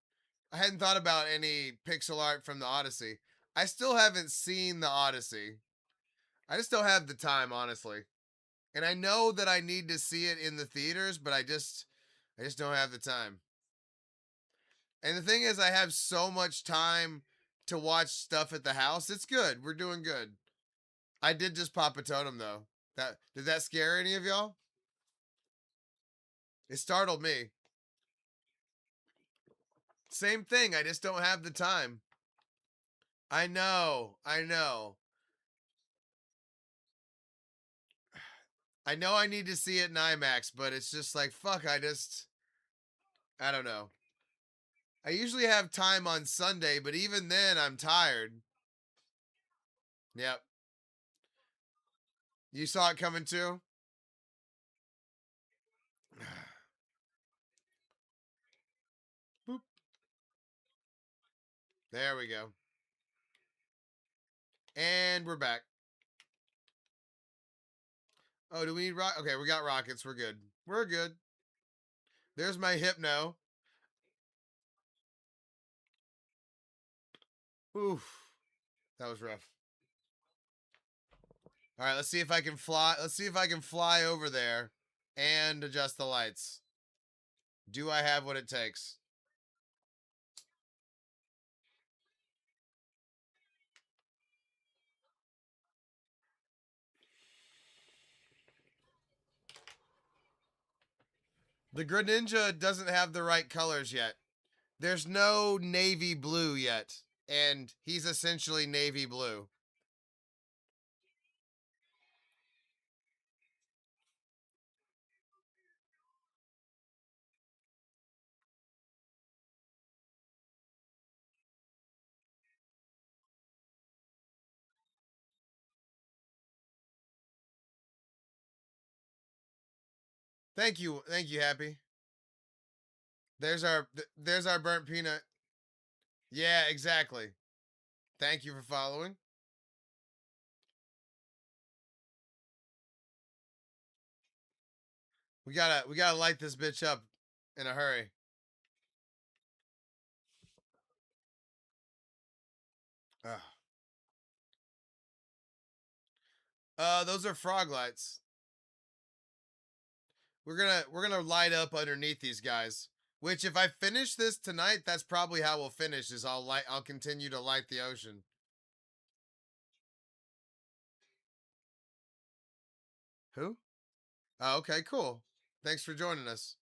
I hadn't thought about any pixel art from the Odyssey. I still haven't seen the Odyssey. I just don't have the time, honestly. And I know that I need to see it in the theaters, but I just don't have the time. And the thing is, I have so much time to watch stuff at the house. It's good. We're doing good. I did just pop a totem though. That did that scare any of y'all? It startled me. Same thing. I just don't have the time. I know. I know. I know I need to see it in IMAX, but it's just like fuck, I don't know. I usually have time on Sunday, but even then I'm tired. Yep. You saw it coming too? Boop. There we go. And we're back. Oh, do we need rock? Okay, we got rockets. We're good. We're good. There's my hypno. Oof. That was rough. All right, let's see if I can fly. Let's see if I can fly over there and adjust the lights. Do I have what it takes? The Greninja doesn't have the right colors yet. There's no navy blue yet, and he's essentially navy blue. Thank you, Happy. There's our burnt peanut. Yeah, exactly. Thank you for following. We gotta light this bitch up in a hurry. Ugh. Those are frog lights. We're gonna light up underneath these guys. Which, if I finish this tonight, that's probably how we'll finish. Is I'll continue to light the ocean. Who? Oh, okay, cool. Thanks for joining us.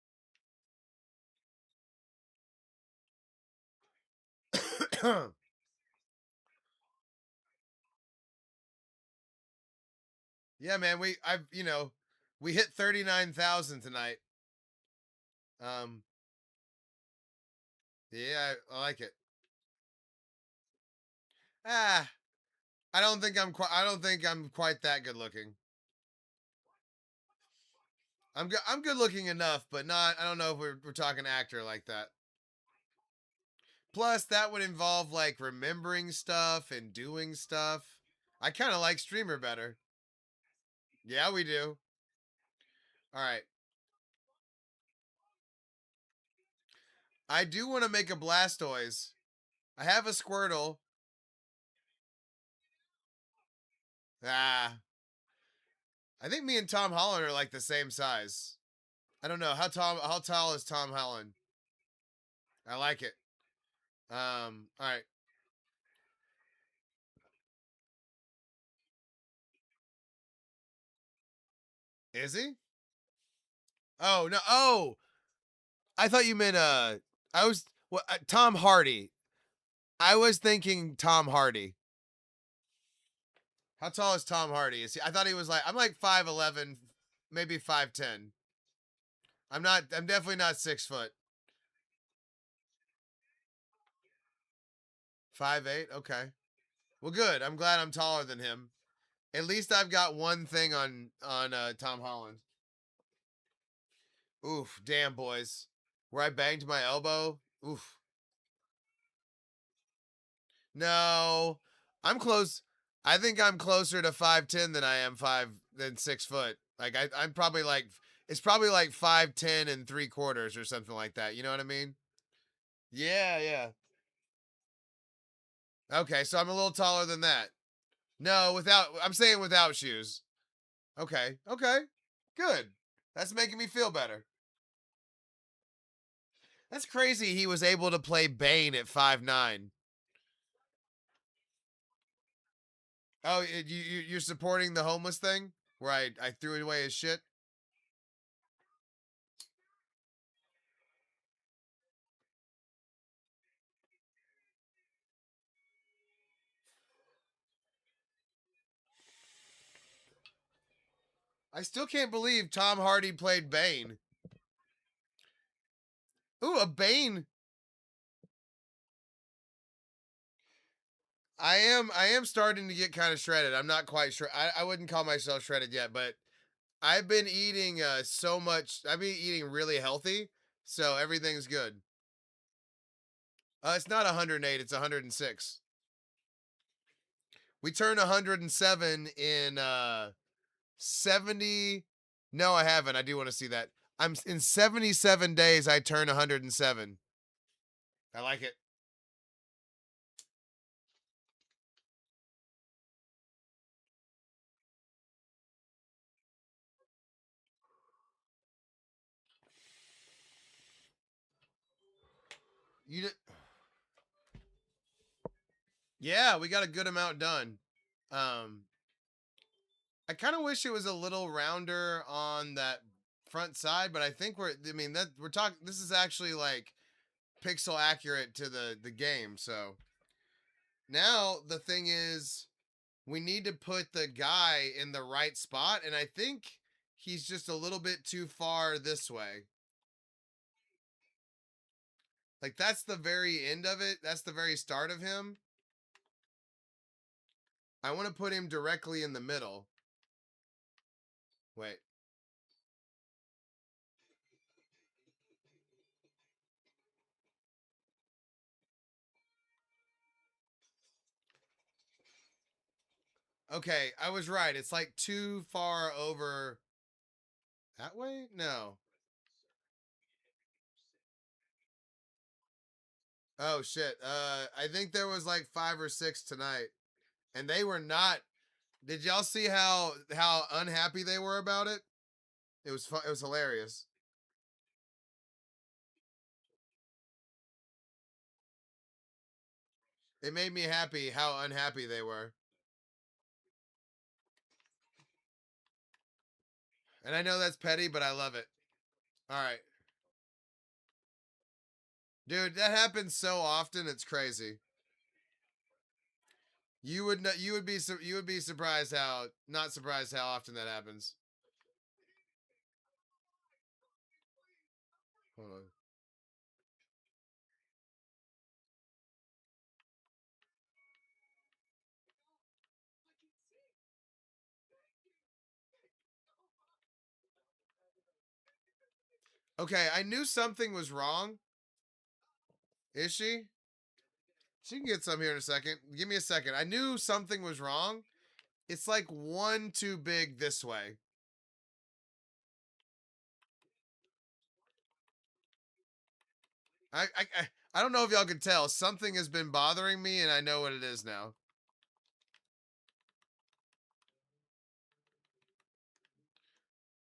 Yeah, man. We hit 39,000 tonight. Um, yeah, I like it. Ah, I don't think I'm quite that good looking. I'm good looking enough, but not. I don't know if we're talking actor like that. Plus, that would involve like remembering stuff and doing stuff. I kind of like streamer better. Yeah, we do. All right. I do want to make a Blastoise. I have a Squirtle. Ah, I think me and Tom Holland are like the same size. I don't know how tall is Tom Holland. I like it. All right. Is he? Oh no. Oh, I thought you meant I was what Tom Hardy. I was thinking Tom Hardy. How tall is Tom Hardy? Is he? I thought he was like I'm like 5'11", maybe 5'10". I'm not. I'm definitely not 6 foot. 5'8". Okay. Well, good. I'm glad I'm taller than him. At least I've got one thing on Tom Holland. Oof, damn boys. Where I banged my elbow. Oof. No, I'm close. I think I'm closer to 5'10" than I am 6 foot. Like I'm probably like it's probably like 5'10" and 3/4 or something like that. You know what I mean? Yeah, yeah. Okay, so I'm a little taller than that. No, without I'm saying without shoes. Okay, okay, good. That's making me feel better. That's crazy. He was able to play Bane at 5'9". Oh, you're supporting the homeless thing where I threw away his shit. I still can't believe Tom Hardy played Bane. Ooh, a Bane. I am starting to get kind of shredded. I'm not quite sure. I wouldn't call myself shredded yet, but I've been eating so much. I've been eating really healthy, so everything's good. It's not 108. It's 106. We turned 107 in 70. No, I haven't. I do want to see that. I'm in 77 days. I turn 107. I like it. You did. Yeah, we got a good amount done. Um, I kind of wish it was a little rounder on that front side, but I think I mean, that we're talking, this is actually like pixel accurate to the game. So now the thing is, we need to put the guy in the right spot, and I think he's just a little bit too far this way. Like, that's the very end of it. That's the very start of him. I want to put him directly in the middle. Wait. Okay, I was right. It's like too far over. That way? No. Oh shit. I think there was like 5 or 6 tonight, and they were not. Did y'all see how unhappy they were about it? It was fun. It was hilarious. It made me happy how unhappy they were. And I know that's petty, but I love it. All right. Dude, that happens so often, it's crazy. You would be surprised how not surprised how often that happens. Hold on. Okay, I knew something was wrong. Is she? She can get some here in a second. Give me a second. I knew something was wrong. It's like one too big this way. I don't know if y'all can tell. Something has been bothering me, and I know what it is now.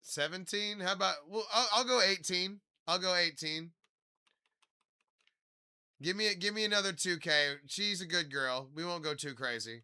17? How about? Well, I'll go 18. I'll go 18. Give me another 2K. She's a good girl. We won't go too crazy.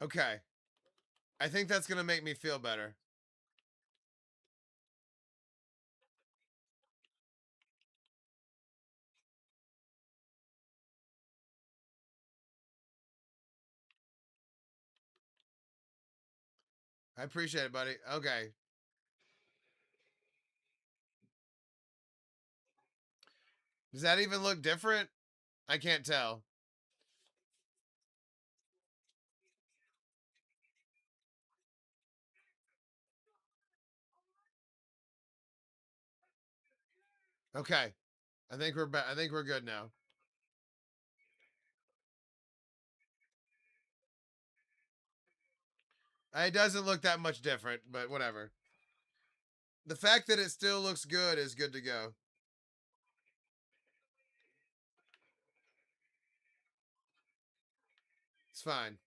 Okay. I think that's gonna make me feel better. I appreciate it, buddy. Okay. Does that even look different? I can't tell. Okay. I think we're good now. It doesn't look that much different, but whatever. The fact that it still looks good is good to go. It's fine.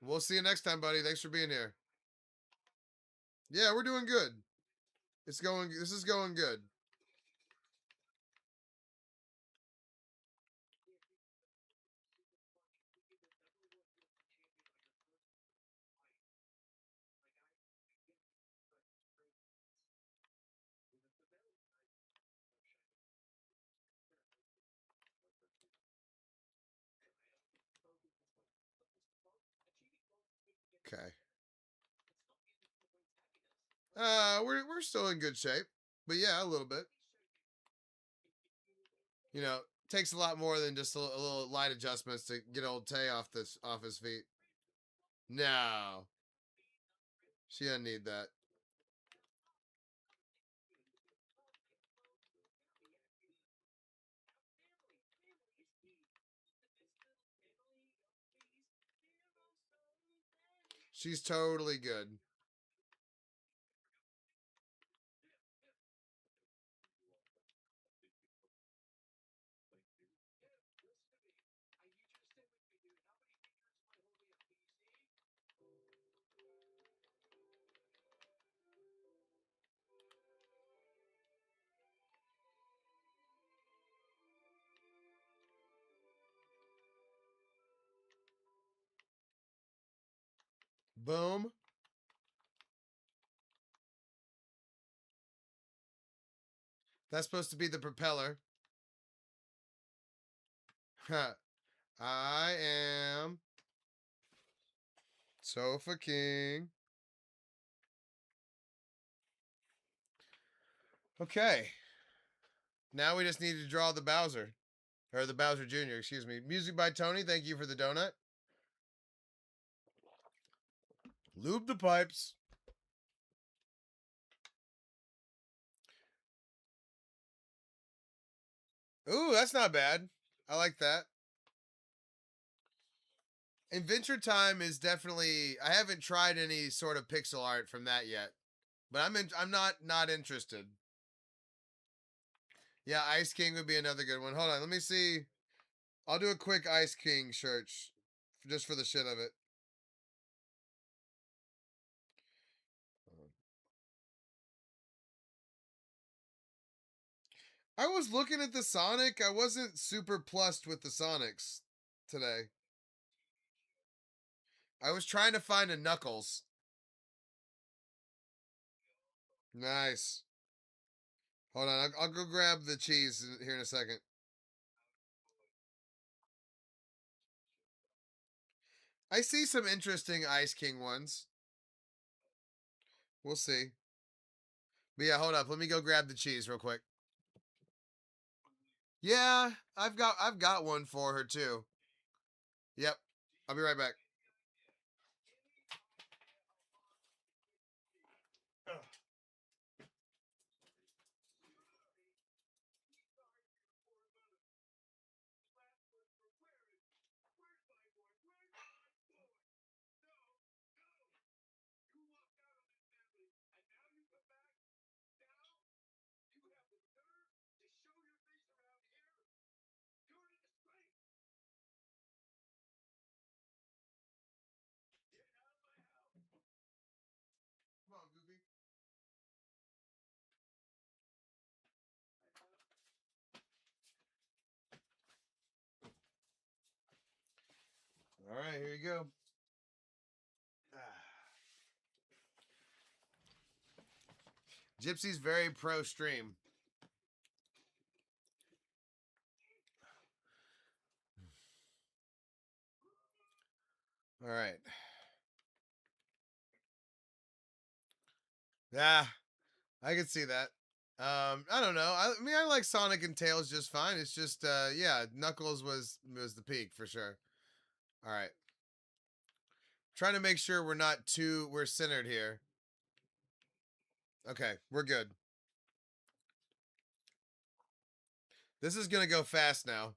We'll see you next time, buddy. Thanks for being here. Yeah, we're doing good. This is going good. We're still in good shape, but yeah, a little bit. You know, takes a lot more than just a little light adjustments to get old Tay off his feet. No, she doesn't need that. She's totally good. Boom. That's supposed to be the propeller. I am Sofa King. Okay. Now we just need to draw the Bowser. Or the Bowser Jr., excuse me. Music by Tony. Thank you for the donut. Lube the pipes. Ooh, that's not bad. I like that. Adventure Time is definitely. I haven't tried any sort of pixel art from that yet, but I'm not interested. Yeah, Ice King would be another good one. Hold on, let me see. I'll do a quick Ice King search, just for the shit of it. I was looking at the Sonic. I wasn't super plussed with the Sonics today. I was trying to find a Knuckles. Nice. Hold on, I'll go grab the cheese here in a second. I see some interesting Ice King ones. We'll see. But yeah, hold up. Let me go grab the cheese real quick. Yeah, I've got one for her too. Yep. I'll be right back. Come on, Goopy. All right, here you go. Gypsy's very pro stream. All right. Yeah, I can see that. I don't know. I mean, I like Sonic and Tails just fine. It's just, yeah, Knuckles was the peak for sure. All right. Trying to make sure we're centered here. Okay, we're good. This is gonna go fast now.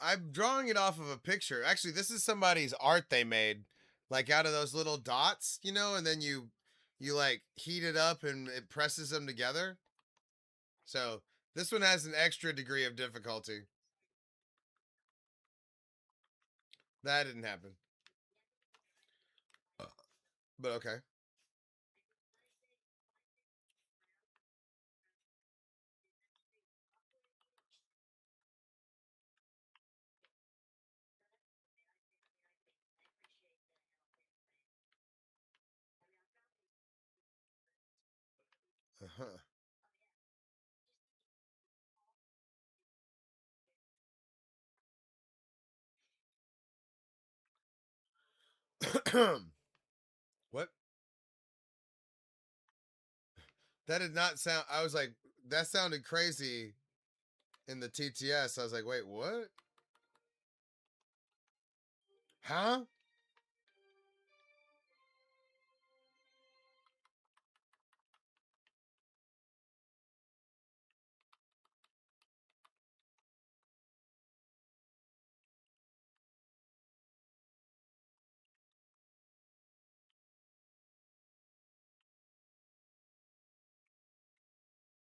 I'm drawing it off of a picture. Actually, this is somebody's art they made, like out of those little dots, and then you like heat it up and it presses them together. So this one has an extra degree of difficulty. That didn't happen, but okay. What? That did not sound. I was like, that sounded crazy in the TTS. I was like, wait, what? Huh?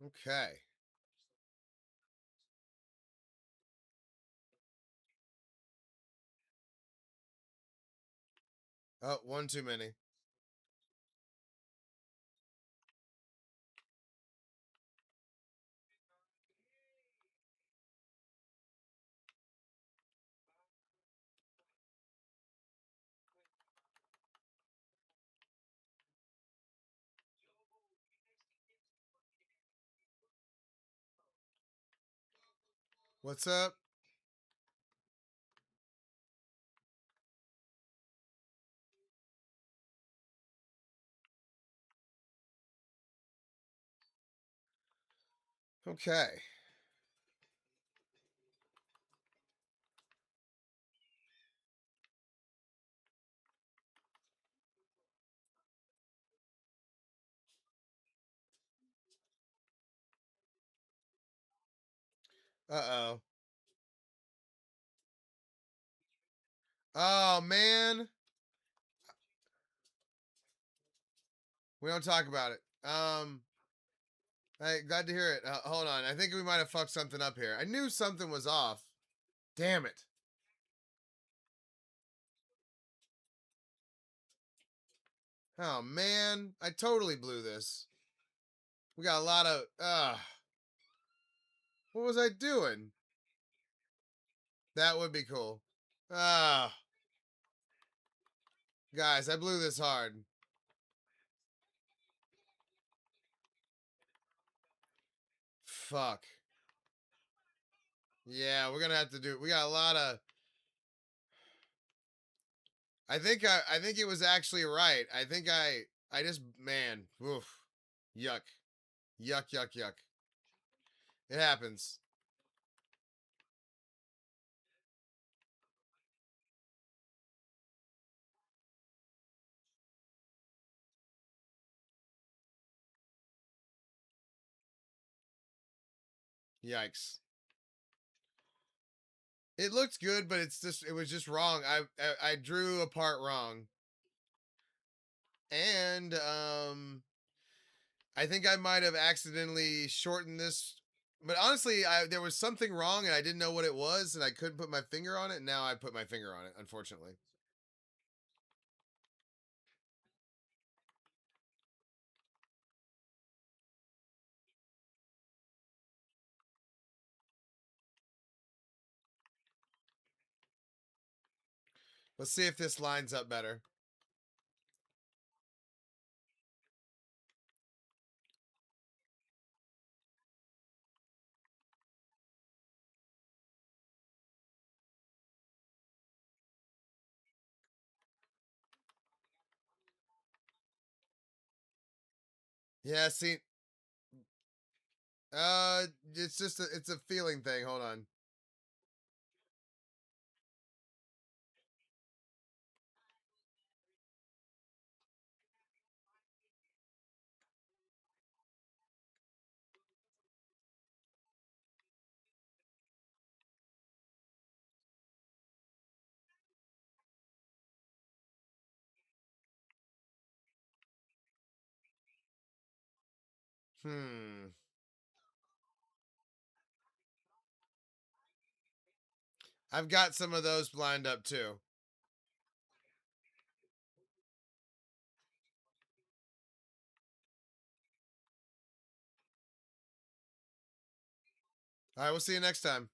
Okay. Oh, one too many. What's up? Okay. Uh-oh. Oh, man. We don't talk about it. Hey, glad to hear it. Hold on. I think we might have fucked something up here. I knew something was off. Damn it. Oh, man. I totally blew this. We got a lot of... what was I doing? That would be cool. Ah, guys, I blew this hard. Fuck. Yeah, we're gonna have to do. We got a lot of. I think it was actually right. I just man, oof, yuck, yuck, yuck, yuck. It happens. Yikes. It looked good, but it was just wrong. I drew a part wrong, and I think I might have accidentally shortened this. But honestly, there was something wrong, and I didn't know what it was, and I couldn't put my finger on it. And now I put my finger on it, unfortunately. Let's see if this lines up better. Yeah, see, it's just it's a feeling thing. Hold on. Hmm. I've got some of those lined up too. All right, we'll see you next time.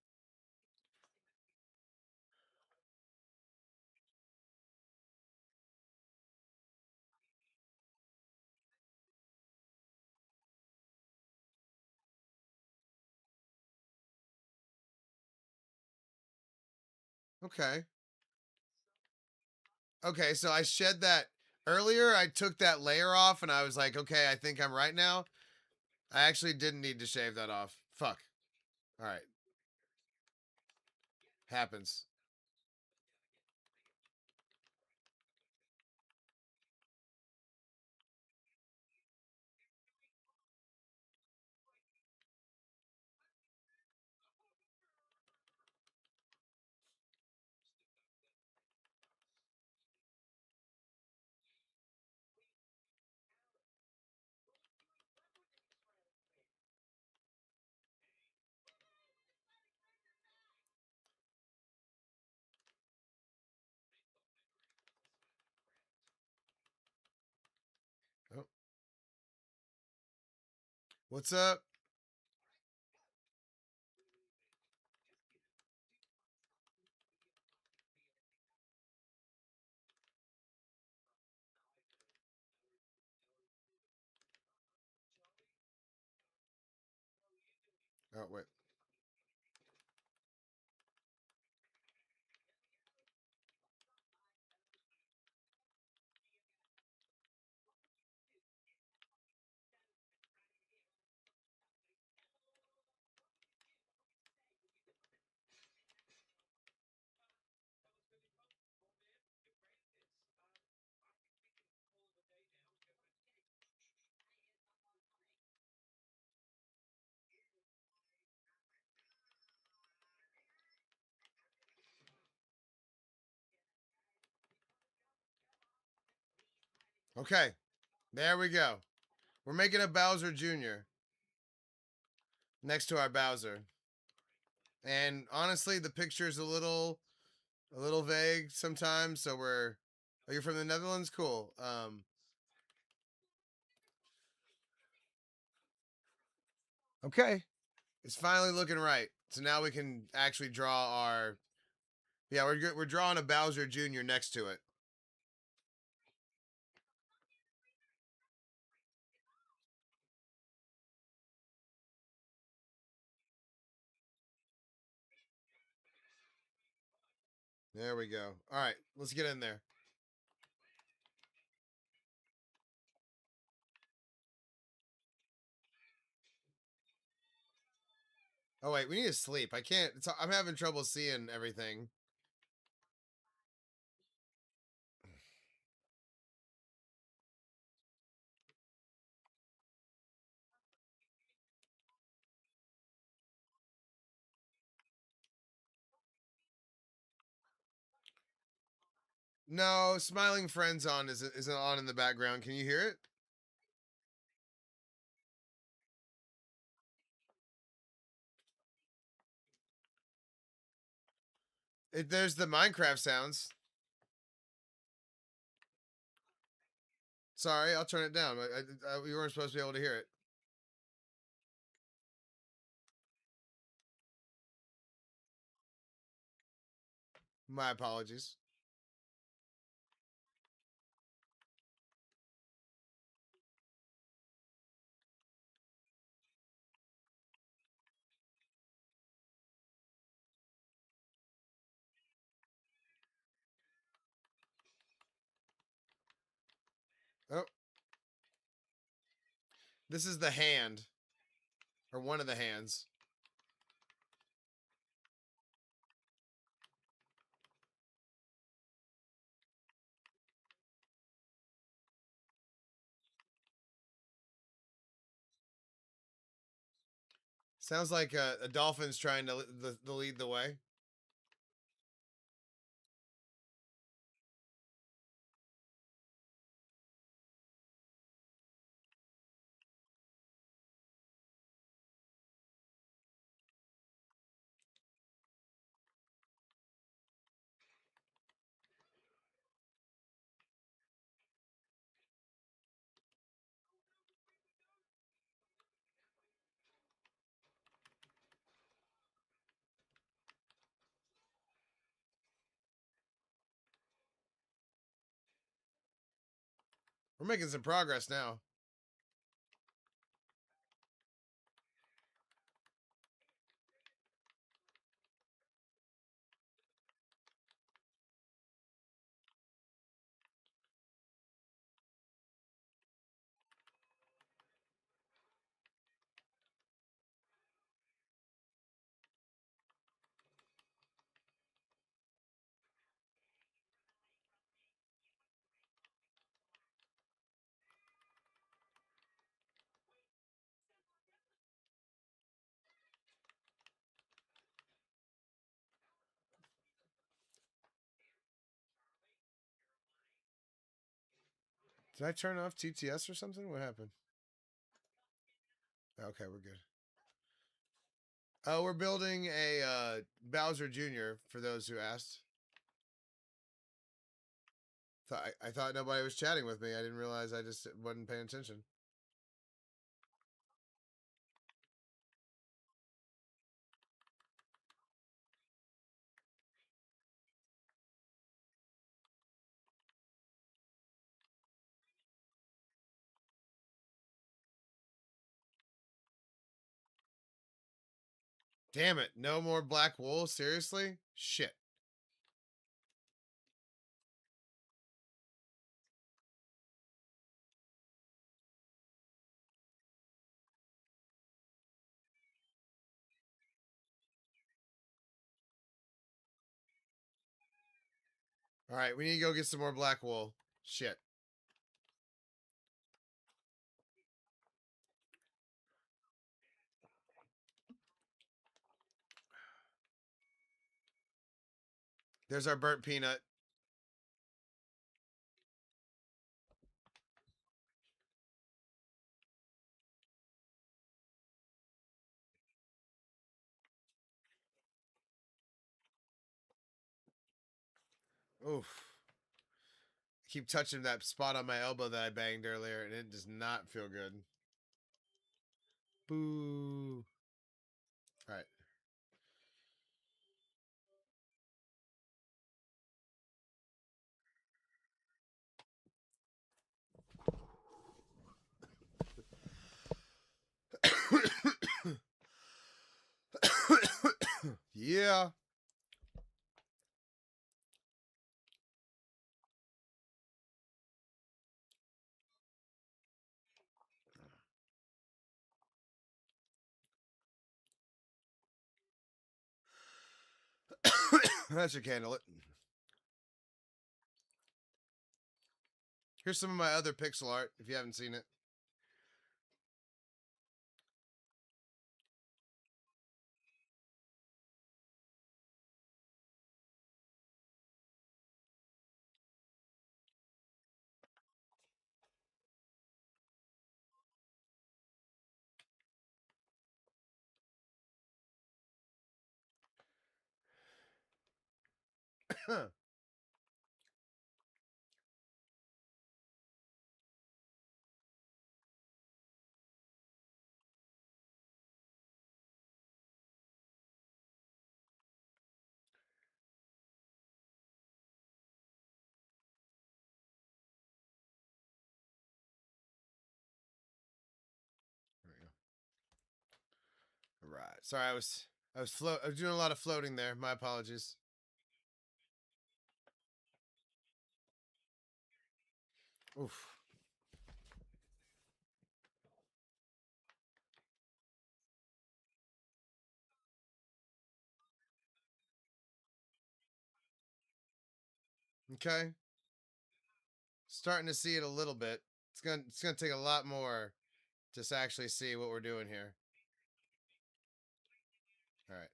Okay. Okay, so I shed that earlier. I took that layer off and I was like, okay, I think I'm right now. I actually didn't need to shave that off. Fuck. All right. Happens. Oh, what's up? Oh, wait. Okay. There we go. We're making a Bowser Jr. next to our Bowser. And honestly, the picture's a little vague sometimes, so we're Oh, you're from the Netherlands? Cool. Okay. It's finally looking right. So now we can actually draw our Yeah, we're drawing a Bowser Jr. next to it. There we go. All right, let's get in there. Oh wait, we need to sleep. I can't. I'm having trouble seeing everything. No, smiling friends on isn't on in the background. Can you hear it? There's the Minecraft sounds. Sorry, I'll turn it down. We weren't supposed to be able to hear it. My apologies. Oh, this is the hand, or one of the hands. Sounds like a dolphin's trying to lead the way. We're making some progress now. Did I turn off TTS or something? What happened? Okay, we're good. Oh, we're building a Bowser Jr. for those who asked. I thought nobody was chatting with me. I didn't realize I just wasn't paying attention. Damn it. No more black wool? Seriously? Shit. All right, we need to go get some more black wool. Shit. There's our burnt peanut. Oof. I keep touching that spot on my elbow that I banged earlier, and it does not feel good. Boo. All right. Yeah. That should handle it. Here's some of my other pixel art if you haven't seen it. Right. Sorry, I was doing a lot of floating there. My apologies. Oof. Okay. Starting to see it a little bit. It's gonna take a lot more to actually see what we're doing here. All right.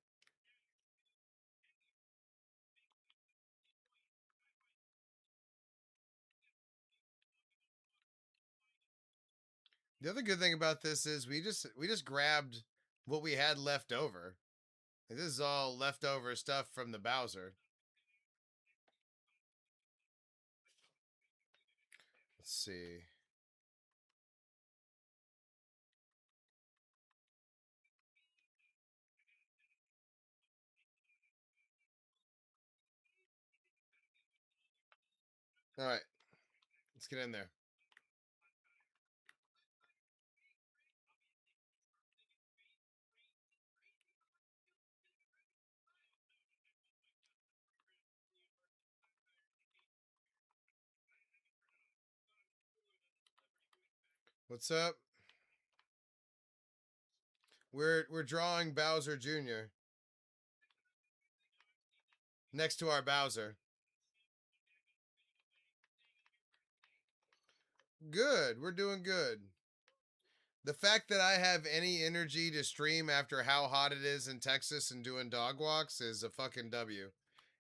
The other good thing about this is we just grabbed what we had left over. Like, this is all leftover stuff from the Bowser. Let's see. All right. Let's get in there. What's up? We're drawing Bowser Jr. next to our Bowser. Good. We're doing good. The fact that I have any energy to stream after how hot it is in Texas and doing dog walks is a fucking W.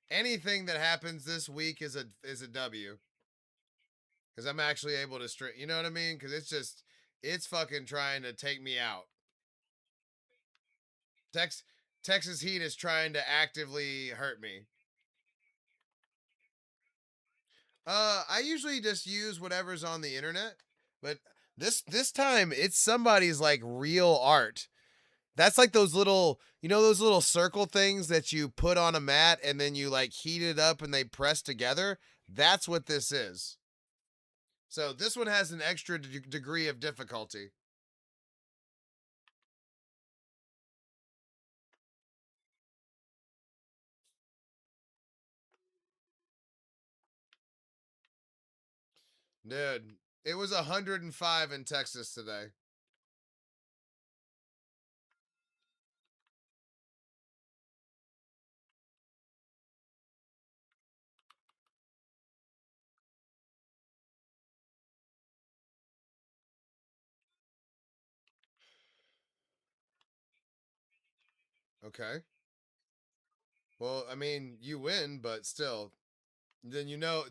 Anything that happens this week is a W. Because I'm actually able to straight. You know what I mean? Because it's fucking trying to take me out. Tex Texas heat is trying to actively hurt me. I usually just use whatever's on the internet, but this time it's somebody's like real art. That's like those little, those little circle things that you put on a mat and then you like heat it up and they press together. That's what this is. So this one has an extra degree of difficulty. Dude, it was 105 in Texas today. Okay. Well, I mean, you win, but still, then you know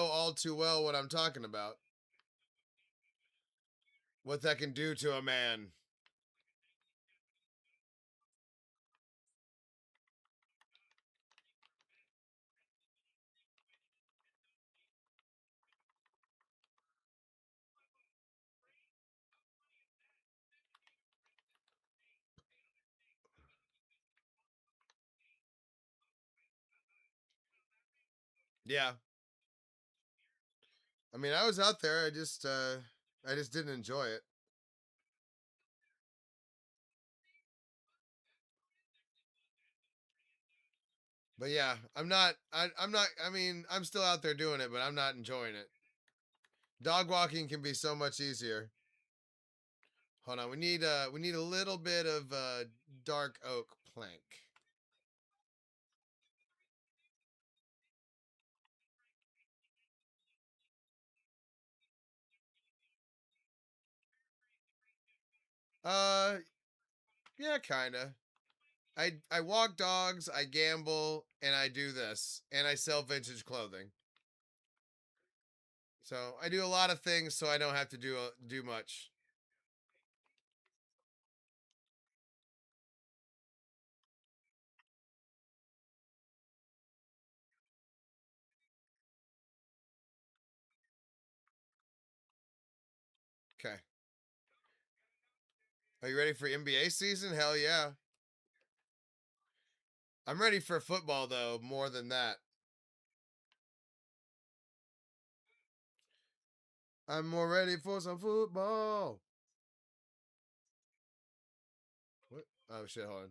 all too well what I'm talking about. What that can do to a man. Yeah. I mean, I was out there. I just didn't enjoy it. But yeah, I'm not. I mean, I'm still out there doing it, but I'm not enjoying it. Dog walking can be so much easier. Hold on, we need a little bit of dark oak plank. Uh, yeah, kinda. I walk dogs, I gamble, and I do this, and I sell vintage clothing. So I do a lot of things, so I don't have to do much. Okay. Are you ready for NBA season? Hell yeah. I'm ready for football though, more than that. I'm more ready for some football. What? Oh shit, hold on.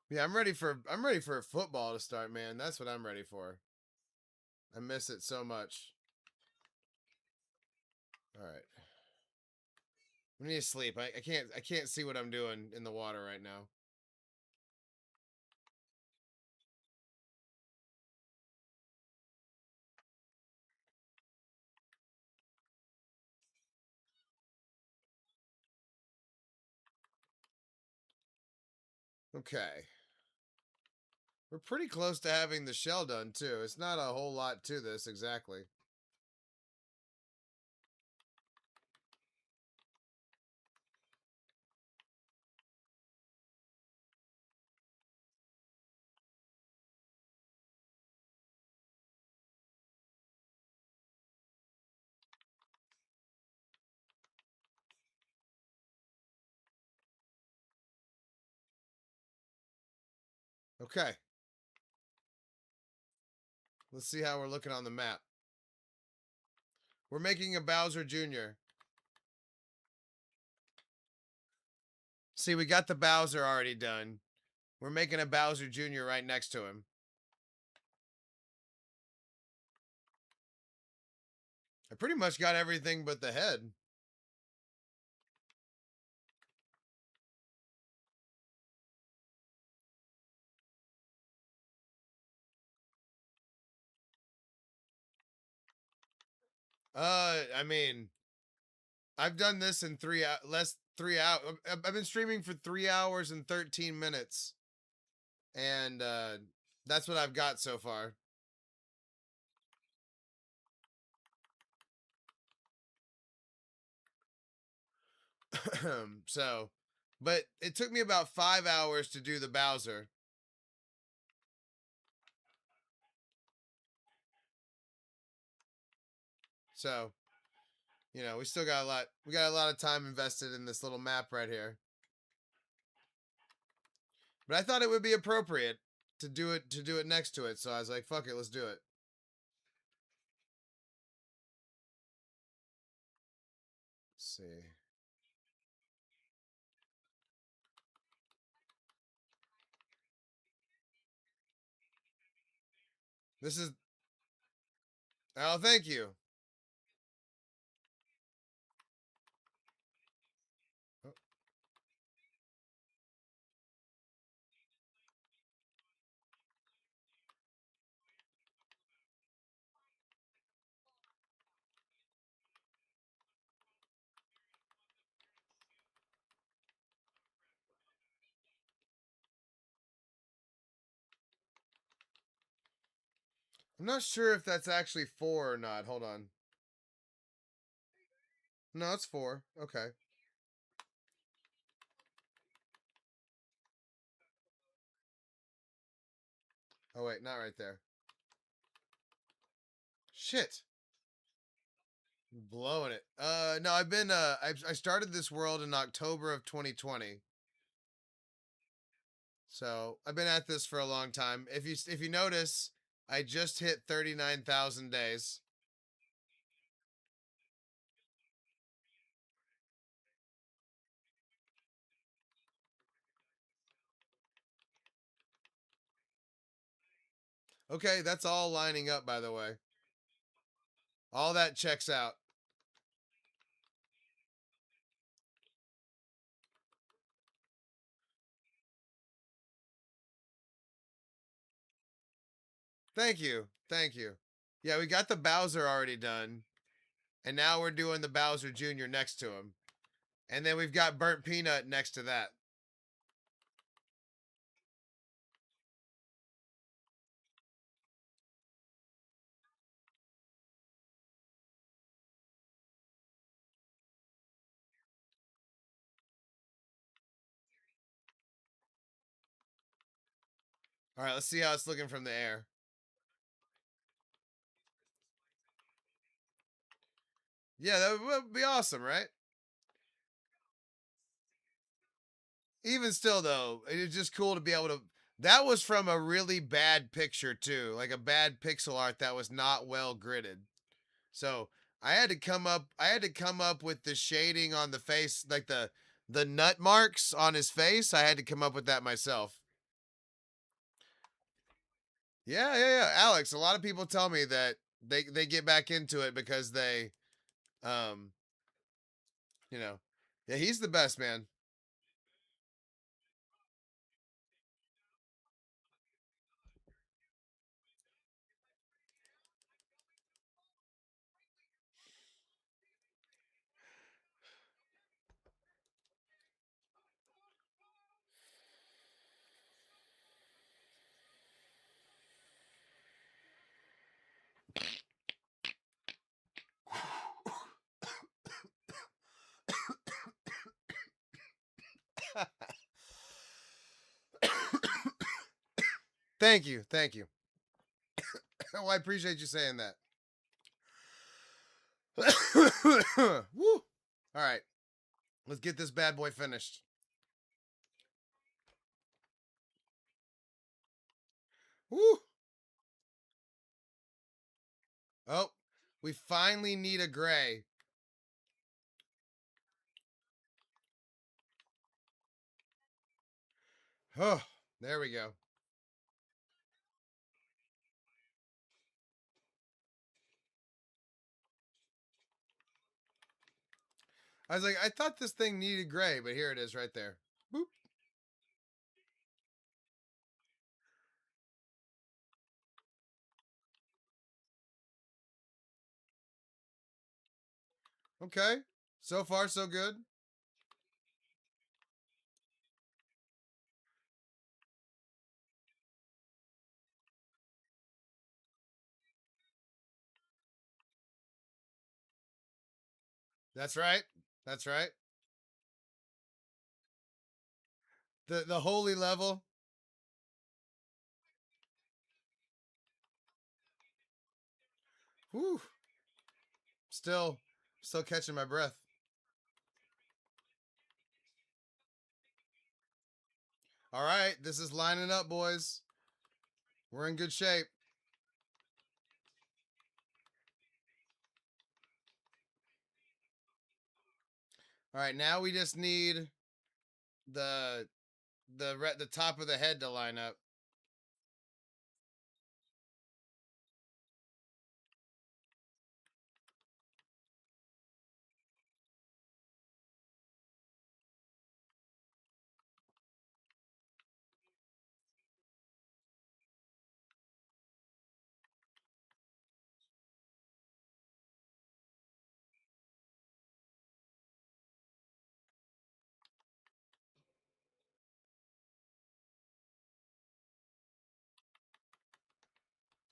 Yeah, I'm ready for football to start, man. That's what I'm ready for. I miss it so much. All right. We need to sleep. I can't see what I'm doing in the water right now. Okay. We're pretty close to having the shell done too. It's not a whole lot to this exactly. Okay. Let's see how we're looking on the map. We're making a Bowser Jr. See, we got the Bowser already done. We're making a Bowser Jr. right next to him. I pretty much got everything but the head. I mean, I've done this in 3 hours. I've been streaming for 3 hours and 13 minutes. And that's what I've got so far. So, but it took me about 5 hours to do the Bowser. So, you know, we still got a lot. We got a lot of time invested in this little map right here. But I thought it would be appropriate to do it next to it. So I was like, fuck it, let's do it. Let's see. This is oh, thank you. Oh. I'm not sure if that's actually 4 or not. Hold on. No, it's 4. Okay. Oh wait, not right there. Shit. Blowing it. No, I've been I started this world in October of 2020. So, I've been at this for a long time. If you notice, I just hit 39,000 days. Okay, that's all lining up, by the way. All that checks out. Thank you. Thank you. Yeah, we got the Bowser already done. And now we're doing the Bowser Jr. next to him. And then we've got Burnt Peanut next to that. All right, let's see how it's looking from the air. Yeah, that would be awesome, right? Even still, though, it's just cool to be able to. That was from a really bad picture too, like a bad pixel art that was not well gridded. So I had to come up. I had to come up with the shading on the face, like the nut marks on his face. I had to come up with that myself. Yeah. Alex, a lot of people tell me that they get back into it because they, um, you know, yeah, he's the best man. Thank you. Well, I appreciate you saying that. Woo! All right, let's get this bad boy finished. Woo! Oh, we finally need a gray. Oh, there we go. I was like, I thought this thing needed gray, but here it is right there. Boop. Okay. So far, so good. That's right. That's right. The holy level. Whew. Still, still catching my breath. All right, this is lining up, boys. We're in good shape. All right, now we just need the the top of the head to line up.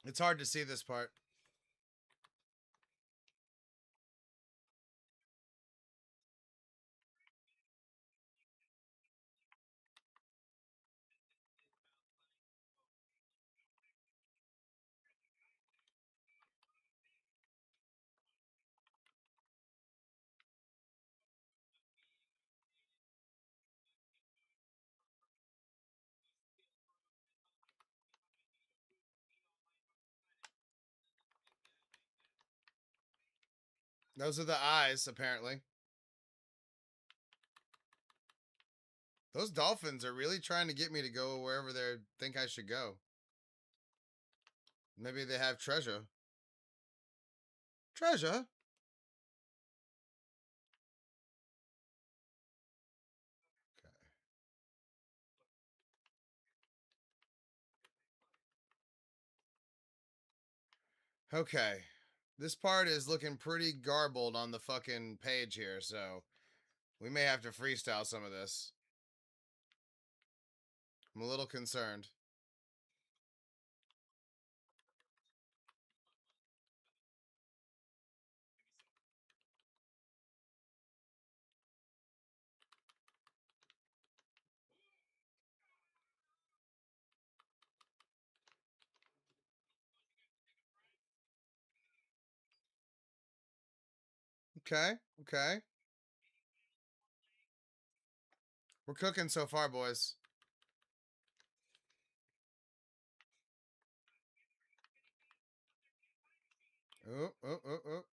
It's hard to see this part. Those are the eyes, apparently. Those dolphins are really trying to get me to go wherever they think I should go. Maybe they have treasure. Treasure? Okay. This part is looking pretty garbled on the fucking page here, so we may have to freestyle some of this. I'm a little concerned. Okay, okay. We're cooking so far, boys. Oh, oh, oh, oh.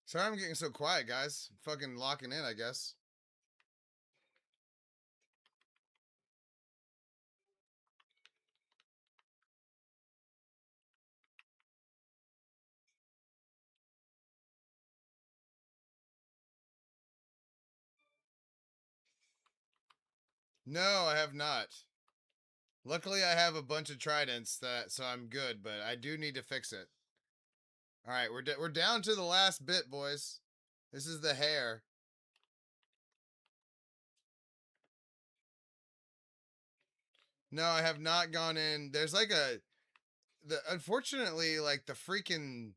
Sorry I'm getting so quiet, guys. Fucking locking in, I guess. No, I have not. Luckily, I have a bunch of tridents, so I'm good, but I do need to fix it. All right, we're down to the last bit, boys. This is the hair. No, I have not gone in. There's like unfortunately, like the freaking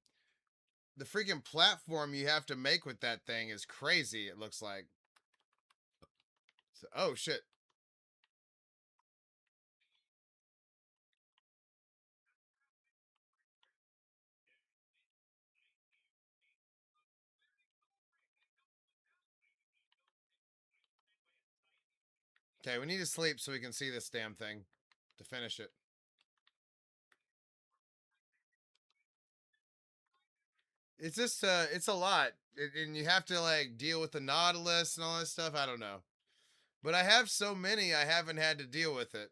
platform you have to make with that thing is crazy. It looks like. So, oh shit. Okay, we need to sleep so we can see this damn thing to finish it. It's just it's a lot, and you have to like deal with the Nautilus and all that stuff. I don't know, but I have so many I haven't had to deal with it.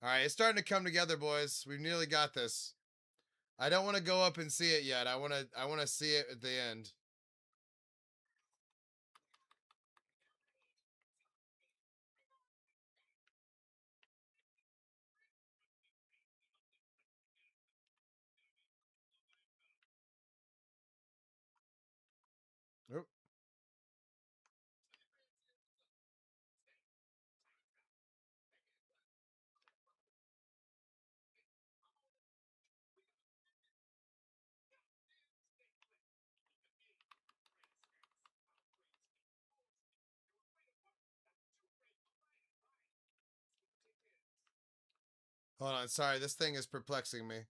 All right, it's starting to come together, boys. We've nearly got this. I don't want to go up and see it yet. I want to see it at the end. Oop. Hold on, sorry, this thing is perplexing me.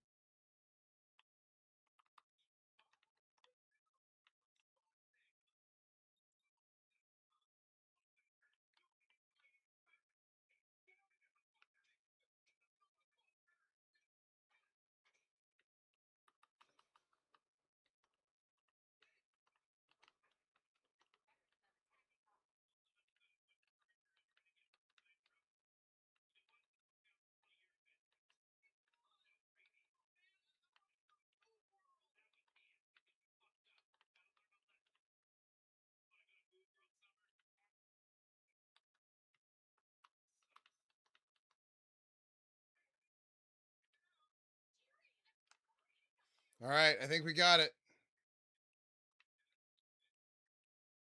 All right, I think we got it.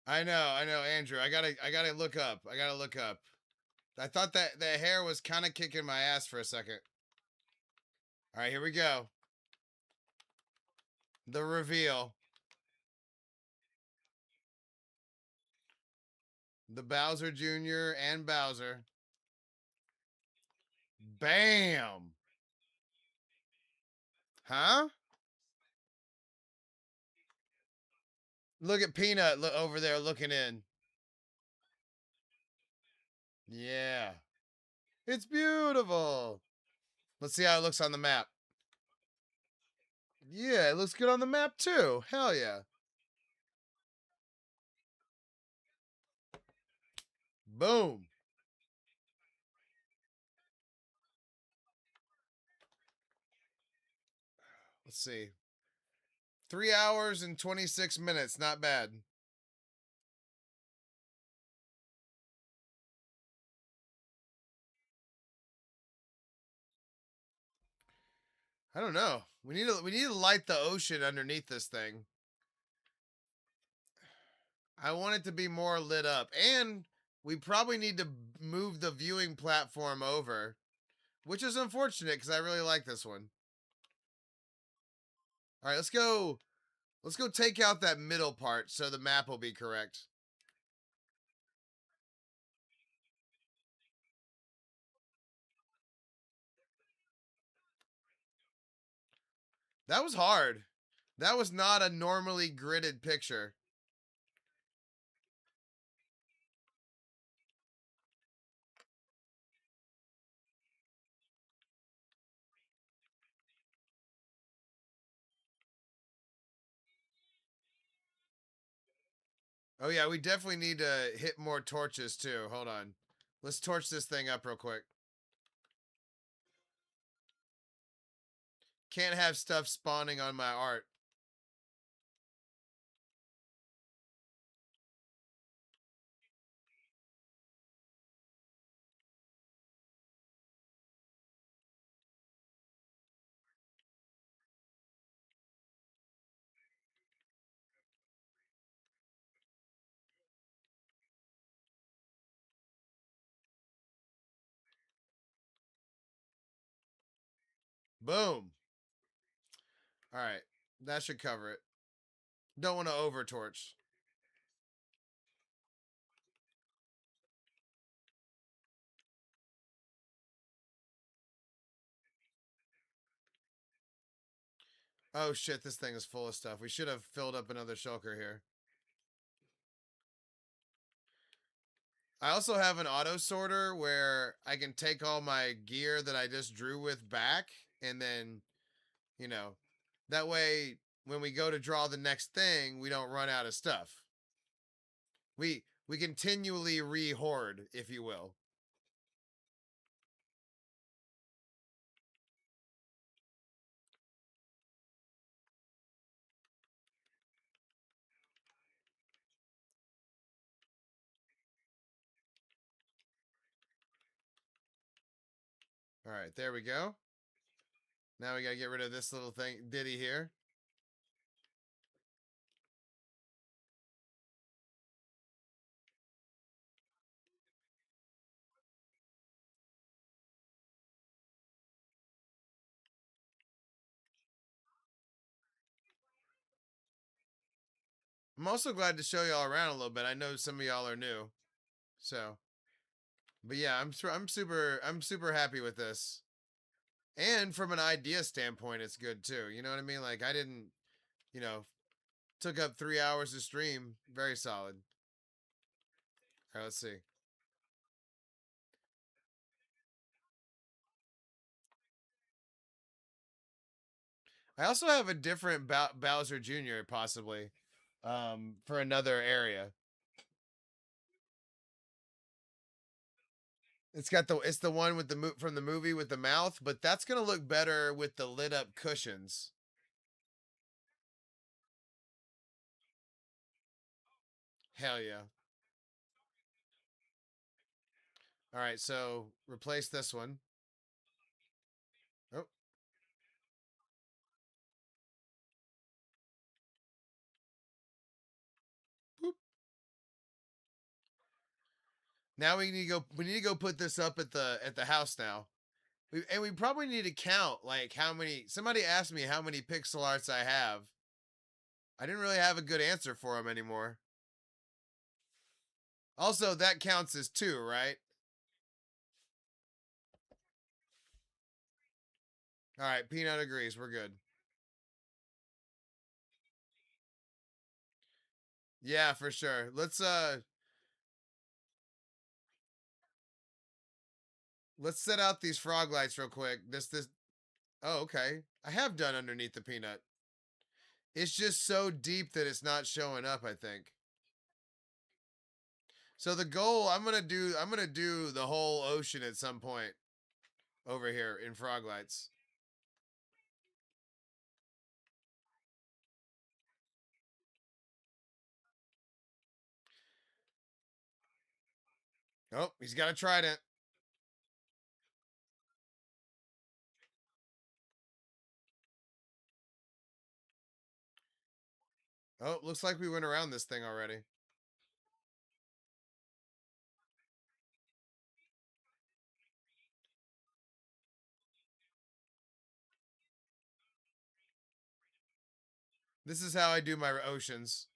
I know, Andrew. I gotta look up. I gotta look up. I thought that the hair was kind of kicking my ass for a second. All right, here we go. The reveal. The Bowser Jr. and Bowser. Bam! Huh? Look at Peanut over there looking in. Yeah. It's beautiful. Let's see how it looks on the map. Yeah, it looks good on the map too. Hell yeah. Boom. Let's see. 3 hours and 26 minutes. Not bad. I don't know. We need to light the ocean underneath this thing. I want it to be more lit up. And we probably need to move the viewing platform over, which is unfortunate because I really like this one. All right, let's go. Let's go take out that middle part so the map will be correct. That was hard. That was not a normally gridded picture. Oh yeah, we definitely need to hit more torches too. Hold on. Let's torch this thing up real quick. Can't have stuff spawning on my art. Boom. All right. That should cover it. Don't want to over torch. Oh shit, this thing is full of stuff. We should have filled up another shulker here. I also have an auto sorter where I can take all my gear that I just drew with back, and then, you know, that way when we go to draw the next thing, we don't run out of stuff. We continually re-hoard, if you will. All right, there we go. Now we gotta get rid of this little thing, ditty here. I'm also glad to show y'all around a little bit. I know some of y'all are new, so. But yeah, I'm super happy with this. And from an idea standpoint, it's good too. You know what I mean? Like I didn't, you know, took up 3 hours to stream. Very solid. All right, let's see. I also have a different Bowser Jr. possibly, for another area. It's the one with the from the movie with the mouth, but that's gonna look better with the lit up cushions. Hell yeah! All right, so replace this one. Oh, boop. Now we need to go. We need to go put this up at the house now. And we probably need to count like how many. Somebody asked me how many pixel arts I have. I didn't really have a good answer for them anymore. Also, that counts as two, right? All right, Peanut agrees. We're good. Yeah, for sure. Let's set out these frog lights real quick. This Oh, okay. I have done underneath the peanut. It's just so deep that it's not showing up, I think. So the goal I'm gonna do the whole ocean at some point over here in frog lights. Oh, he's got a trident. Oh, looks like we went around this thing already. This is how I do my oceans.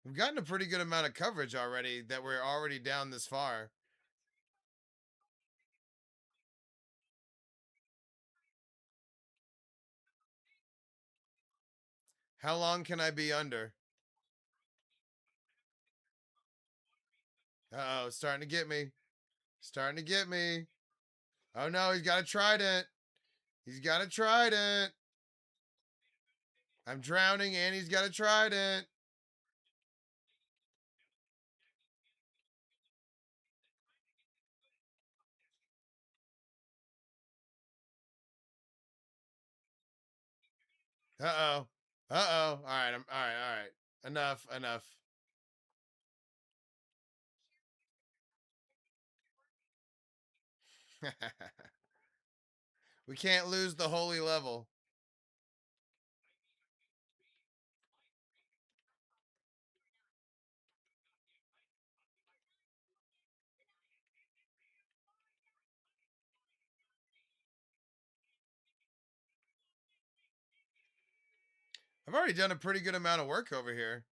We've gotten a pretty good amount of coverage already that we're already down this far. How long can I be under? Uh-oh, it's starting to get me. Starting to get me. Oh no, he's got a trident. He's got a trident. I'm drowning and he's got a trident. Uh-oh. Uh-oh. All right, all right. Enough, enough. We can't lose the holy level. I've already done a pretty good amount of work over here.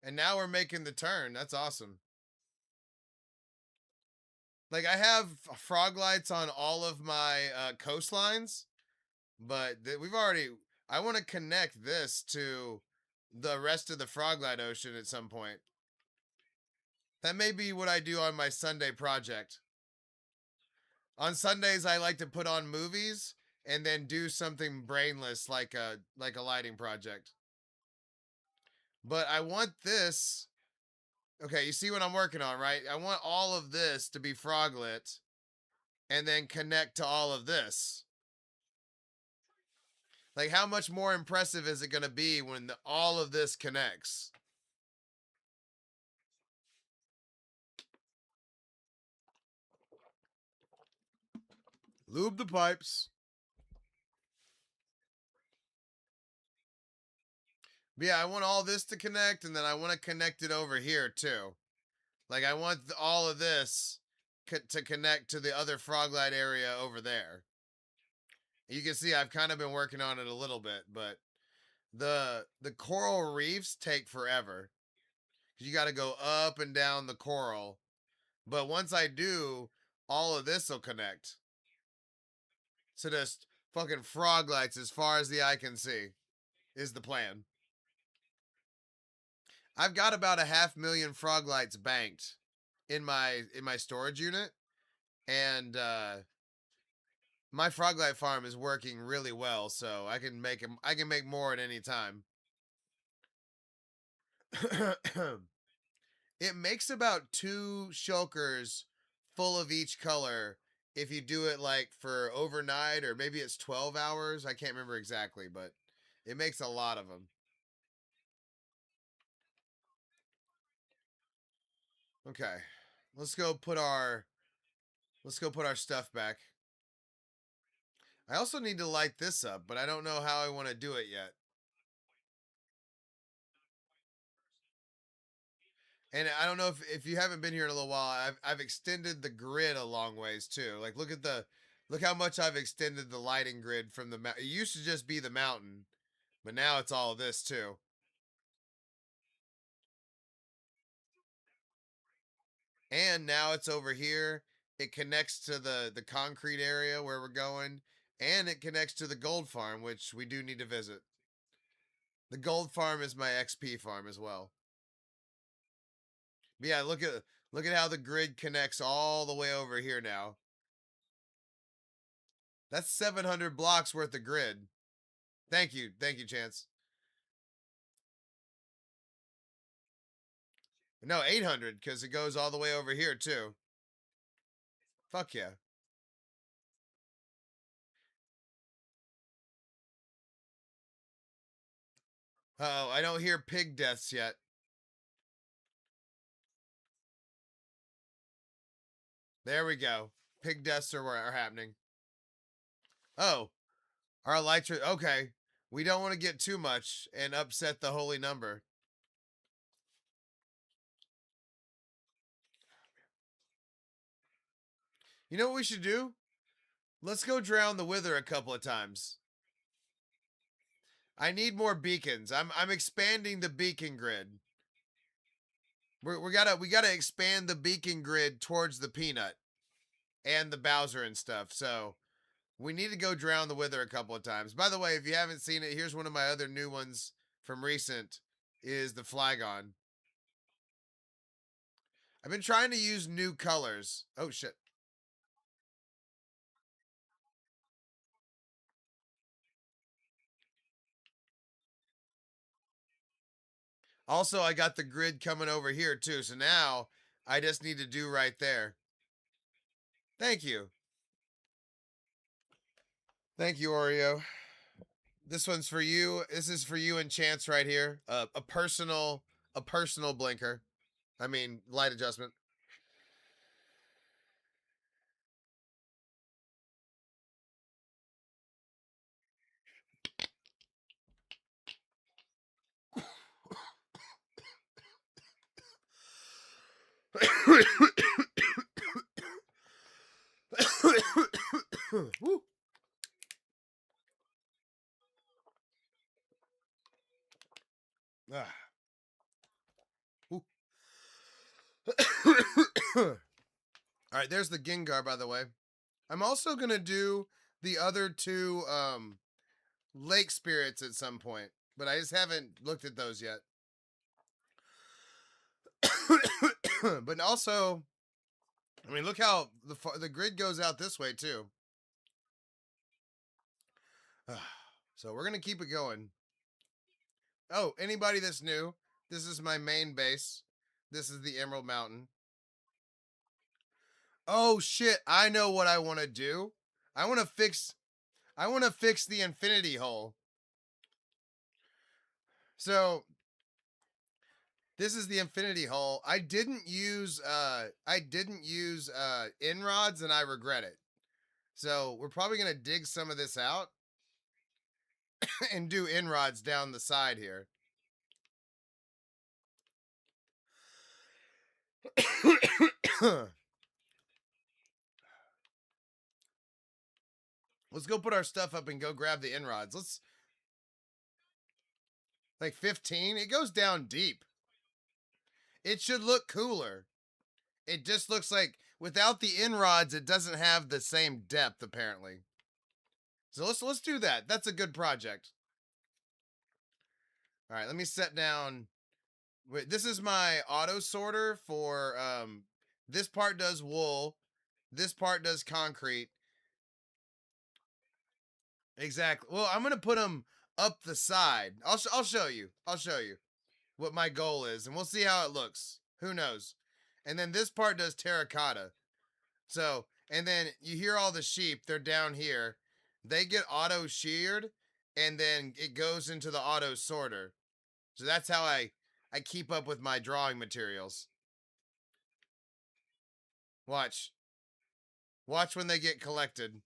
And now we're making the turn. That's awesome. Like, I have frog lights on all of my coastlines, but we've already. I want to connect this to the rest of the Froglight Ocean at some point. That may be what I do on my Sunday project. On Sundays, I like to put on movies and then do something brainless like a lighting project. But I want this. Okay, you see what I'm working on, right? I want all of this to be froglit and then connect to all of this. Like, how much more impressive is it going to be when all of this connects? Lube the pipes. But yeah, I want all this to connect, and then I want to connect it over here too. Like, I want all of this to connect to the other Froglight area over there. You can see I've kind of been working on it a little bit, but the coral reefs take forever. You got to go up and down the coral. But once I do, all of this will connect. So just fucking frog lights as far as the eye can see is the plan. I've got about 500,000 frog lights banked in my storage unit, and my froglight farm is working really well, so I can make them. I can make more at any time. It makes about 2 shulkers full of each color if you do it like for overnight, or maybe it's 12 hours. I can't remember exactly, but it makes a lot of them. Okay. Let's go put our stuff back. I also need to light this up, but I don't know how I want to do it yet. And I don't know if you haven't been here in a little while, I've extended the grid a long ways too. Like, look how much I've extended the lighting grid from the it used to just be the mountain, but now it's all of this too. And now it's over here. It connects to the concrete area where we're going, and it connects to the gold farm, which we do need to visit. The gold farm is my XP farm as well. But yeah, look at how the grid connects all the way over here now. That's 700 blocks worth of grid. Thank you, Chance. No, 800 because it goes all the way over here too. Fuck yeah. Oh, I don't hear pig deaths yet. There we go. Pig deaths are happening. Oh, our lights are okay. We don't want to get too much and upset the holy number. You know what we should do? Let's go drown the wither a couple of times. I need more beacons. I'm expanding the beacon grid. We gotta expand the beacon grid towards the peanut and the Bowser and stuff. So we need to go drown the wither a couple of times. By the way, if you haven't seen it, here's one of my other new ones from recent is the Flygon. I've been trying to use new colors. Oh shit. Also, I got the grid coming over here too. So now I just need to do right there. Thank you. Thank you, Oreo. This one's for you. This is for you and Chance right here. A personal blinker. I mean, light adjustment. Woo. Ah. All right, there's the Gengar, by the way. I'm also gonna do the other two lake spirits at some point, but I just haven't looked at those yet. But also, I mean, look how the grid goes out this way too. So we're gonna keep it going. Oh, anybody that's new, this is my main base. This is the Emerald Mountain. Oh shit, I know what I want to do. I want to fix the infinity hole. So, this is the infinity hole. I didn't use inrods and I regret it. So, we're probably going to dig some of this out and do inrods down the side here. Let's go put our stuff up and go grab the inrods. Let's like 15. It goes down deep. It should look cooler. It just looks like without the inrods, it doesn't have the same depth apparently. So let's do that. That's a good project. All right, let me set down. Wait, this is my auto sorter for this part does wool, this part does concrete. Exactly. Well, I'm gonna put them up the side. I'll show you. I'll show you what my goal is, and we'll see how it looks. Who knows? And then this part does terracotta. So, and then you hear all the sheep. They're down here. They get auto sheared, and then it goes into the auto sorter. So that's how I keep up with my drawing materials. Watch. Watch when they get collected.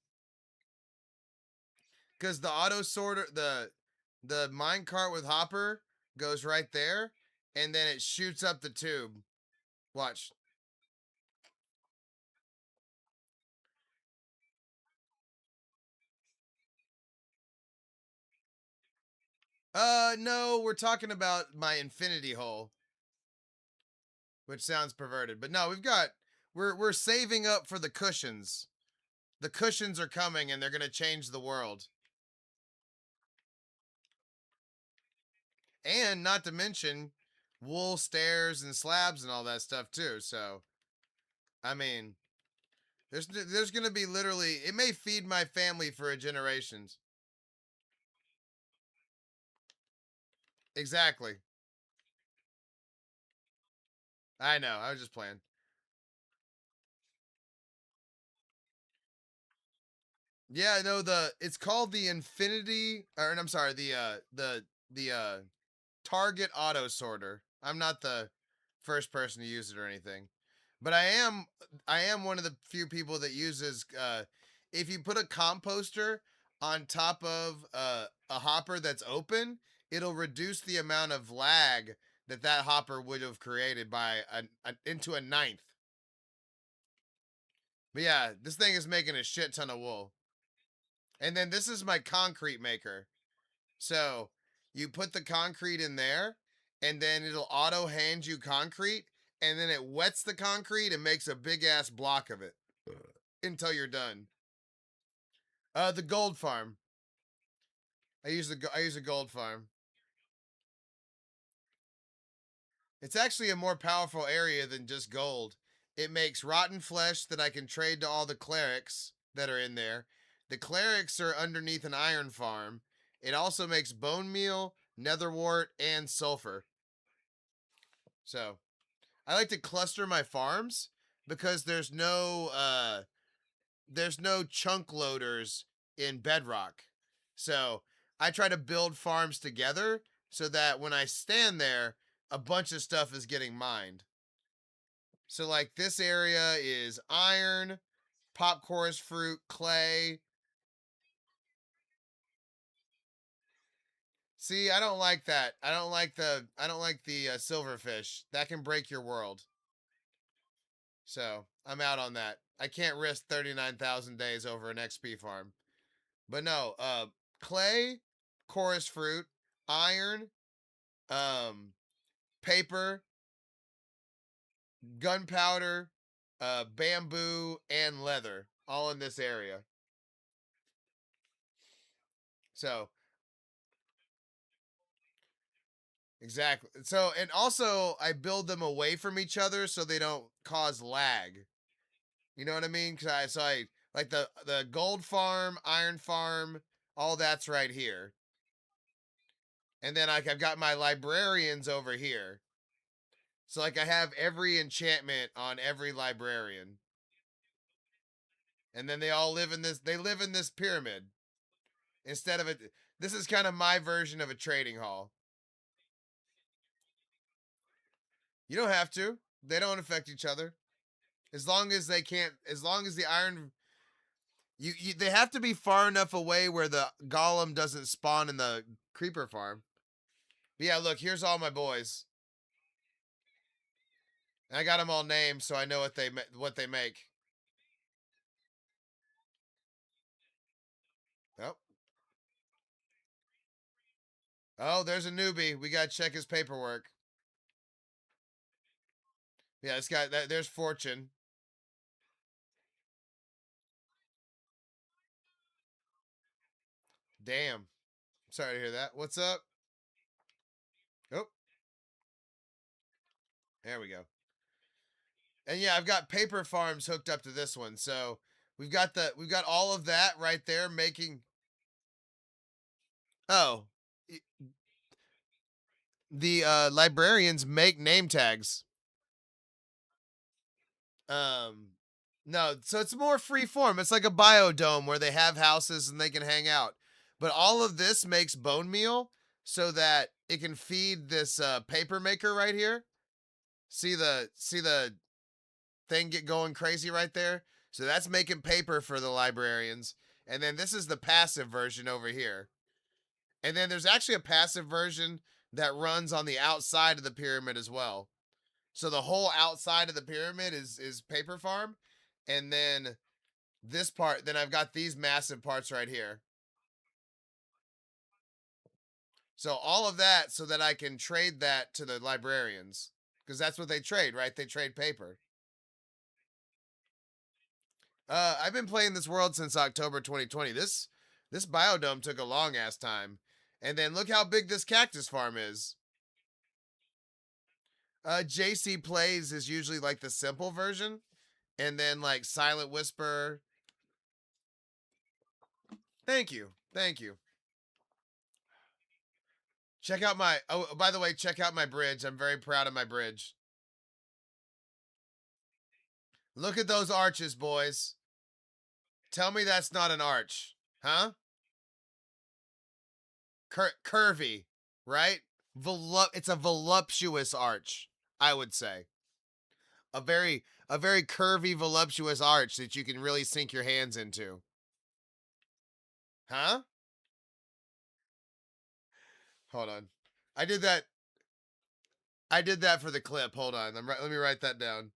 Cuz the auto sorter the mine cart with hopper goes right there and then it shoots up the tube. Watch. No, we're talking about my infinity hole, which sounds perverted. But no, we're saving up for the cushions. The cushions are coming and they're going to change the world. And not to mention wool stairs and slabs and all that stuff too. So, I mean, there's going to be literally it may feed my family for generations. Exactly. I know. I was just playing. Yeah, no, it's called the Infinity or I'm sorry, the Target auto sorter. I'm not the first person to use it or anything. But I am one of the few people that uses if you put a composter on top of a hopper that's open, it'll reduce the amount of lag that hopper would have created by into a ninth. But yeah, this thing is making a shit ton of wool. And then this is my concrete maker. So you put the concrete in there, and then it'll auto hand you concrete, and then it wets the concrete and makes a big ass block of it until you're done. The gold farm. I use a gold farm. It's actually a more powerful area than just gold. It makes rotten flesh that I can trade to all the clerics that are in there. The clerics are underneath an iron farm. It also makes bone meal, netherwort, and sulfur. So I like to cluster my farms because there's no chunk loaders in Bedrock. So I try to build farms together so that when I stand there, a bunch of stuff is getting mined. So like this area is iron, popcorn fruit, clay. See, I don't like that. I don't like the silverfish. That can break your world. So I'm out on that. I can't risk 39,000 days over an XP farm. But no, clay, chorus fruit, iron, um, paper, gunpowder, bamboo, and leather, all in this area. So exactly. So and also I build them away from each other so they don't cause lag. You know what I mean? I like the gold farm, iron farm, all that's right here. And then like I've got my librarians over here. So like I have every enchantment on every librarian. And then they all live in this pyramid instead of it. This is kind of my version of a trading hall. You don't have to. They don't affect each other. As long as they can't as long as the iron they have to be far enough away where the golem doesn't spawn in the creeper farm. But yeah, look, here's all my boys. And I got them all named so I know what they make. Oh. Oh, there's a newbie. We got to check his paperwork. Yeah, this guy there's Fortune. Damn. Sorry to hear that. What's up? Oh, there we go. And yeah, I've got paper farms hooked up to this one. So we've got all of that right there making. Oh, the librarians make name tags. Um, no, so it's more free form. It's like a biodome where they have houses and they can hang out. But all of this makes bone meal so that it can feed this paper maker right here. See the thing get going crazy right there? So that's making paper for the librarians. And then this is the passive version over here. And then there's actually a passive version that runs on the outside of the pyramid as well. So the whole outside of the pyramid is paper farm. And then this part, then I've got these massive parts right here. So all of that so that I can trade that to the librarians. Because that's what they trade, right? They trade paper. I've been playing this world since October 2020. This biodome took a long ass time. And then look how big this cactus farm is. JC Plays is usually like the simple version. And then like Silent Whisper. Thank you. Thank you. Check out my by the way, check out my bridge. I'm very proud of my bridge. Look at those arches, boys. Tell me that's not an arch. Huh? Curvy, right? It's a voluptuous arch, I would say. A very curvy, voluptuous arch that you can really sink your hands into. Huh? Hold on. I did that. I did that for the clip. Hold on. Let me write that down.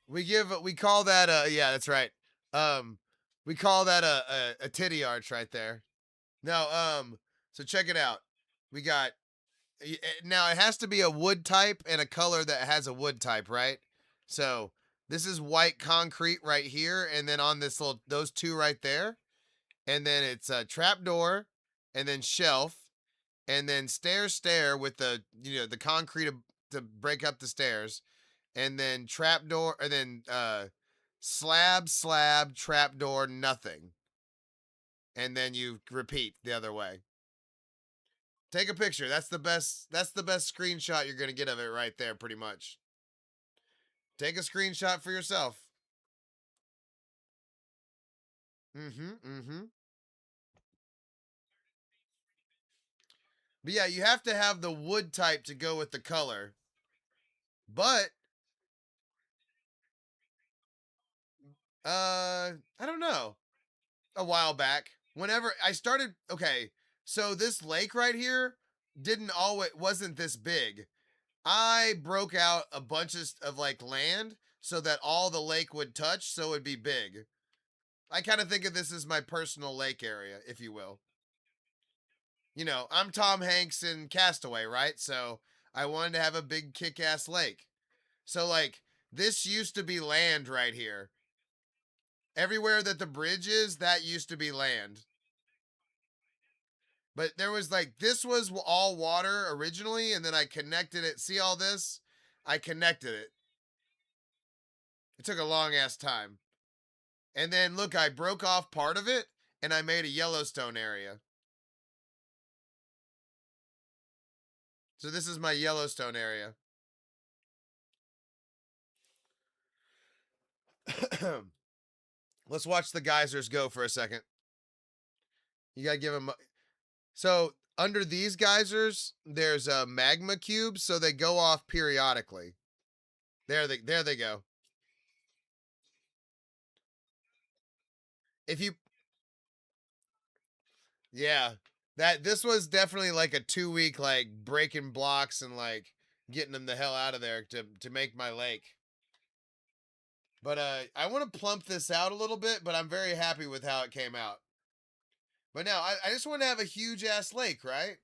We call that yeah, that's right. Um we call that a titty arch right there. No, so check it out. We got now it has to be a wood type and a color that has a wood type, right? So this is white concrete right here, and then on this little those two right there, and then it's a trap door, and then shelf, and then stair with the the concrete to break up the stairs, and then trap door, and then slab trap door nothing, and then you repeat the other way. Take a picture. That's the best screenshot you're gonna get of it right there, pretty much. Take a screenshot for yourself. Mm-hmm. Mm-hmm. But yeah, you have to have the wood type to go with the color. But I don't know. A while back. whenever I started, okay, so this lake right here wasn't this big. I broke out a bunch of like land so that all the lake would touch, so it'd be big. I kind of think of this as my personal lake area, if you will. You know, I'm Tom Hanks in Castaway, right? So I wanted to have a big kick-ass lake. So like this used to be land right here. Everywhere that the bridge is, that used to be land. But there was like, this was all water originally, and then I connected it. See all this? I connected it. It took a long ass time. And then look, I broke off part of it and I made a Yellowstone area. So this is my Yellowstone area. Let's watch the geysers go for a second. You gotta give them. So under these geysers, there's a magma cubes, so they go off periodically. There they go. If you, yeah, this was definitely like a 2 week like breaking blocks and like getting them the hell out of there to make my lake. But I want to plump this out a little bit, but I'm very happy with how it came out. But now I just want to have a huge ass lake, right?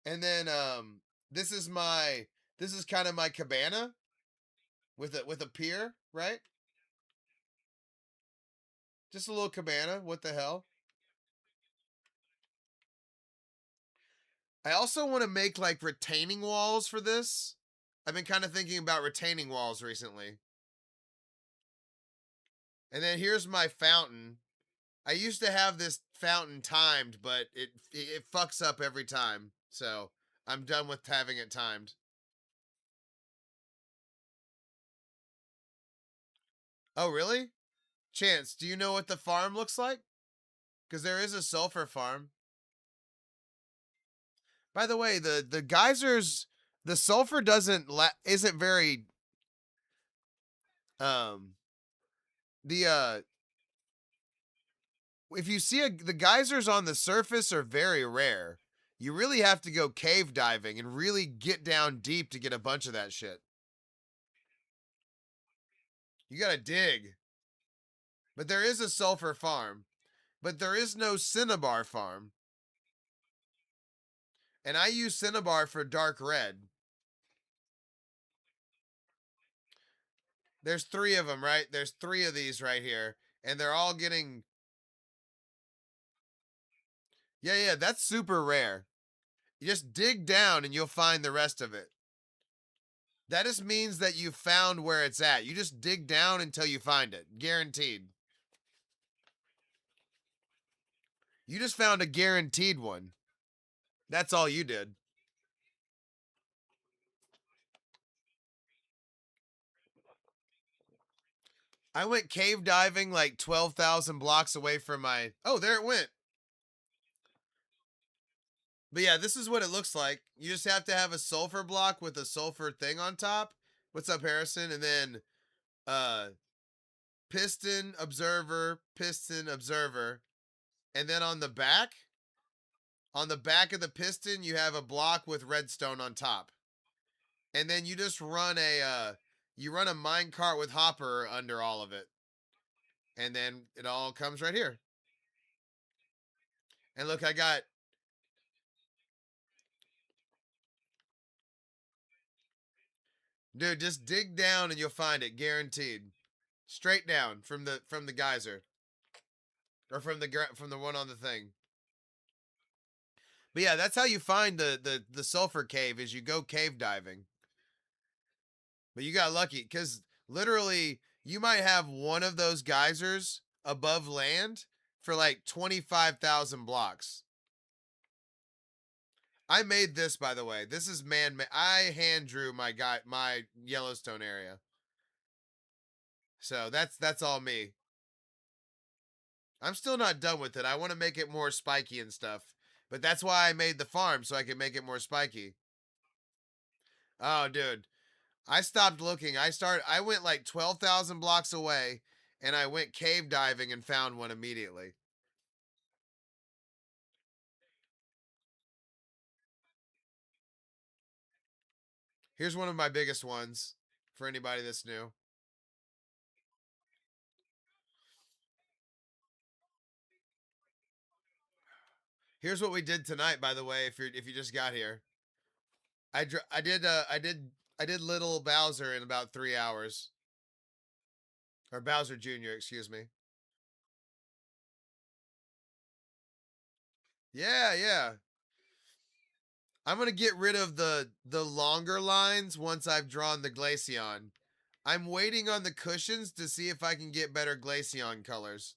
And then this is kind of my cabana with a pier, right? Just a little cabana. What the hell? I also want to make like retaining walls for this. I've been kind of thinking about retaining walls recently. And then here's my fountain. I used to have this fountain timed, but it fucks up every time. So I'm done with having it timed. Oh, really? Chance, do you know what the farm looks like? Because there is a sulfur farm. By the way, the geysers, the sulfur isn't very um the if you see the geysers on the surface are very rare. You really have to go cave diving and really get down deep to get a bunch of that shit. You gotta dig. But there is a sulfur farm. But there is no cinnabar farm. And I use cinnabar for dark red. There's 3 of them, right? There's 3 of these right here. And they're all getting... Yeah, that's super rare. You just dig down and you'll find the rest of it. That just means that you found where it's at. You just dig down until you find it. Guaranteed. You just found a guaranteed one. That's all you did. I went cave diving like 12,000 blocks away from my... Oh, there it went. But yeah, this is what it looks like. You just have to have a sulfur block with a sulfur thing on top. What's up, Harrison? And then uh piston, observer, piston, observer. And then on the back of the piston, you have a block with redstone on top. And then you just run a mine cart with hopper under all of it. And then it all comes right here. And look, I got... Dude, just dig down and you'll find it, guaranteed. Straight down from the geyser. Or from the one on the thing. But yeah, that's how you find the sulfur cave, is you go cave diving. But you got lucky because literally you might have one of those geysers above land for like 25,000 blocks. I made this, by the way. This is man-made. I hand drew my Yellowstone area. So that's all me. I'm still not done with it. I want to make it more spiky and stuff. But that's why I made the farm, so I can make it more spiky. Oh, dude. I stopped looking. I went like 12,000 blocks away and I went cave diving and found one immediately. Here's one of my biggest ones for anybody that's new. Here's what we did tonight, by the way. If you just got here, I did Little Bowser in about 3 hours, or Bowser Jr. Excuse me. Yeah, yeah. I'm gonna get rid of the longer lines once I've drawn the Glaceon. I'm waiting on the cushions to see if I can get better Glaceon colors.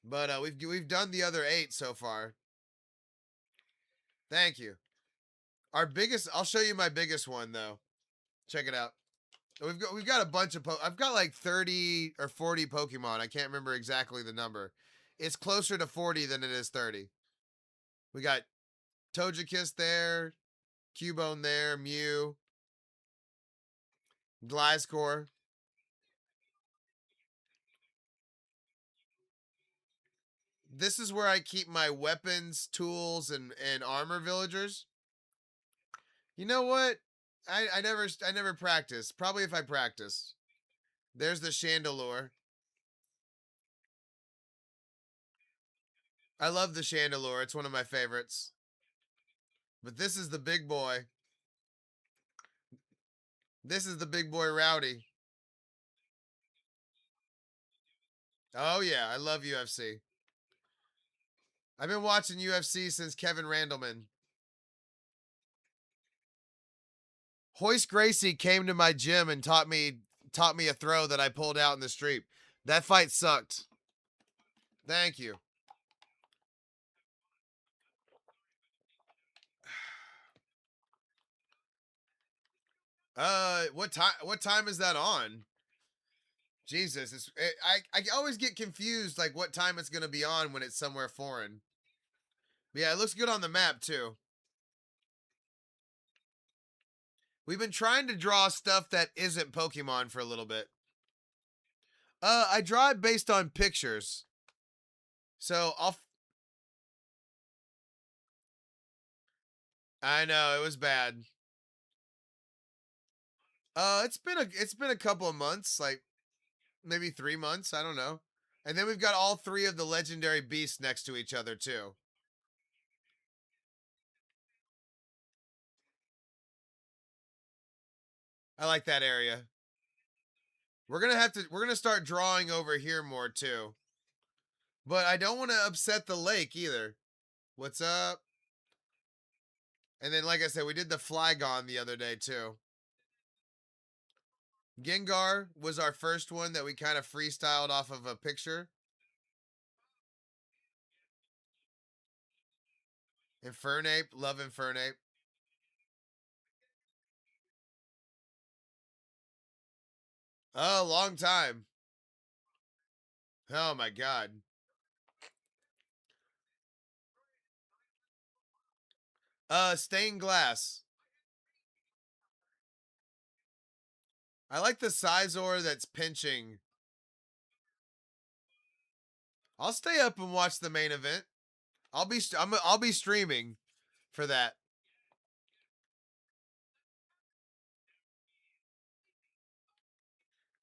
But we've done the other 8 so far. Thank you. Our biggest, I'll show you my biggest one though. Check it out. We've got a bunch of I've got like 30 or 40 Pokemon. I can't remember exactly the number. It's closer to 40 than it is 30. We got Togekiss there, Cubone there, Mew, Gliscor. This is where I keep my weapons, tools, and armor villagers. You know what? I never practiced. Probably if I practiced. There's the Chandelure. I love the Chandelure. It's one of my favorites. But this is the big boy. This is the big boy Rowdy. Oh yeah, I love UFC. I've been watching UFC since Kevin Randleman. Hoist Gracie came to my gym and taught me a throw that I pulled out in the street. That fight sucked. Thank you. What time is that on? Jesus, I always get confused like what time it's going to be on when it's somewhere foreign. But yeah, it looks good on the map too. We've been trying to draw stuff that isn't Pokemon for a little bit. I draw it based on pictures. So I know it was bad. It's been a couple of months, like maybe 3 months. I don't know. And then we've got all 3 of the legendary beasts next to each other too. I like that area. We're gonna start drawing over here more too. But I don't want to upset the lake either. What's up? And then, like I said, we did the Flygon the other day too. Gengar was our first one that we kind of freestyled off of a picture. Infernape, love Infernape. Oh, long time. Oh my god. Stained glass. I like the Sizor that's pinching. I'll stay up and watch the main event. I'll be streaming for that.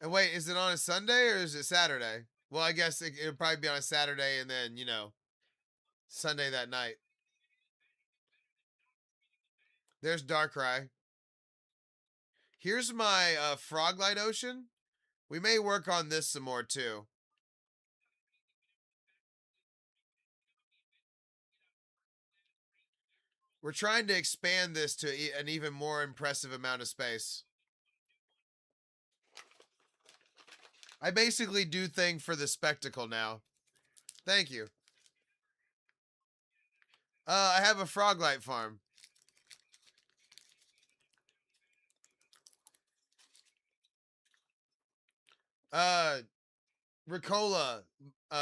And wait, is it on a Sunday or is it Saturday? Well, I guess it'll probably be on a Saturday and then, Sunday that night. There's Darkrai. Here's my Froglight Ocean. We may work on this some more too. We're trying to expand this to an even more impressive amount of space. I basically do things for the spectacle now. Thank you. I have a Froglight farm. Ricola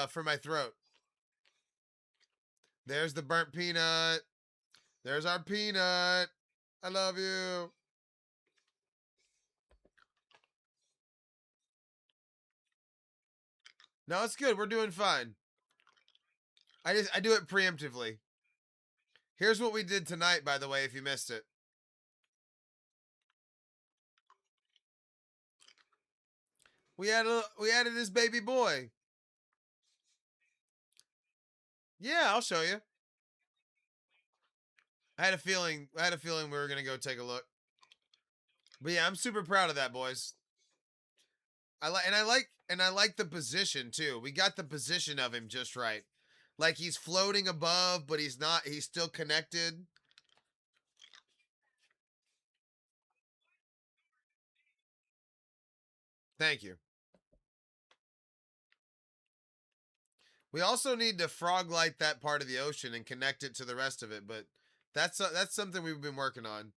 for my throat. There's the burnt peanut. There's our peanut. I love you. No, it's good. We're doing fine. I do it preemptively. Here's what we did tonight, by the way, if you missed it. We added this baby boy. Yeah, I'll show you. I had a feeling we were gonna go take a look. But yeah, I'm super proud of that, boys. I like the position too. We got the position of him just right. Like he's floating above, but he's not. He's still connected. Thank you. We also need to frog light that part of the ocean and connect it to the rest of it, but that's something we've been working on.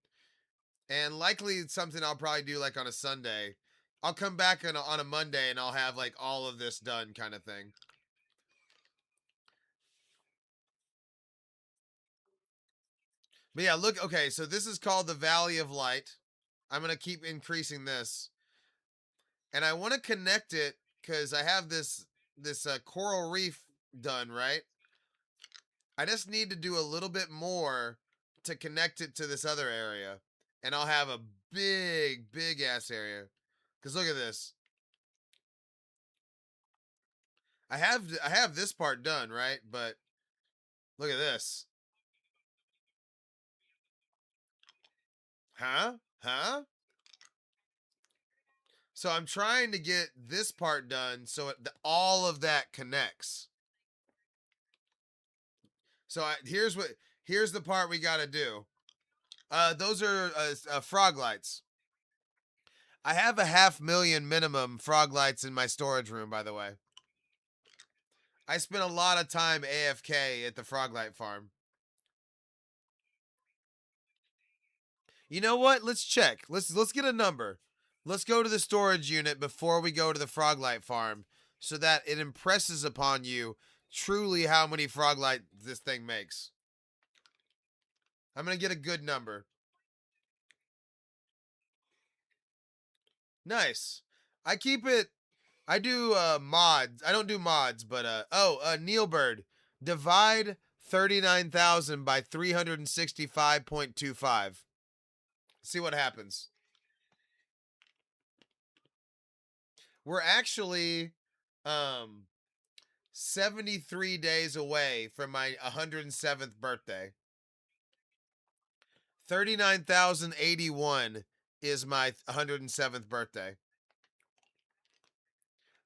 And likely it's something I'll probably do like on a Sunday. I'll come back on a Monday and I'll have like all of this done kind of thing. But yeah, look, okay, so this is called the Valley of Light. I'm going to keep increasing this. And I want to connect it cuz I have this coral reef done, right? I just need to do a little bit more to connect it to this other area. And I'll have a big ass area. Cuz look at this. I have this part done, right? But look at this. Huh? Huh? So I'm trying to get this part done so all of that connects. So here's the part we got to do. Those are frog lights. I have a 500,000 minimum frog lights in my storage room, by the way. I spent a lot of time AFK at the frog light farm. You know what? Let's check. Let's get a number. Let's go to the storage unit before we go to the Froglight farm so that it impresses upon you truly how many Froglight this thing makes. I'm going to get a good number. Nice. I keep it I do mods. I don't do mods, but Neilbird, divide 39,000 by 365.25. See what happens. We're actually um 73 days away from my 107th birthday. 39,081 is my 107th birthday.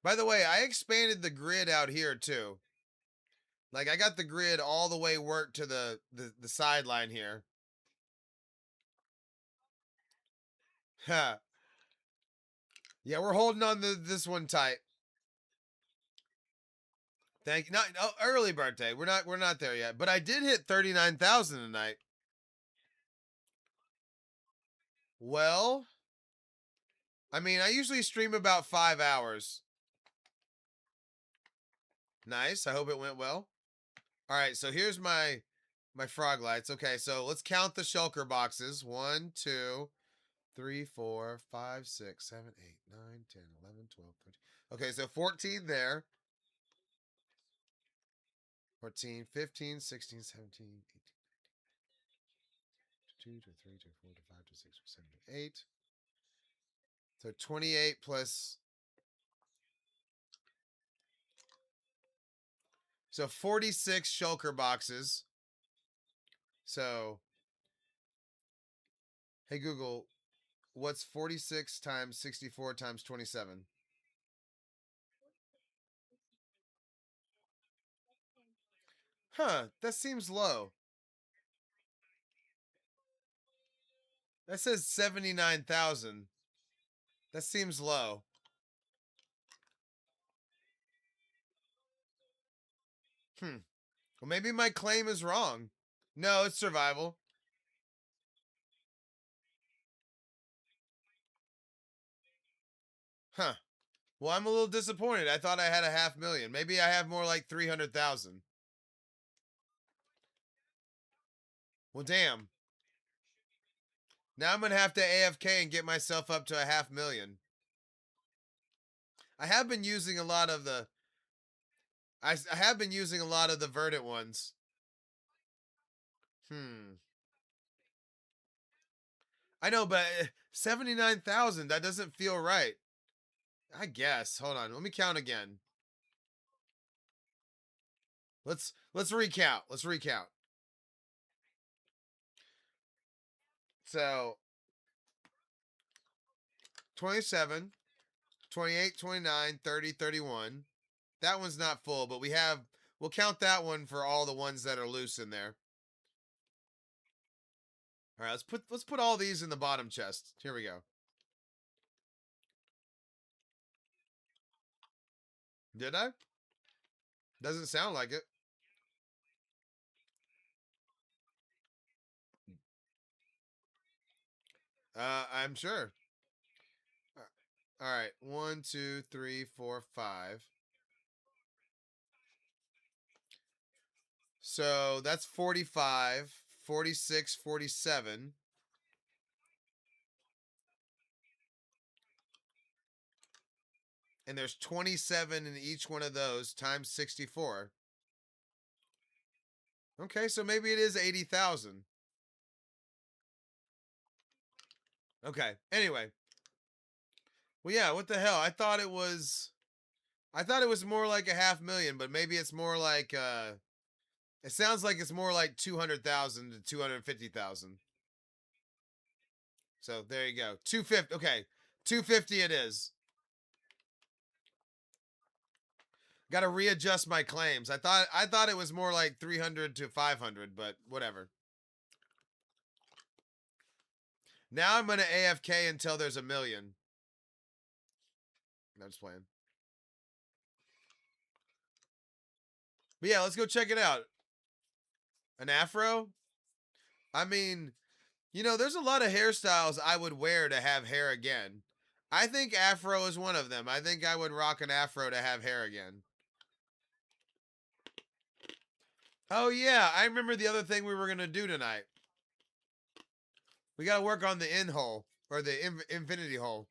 By the way, I expanded the grid out here too. Like I got the grid all the way worked to the sideline here. Ha. Yeah, we're holding on to this one tight. Thank you. Not early birthday. We're not there yet. But I did hit 39,000 tonight. Well, I mean, I usually stream about 5 hours. Nice. I hope it went well. All right, so here's my frog lights. Okay, so let's count the shulker boxes. 1, 2, 3, 4, 5, 6, 7, 8, 9, 10, 11, 12, 13. Okay, so 14 there. 14, 15, 16, 17, 18, 2, 3, 4, 5, 6, 7, 8. So 28 plus. So 46 shulker boxes. So, hey Google, what's 46 times 64 times 27? Huh, that seems low. That says 79,000. That seems low. Hmm. Well, maybe my claim is wrong. No, it's survival. Huh. Well, I'm a little disappointed. I thought I had a 500,000. Maybe I have more like 300,000. Well, damn. Now I'm going to have to AFK and get myself up to a 500,000. I have been using a lot of the I have been using a lot of the Verdant ones. Hmm. I know, but 79,000, that doesn't feel right. I guess. Hold on. Let me count again. Let's recount. Let's recount. So 27, 28, 29, 30, 31. That one's not full, but we'll count that one for all the ones that are loose in there. All right, let's put all these in the bottom chest. Here we go. Did I? Doesn't sound like it. I'm sure. All right. 1, 2, 3, 4, 5. So that's 45, 46, 47. And there's 27 in each one of those times 64. Okay, so maybe it is 80,000. Okay. Anyway. Well, yeah, what the hell? I thought it was more like a 500,000, but maybe it's more like it sounds like it's more like 200,000 to 250,000. So there you go. 250. Okay. 250 it is. Got to readjust my claims. I thought it was more like 300 to 500, but whatever. Now I'm going to AFK until there's 1,000,000. I'm just playing. But yeah, let's go check it out. An afro? I mean, there's a lot of hairstyles I would wear to have hair again. I think afro is one of them. I think I would rock an afro to have hair again. Oh, yeah. I remember the other thing we were going to do tonight. We got to work on the in hole or the infinity hole.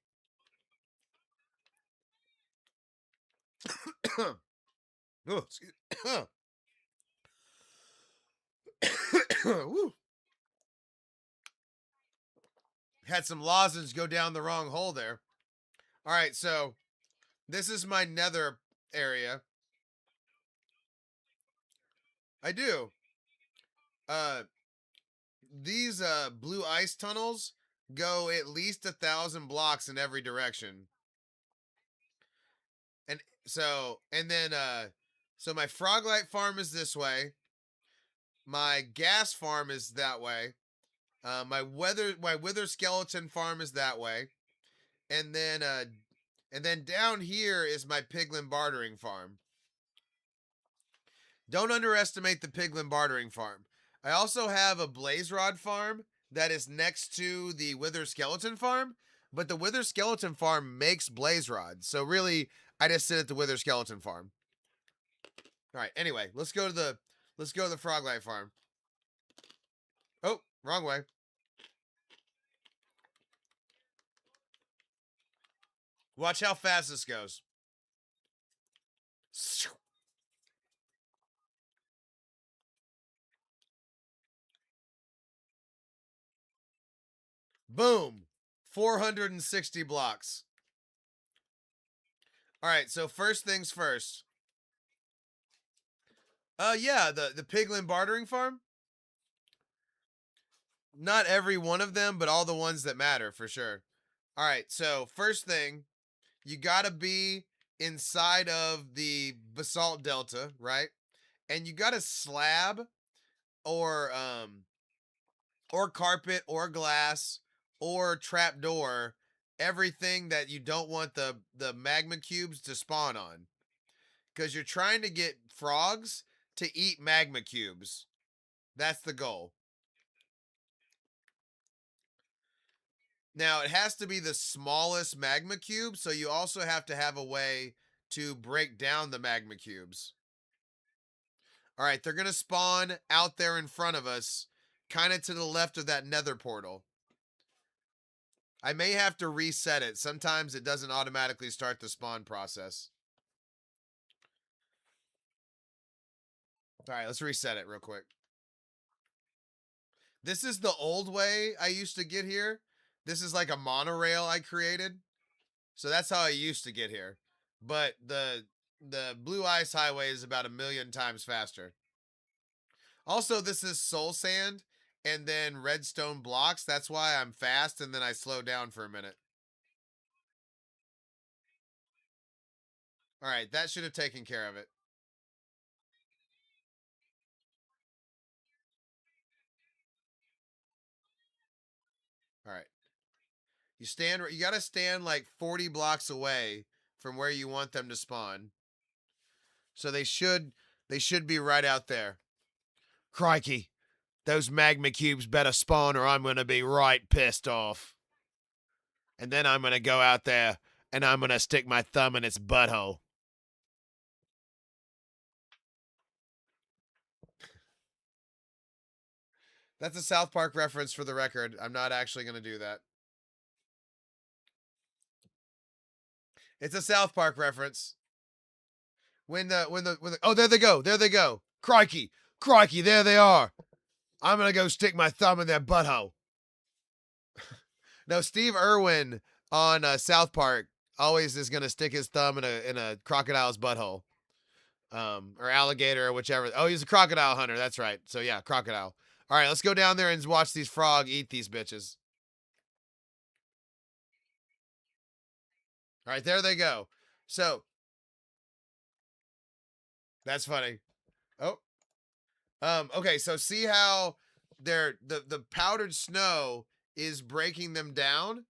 Oh, excuse Woo. Had some lozenge go down the wrong hole there. All right, so this is my nether area. I do. These blue ice tunnels go at least 1,000 blocks in every direction. And then so my froglight farm is this way. My gas farm is that way. My wither skeleton farm is that way. And then down here is my piglin bartering farm. Don't underestimate the piglin bartering farm. I also have a blaze rod farm that is next to the wither skeleton farm, but the wither skeleton farm makes blaze rods. So really, I just sit at the wither skeleton farm. All right. Anyway, let's go to the froglight farm. Oh, wrong way. Watch how fast this goes. Boom. 460 blocks. All right, so first things first. Yeah, the piglin bartering farm. Not every one of them, but all the ones that matter for sure. All right, so first thing, you got to be inside of the basalt delta, right? And you got a slab or carpet or glass or trapdoor, everything that you don't want the magma cubes to spawn on. Because you're trying to get frogs to eat magma cubes. That's the goal. Now, it has to be the smallest magma cube, so you also have to have a way to break down the magma cubes. All right, they're going to spawn out there in front of us, kind of to the left of that nether portal. I may have to reset it. Sometimes it doesn't automatically start the spawn process. All right, let's reset it real quick. This is the old way I used to get here. This is like a monorail I created. So that's how I used to get here. But the Blue Ice Highway is about 1,000,000 times faster. Also, this is soul sand and then redstone blocks. That's why I'm fast and then I slow down for a minute. All right, that should have taken care of it. All right. You got to stand like 40 blocks away from where you want them to spawn. So they should be right out there. Crikey. Those magma cubes better spawn or I'm going to be right pissed off. And then I'm going to go out there and I'm going to stick my thumb in its butthole. That's a South Park reference for the record. I'm not actually going to do that. It's a South Park reference. Oh, there they go. There they go. Crikey. Crikey, there they are. I'm going to go stick my thumb in their butthole. No, Steve Irwin on South Park always is going to stick his thumb in a crocodile's butthole. Or alligator or whichever. Oh, he's a crocodile hunter. That's right. So yeah, crocodile. All right, let's go down there and watch these frog eat these bitches. All right, there they go. So that's funny. Oh, okay. So see how the powdered snow is breaking them down,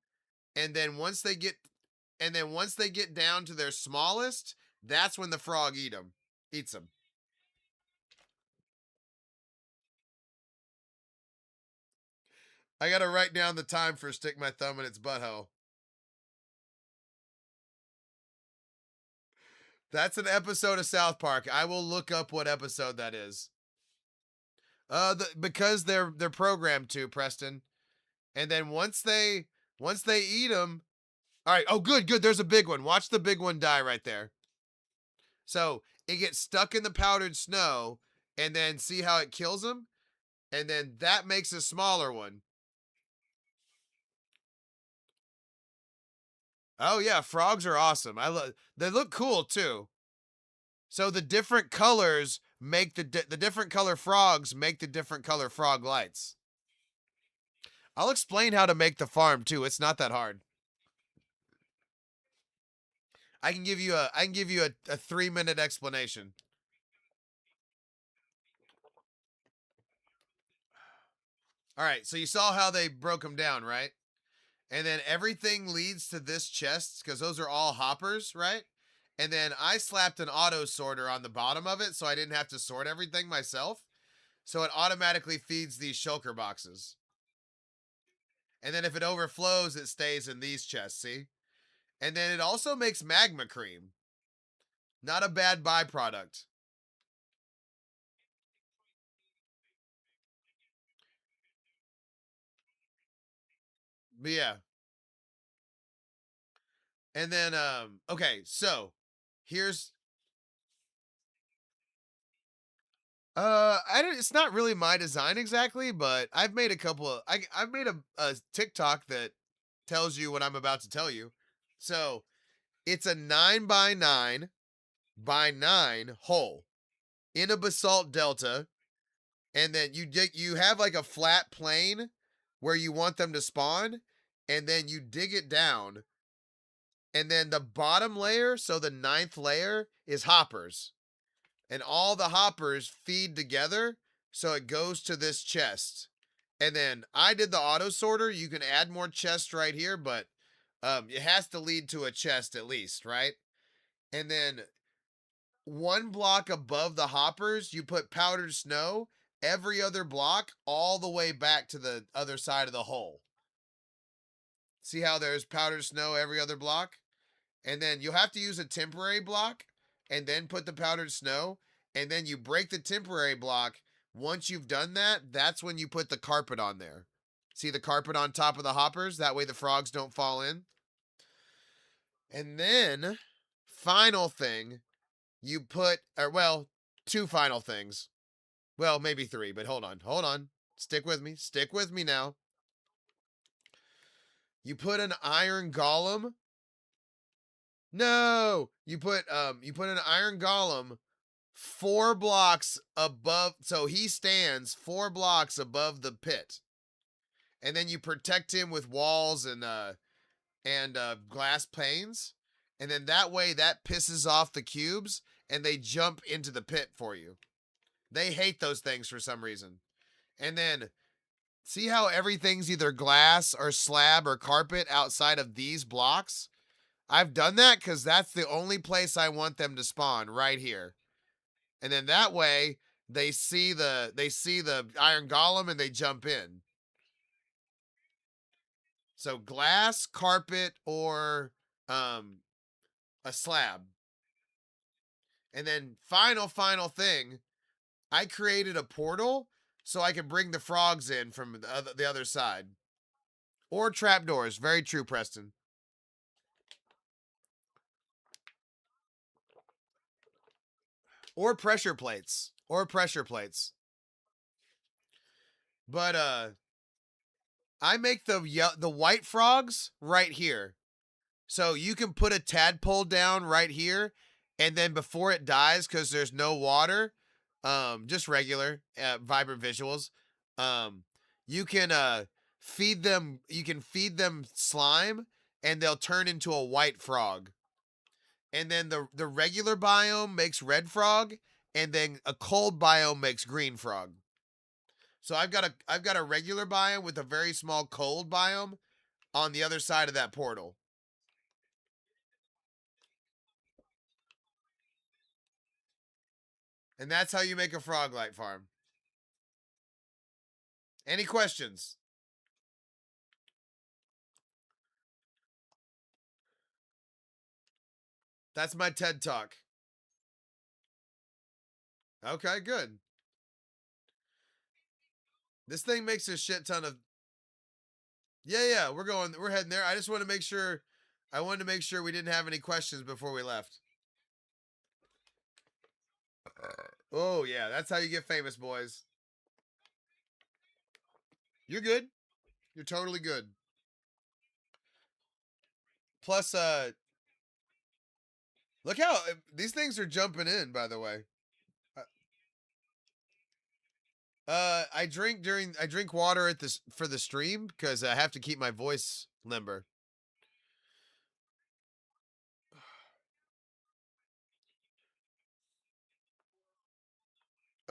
and then once they get down to their smallest, that's when the frog eats them. I gotta write down the time for stick my thumb in its butthole. That's an episode of South Park. I will look up what episode that is. Because they're programmed to, Preston. And then once they eat them, all right. Oh, good, good. There's a big one. Watch the big one die right there. So it gets stuck in the powdered snow, and then see how it kills them, and then that makes a smaller one. Oh yeah, frogs are awesome. They look cool too. So the different colors make the different color frogs make the different color frog lights. I'll explain how to make the farm too. It's not that hard. I can give you a 3-minute explanation. All right, so you saw how they broke them down, right? And then everything leads to this chest because those are all hoppers, right? And then I slapped an auto sorter on the bottom of it so I didn't have to sort everything myself. So it automatically feeds these shulker boxes. And then if it overflows, it stays in these chests, see? And then it also makes magma cream. Not a bad byproduct. But yeah. And then okay, so here's I don't it's not really my design exactly, but I've made a couple of I've made a TikTok that tells you what I'm about to tell you. So, it's a 9 by 9 by 9 hole in a basalt delta, and then you have like a flat plane where you want them to spawn, and then you dig it down, and then the bottom layer, so the ninth layer, is hoppers. And all the hoppers feed together, so it goes to this chest. And then I did the auto sorter. You can add more chests right here, but it has to lead to a chest at least, right? And then one block above the hoppers, you put powdered snow. Every other block, all the way back to the other side of the hole. See how there's powdered snow every other block? And then you'll have to use a temporary block and then put the powdered snow. And then you break the temporary block. Once you've done that, that's when you put the carpet on there. See the carpet on top of the hoppers? That way the frogs don't fall in. And then, final thing, you put, or well, two final things. Well, maybe three, but hold on. Hold on. Stick with me. Stick with me now. You put an iron golem No, you put an iron golem 4 blocks above, so he stands 4 blocks above the pit, and then you protect him with walls and glass panes, and then that way that pisses off the cubes, and they jump into the pit for you. They hate those things for some reason. And then see how everything's either glass or slab or carpet outside of these blocks? I've done that because that's the only place I want them to spawn, right here. And then that way they see the iron golem and they jump in. So glass, carpet, or um, a slab. And then final thing, I created a portal so I can bring the frogs in from the other side. Or trapdoors. Very true, Preston. Or pressure plates. Or pressure plates. But I make the white frogs right here. So you can put a tadpole down right here, and then before it dies, because there's no water, just regular vibrant visuals, um, you can feed them. You can feed them slime, and they'll turn into a white frog. And then the regular biome makes red frog, and then a cold biome makes green frog. So I've got a regular biome with a very small cold biome on the other side of that portal. And that's how you make a frog light farm. Any questions? That's my TED Talk. Okay, good. This thing makes a shit ton of. Yeah, we're heading there. I just want to make sure. I wanted to make sure we didn't have any questions before we left. Oh yeah, that's how you get famous, boys. You're good. You're totally good. Plus, look how these things are jumping in. By the way, I drink water at this for the stream because I have to keep my voice limber.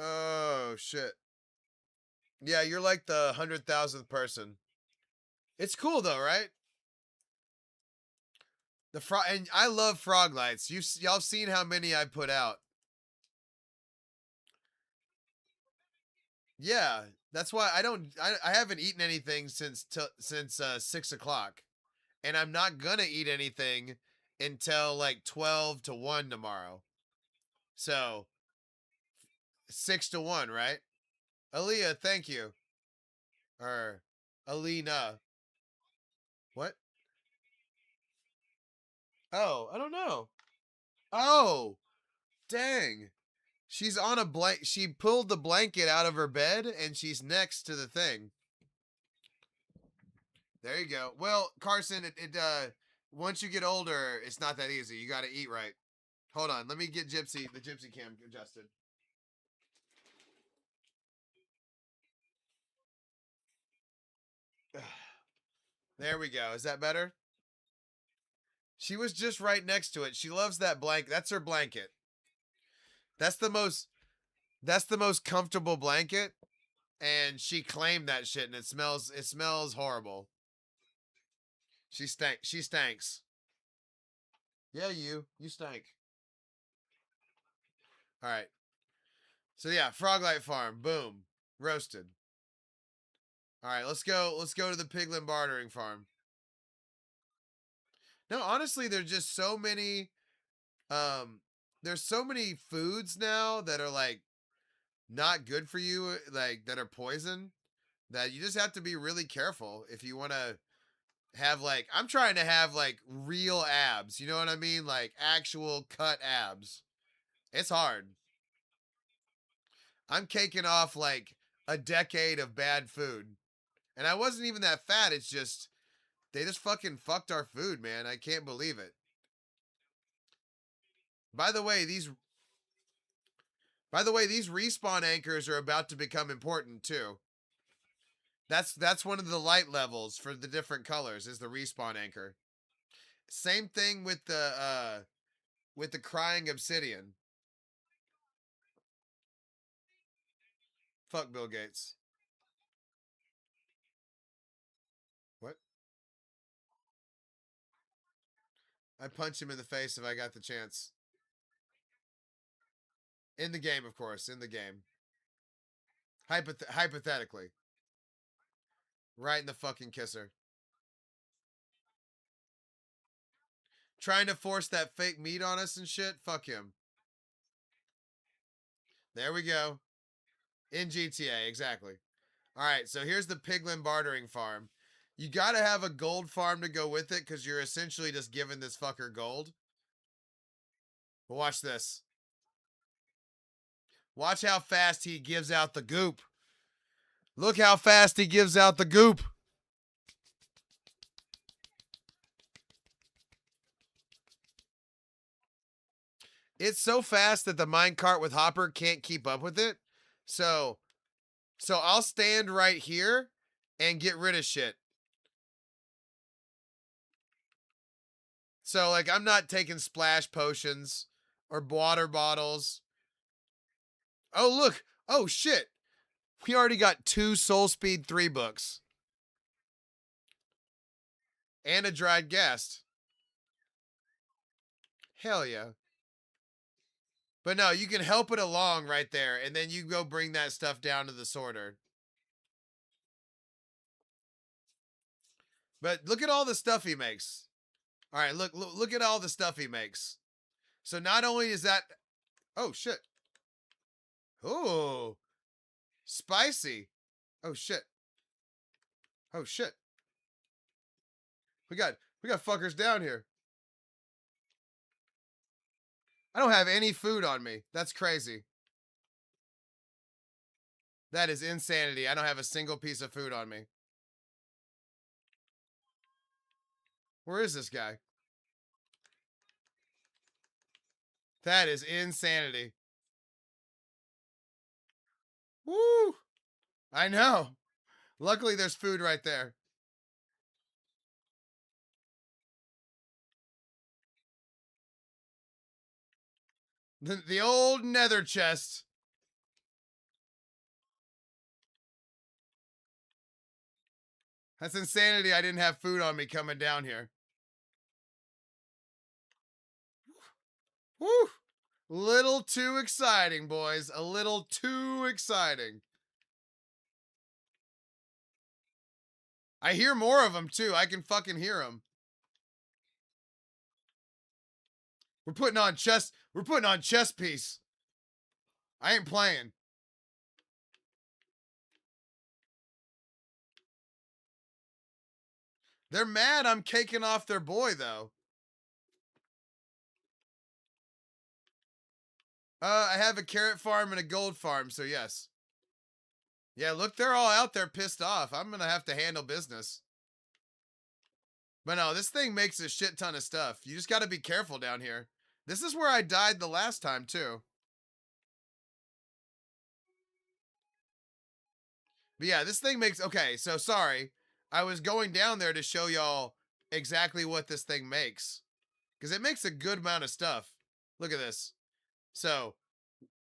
Oh shit. Yeah, you're like the 100,000th person. It's cool though, right? The frog, and I love frog lights. Y'all seen how many I put out? Yeah, that's why I don't. I haven't eaten anything since 6 o'clock, and I'm not gonna eat anything until like 12 to 1 tomorrow. So 6 to 1, right? Aaliyah, thank you. Or Alina. What? Oh, I don't know. Oh, dang. She's on a blank. She pulled the blanket out of her bed and she's next to the thing. There you go. Well, Carson, once you get older, it's not that easy. You got to eat right. Hold on. Let me get the Gypsy cam adjusted. There we go. Is that better? She was just right next to it. She loves that blanket. That's her blanket. That's the most that's the most comfortable blanket, and she claimed that shit, and it smells horrible. She stanks. Yeah, you stank. All right. So yeah, Froglight Farm, boom, roasted. All right, let's go. Let's go to the piglin bartering farm. No, honestly, there's just so many. Um, there's so many foods now that are like not good for you, like that are poison. That you just have to be really careful if you want to have like. I'm trying to have like real abs. You know what I mean? Like actual cut abs. It's hard. I'm caking off like a decade of bad food. And I wasn't even that fat. It's just they just fucking fucked our food, man. I can't believe it. By the way, these respawn anchors are about to become important too. That's one of the light levels for the different colors is the respawn anchor. Same thing with the crying obsidian. Fuck Bill Gates. What? I'd punch him in the face if I got the chance. In the game, of course. In the game. Hypothetically. Right in the fucking kisser. Trying to force that fake meat on us and shit? Fuck him. There we go. In GTA, exactly. Alright, so here's the piglin bartering farm. You gotta have a gold farm to go with it because you're essentially just giving this fucker gold. But watch this. Watch how fast he gives out the goop. Look how fast he gives out the goop. It's so fast that the minecart with Hopper can't keep up with it. So I'll stand right here and get rid of shit. So like I'm not taking splash potions or water bottles. Oh look. Oh shit. We already got 2 Soul Speed 3 books. And a dried ghast. Hell yeah. But no, you can help it along right there, and then you go bring that stuff down to the sorter. But look at all the stuff he makes. All right, look at all the stuff he makes. So not only is that, oh shit, oh, spicy, oh shit, oh shit, we got fuckers down here. I don't have any food on me. That's crazy. That is insanity. I don't have a single piece of food on me. Where is this guy? That is insanity. Woo! I know. Luckily, there's food right there. The old nether chest. That's insanity. I didn't have food on me coming down here. Woo! Little too exciting, boys. A little too exciting. I hear more of them, too. I can fucking hear them. We're putting on chess piece. I ain't playing. They're mad I'm caking off their boy, though. I have a carrot farm and a gold farm, so yes. Yeah, look, they're all out there pissed off. I'm gonna have to handle business. But no, this thing makes a shit ton of stuff. You just gotta be careful down here. This is where I died the last time, too. But yeah, this thing makes... Okay, so sorry. I was going down there to show y'all exactly what this thing makes. Because it makes a good amount of stuff. Look at this. So,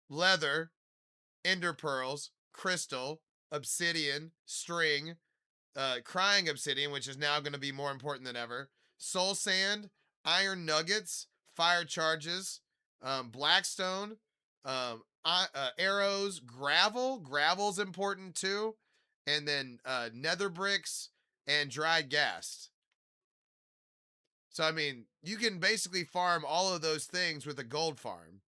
leather, ender pearls, crystal, obsidian, string, crying obsidian, which is now going to be more important than ever, soul sand, iron nuggets, fire charges, blackstone, arrows, gravel. Gravel's important too. And then nether bricks and dried ghast. So, I mean, you can basically farm all of those things with a gold farm.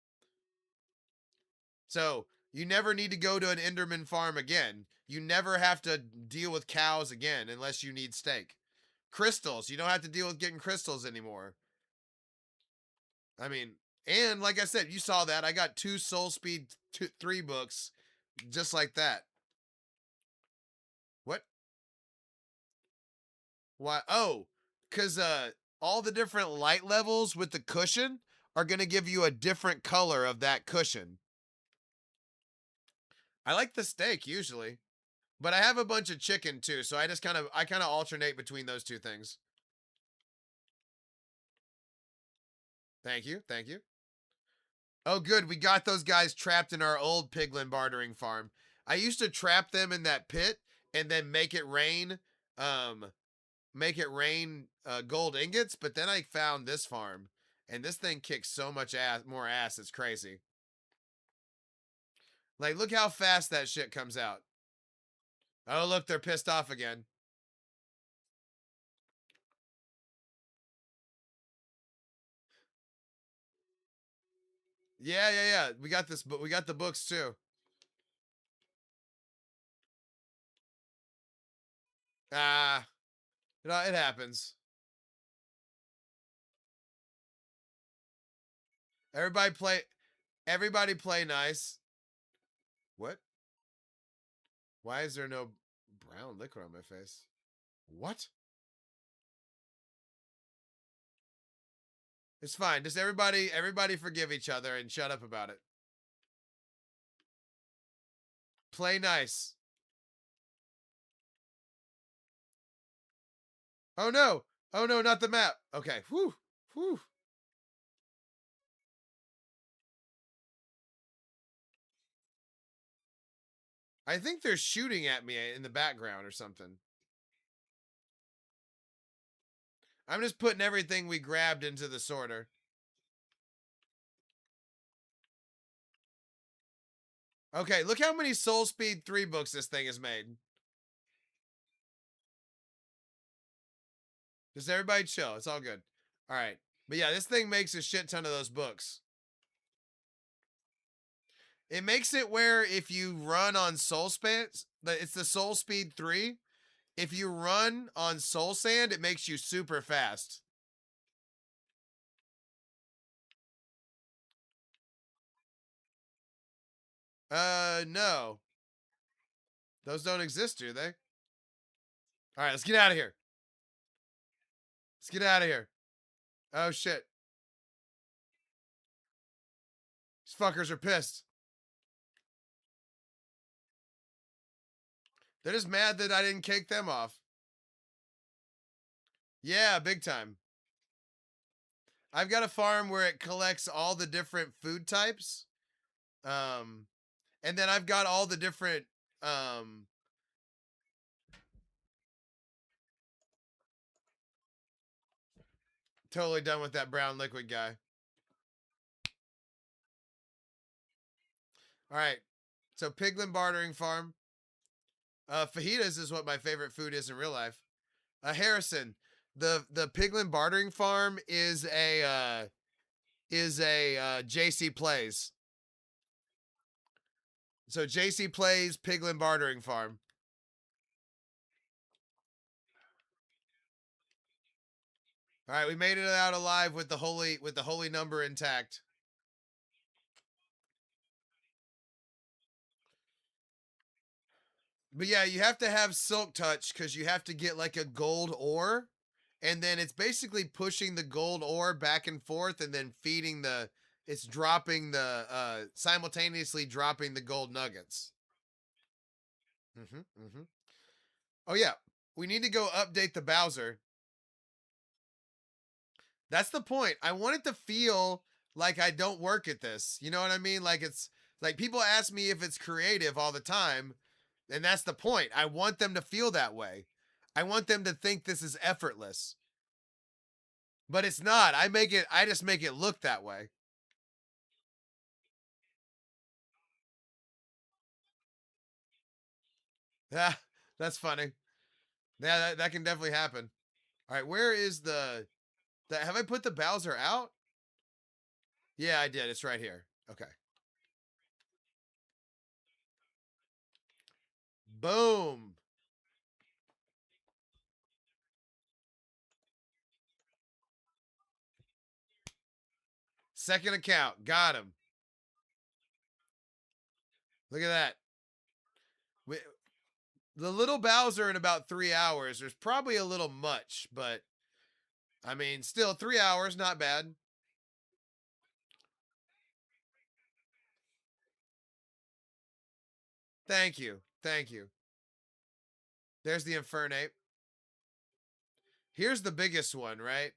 So, you never need to go to an Enderman farm again. You never have to deal with cows again unless you need steak. Crystals. You don't have to deal with getting crystals anymore. I mean, and like I said, you saw that. I got 2 Soul Speed 3 books just like that. What? Why? Oh, because all the different light levels with the cushion are going to give you a different color of that cushion. I like the steak usually, but I have a bunch of chicken too, so I kind of alternate between those two things. Thank you. Thank you. Oh, good. We got those guys trapped in our old piglin bartering farm. I used to trap them in that pit and then make it rain gold ingots, but then I found this farm and this thing kicks so much more ass, it's crazy. Like, look how fast that shit comes out. Oh, look, they're pissed off again. Yeah. We got this, but we got the books too. Ah, it happens. Everybody play. Everybody play nice. What? Why is there no brown liquid on my face? What? It's fine. Just everybody forgive each other and shut up about it. Play nice. Oh no. Oh no, not the map. Okay. Whew. Whew. I think they're shooting at me in the background or something. I'm just putting everything we grabbed into the sorter. Okay, look how many Soul Speed 3 books this thing has made. Just everybody chill. It's all good. All right. But yeah, this thing makes a shit ton of those books. It makes it where if you run on Soul Span, it's the Soul Speed 3. If you run on Soul Sand, it makes you super fast. No. Those don't exist, do they? All right, let's get out of here. Let's get out of here. Oh, shit. These fuckers are pissed. They're just mad that I didn't kick them off. Yeah, big time. I've got a farm where it collects all the different food types. And then I've got all the different, totally done with that brown liquid guy. All right. So piglin bartering farm. Fajitas is what my favorite food is in real life. Harrison, the piglin bartering farm is a JC Plays. So JC Plays piglin bartering farm. All right, we made it out alive with the holy number intact. But yeah, you have to have silk touch because you have to get like a gold ore, and then it's basically pushing the gold ore back and forth, and then feeding the. It's dropping the simultaneously dropping the gold nuggets. Oh yeah, we need to go update the Bowser. That's the point. I want it to feel like I don't work at this. You know what I mean? Like it's like people ask me if it's creative all the time, and that's the point. I want them to feel that way. I want them to think this is effortless. But it's not. I just make it look that way. Yeah, that's funny. Yeah, that can definitely happen. All right, where is have I put the Bowser out? Yeah, I did. It's right here. Okay. Boom. Second account. Got him. Look at that. We, the little Bowser in about 3 hours. There's probably a little much, but I mean, still 3 hours, not bad. Thank you. Thank you. There's the Infernape. Here's the biggest one, right?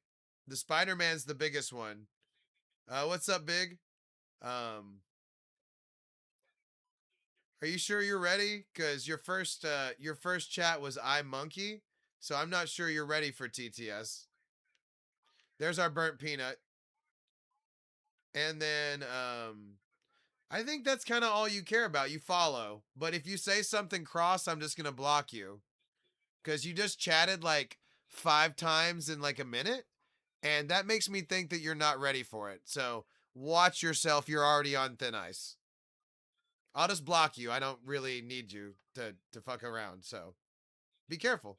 The Spider-Man's the biggest one. What's up, Big? Um, are you sure you're ready? Cause your first chat was I Monkey, so I'm not sure you're ready for TTS. There's our burnt peanut. And then I think that's kind of all you care about. You follow. But if you say something cross, I'm just going to block you. Because you just chatted like 5 times in like a minute. And that makes me think that you're not ready for it. So watch yourself. You're already on thin ice. I'll just block you. I don't really need you to fuck around. So be careful.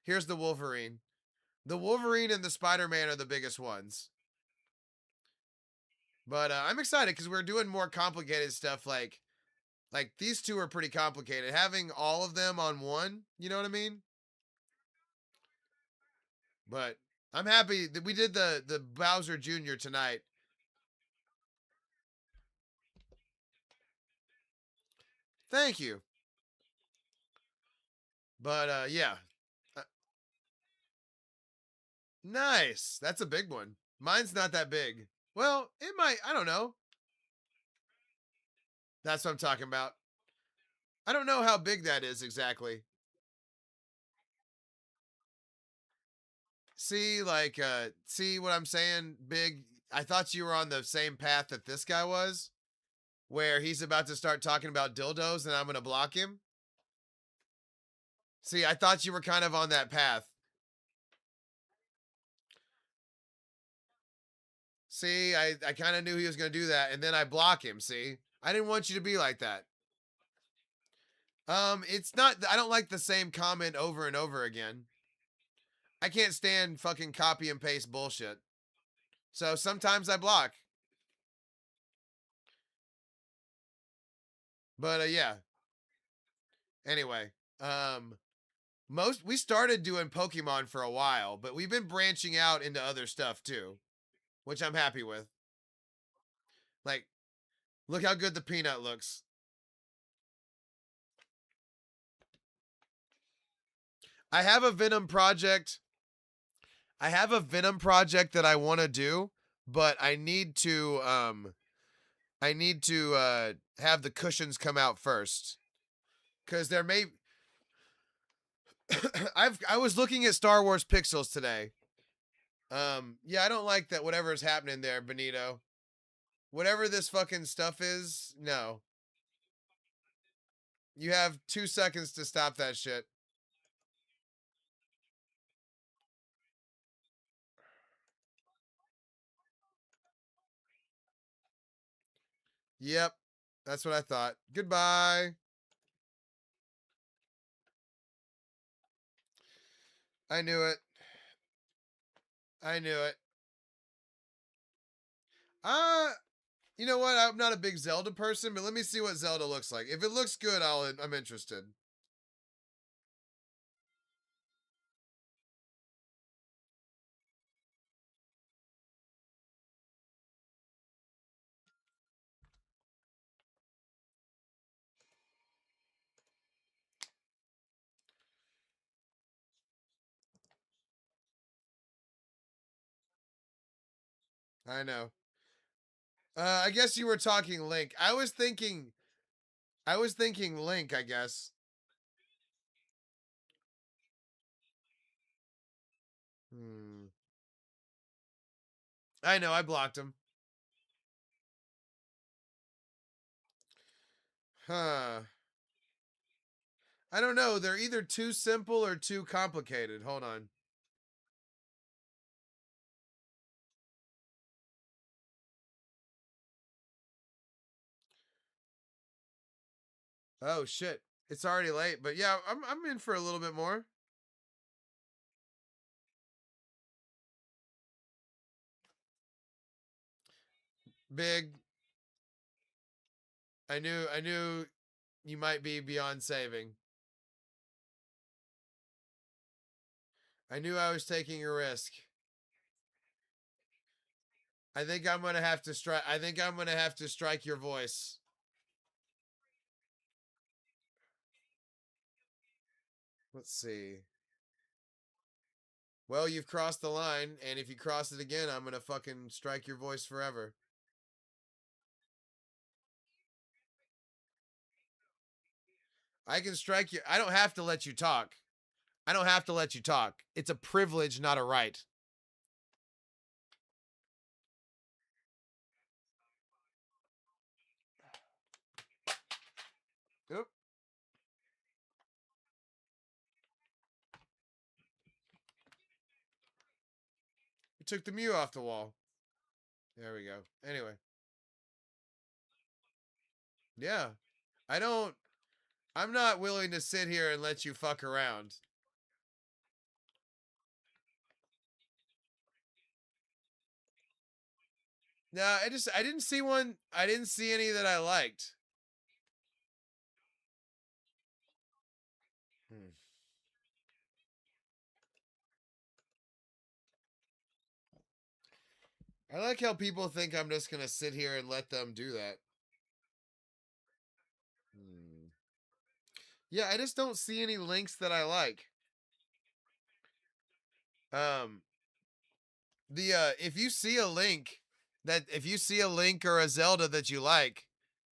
Here's the Wolverine. The Wolverine and the Spider-Man are the biggest ones. But I'm excited because we're doing more complicated stuff. Like these two are pretty complicated. Having all of them on one, you know what I mean? But I'm happy that we did the Bowser Jr. tonight. Thank you. But yeah. Uh, nice. That's a big one. Mine's not that big. Well, it might. I don't know. That's what I'm talking about. I don't know how big that is exactly. See, see what I'm saying, Big? I thought you were on the same path that this guy was, where he's about to start talking about dildos and I'm going to block him. See, I thought you were kind of on that path. See, I kind of knew he was going to do that, and then I block him, see? I didn't want you to be like that. It's not, I don't like the same comment over and over again. I can't stand fucking copy and paste bullshit. So sometimes I block. But yeah. Anyway, we started doing Pokemon for a while, but we've been branching out into other stuff too, which I'm happy with. Like, look how good the peanut looks. I have a Venom project. I have a Venom project that I want to do, but I need to have the cushions come out first. Cuz there may I was looking at Star Wars Pixels today. Yeah, I don't like that whatever is happening there, Benito. Whatever this fucking stuff is, no. You have 2 seconds to stop that shit. Yep. That's what I thought. Goodbye. I knew it. I knew it. Uh, you know what? I'm not a big Zelda person, but let me see what Zelda looks like. If it looks good, I'm interested. I know. I guess you were talking Link. I was thinking Link, I guess. Hmm. I know, I blocked him. Huh. I don't know. They're either too simple or too complicated. Hold on. Oh shit. It's already late, but yeah, I'm in for a little bit more. Big. I knew you might be beyond saving. I knew I was taking a risk. I think I'm gonna have to strike your voice. Let's see. Well, you've crossed the line, and if you cross it again, I'm gonna fucking strike your voice forever. I can strike you. I don't have to let you talk. I don't have to let you talk. It's a privilege, not a right. Oop. You took the Mew off the wall. There we go. Anyway. Yeah. I don't. I'm not willing to sit here and let you fuck around. No, I didn't see one. I didn't see any that I liked. Hmm. I like how people think I'm just gonna sit here and let them do that. Hmm. Yeah, I just don't see any links that I like. Um, the if you see a link if you see a link or a Zelda that you like,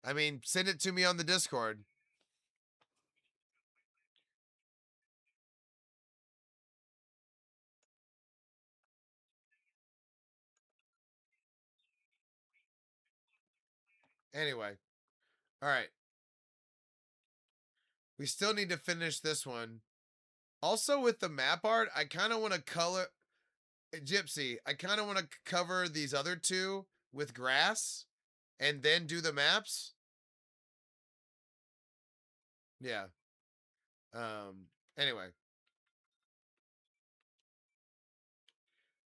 I mean, send it to me on the Discord. Anyway, all right. We still need to finish this one. Also, with the map art, I kind of want to color Gypsy. I kind of want to cover these other two with grass and then do the maps. Yeah. Anyway.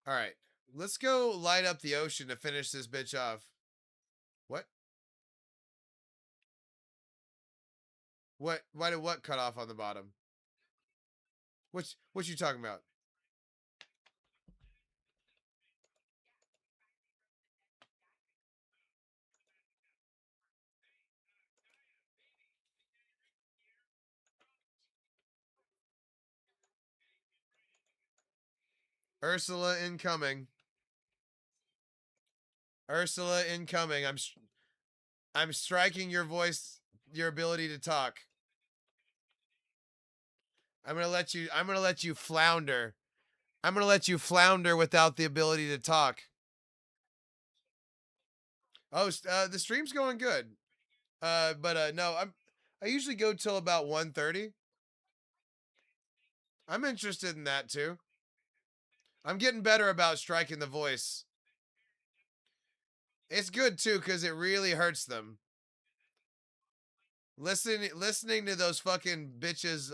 All right. Let's go light up the ocean to finish this bitch off. What? What? Why did what cut off on the bottom? What you talking about? Ursula incoming. Ursula incoming. I'm striking your voice, your ability to talk. I'm gonna let you flounder. I'm gonna let you flounder without the ability to talk. Oh, the stream's going good. But no, I usually go till about 1:30. I'm interested in that too. I'm getting better about striking the voice. It's good too because it really hurts them. Listening to those fucking bitches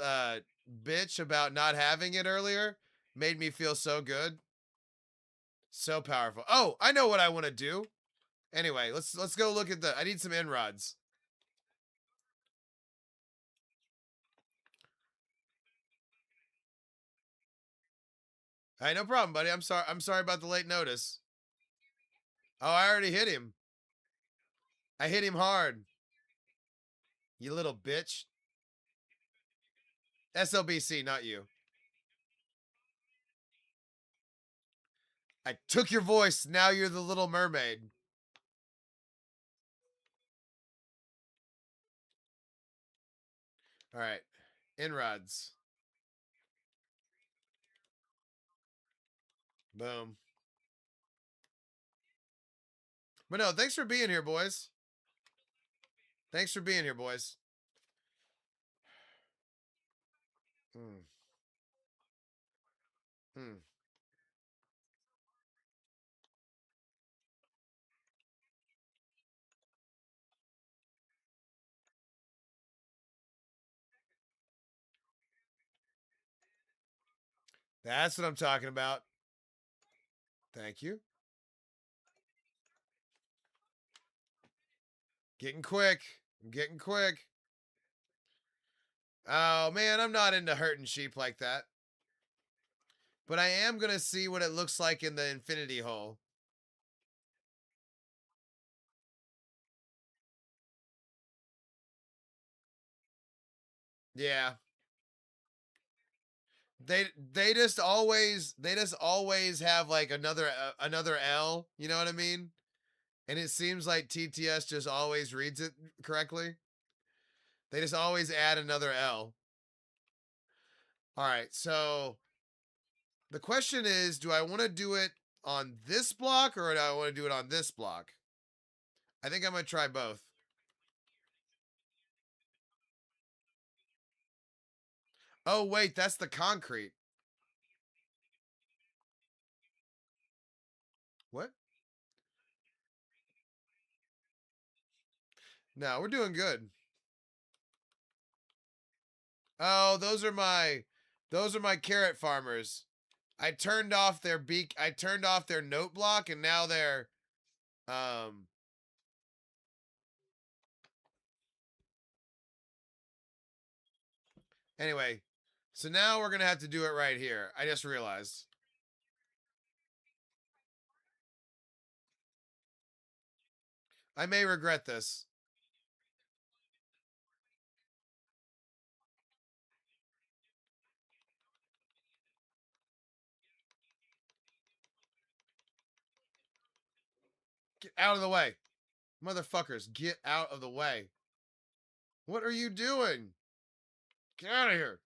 bitch about not having it earlier made me feel so good. So powerful. Oh, I know what I want to do. Anyway, let's go look at the I need some rods. Hey, no problem, buddy. I'm sorry about the late notice. Oh, I already hit him. I hit him hard. You little bitch. SLBC, not you. I took your voice. Now you're the little mermaid. All right. Inrods. Boom. But no, thanks for being here, boys. Thanks for being here, boys. Hmm. Hmm. That's what I'm talking about. Thank you. Getting quick. I'm getting quick. Oh, man, I'm not into hurting sheep like that. But I am going to see what it looks like in the infinity hole. Yeah. they just always have like another L. You know what I mean? And it seems like TTS just always reads it correctly. They just always add another L. All right, so the question is, do I want to do it on this block or do I want to do it on this block? I think I'm going to try both. Oh, wait, that's the concrete. What? No, we're doing good. Oh, those are my carrot farmers. I turned off their note block and now they're um anyway. So now we're going to have to do it right here. I just realized. I may regret this. Get out of the way. Motherfuckers, get out of the way. What are you doing? Get out of here.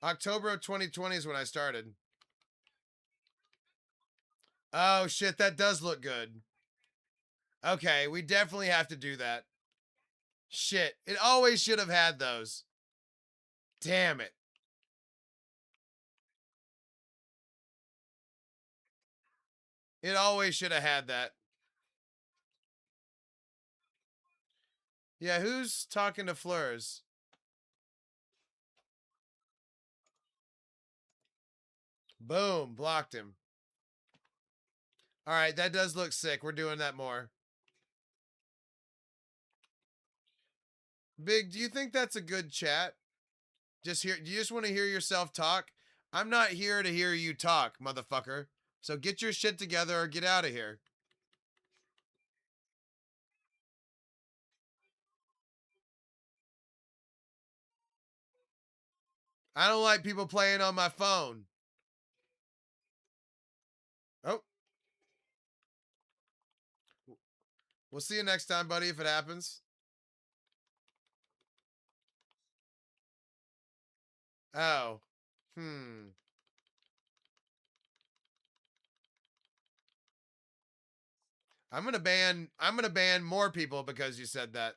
October of 2020 is when I started. Oh shit, that does look good. Okay, we definitely have to do that. Shit, it always should have had those. Damn it. It always should have had that. Yeah, who's talking to Fleurs? Boom, blocked him. All right, that does look sick. We're doing that more. Big, do you think that's a good chat? Do you just want to hear yourself talk? I'm not here to hear you talk, motherfucker. So get your shit together or get out of here. I don't like people playing on my phone. Oh, we'll see you next time, buddy, if it happens. Oh. Hmm. I'm gonna ban more people because you said that.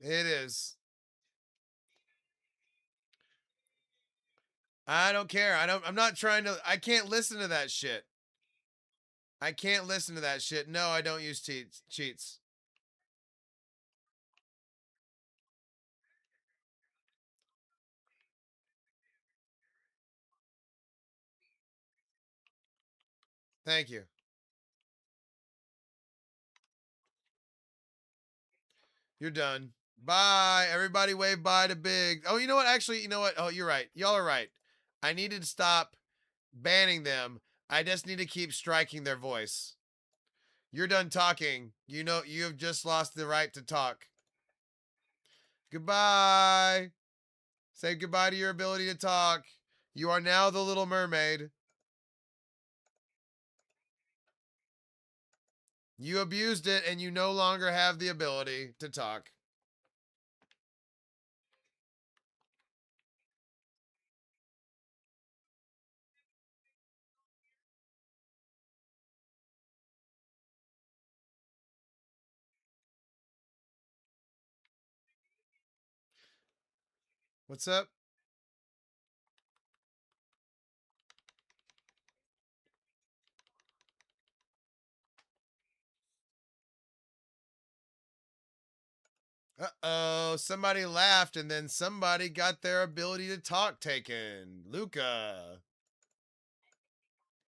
It is. I don't care. I'm not trying to I can't listen to that shit. I can't listen to that shit. No, I don't use cheats. Thank you. You're done. Bye. Everybody wave bye to Big. Oh, you know what? Actually, you know what? Oh, you're right. Y'all are right. I needed to stop banning them. I just need to keep striking their voice. You're done talking. You know, you have just lost the right to talk. Goodbye. Say goodbye to your ability to talk. You are now the Little Mermaid. You abused it and you no longer have the ability to talk. What's up? Uh-oh, somebody laughed and then somebody got their ability to talk taken. Luca.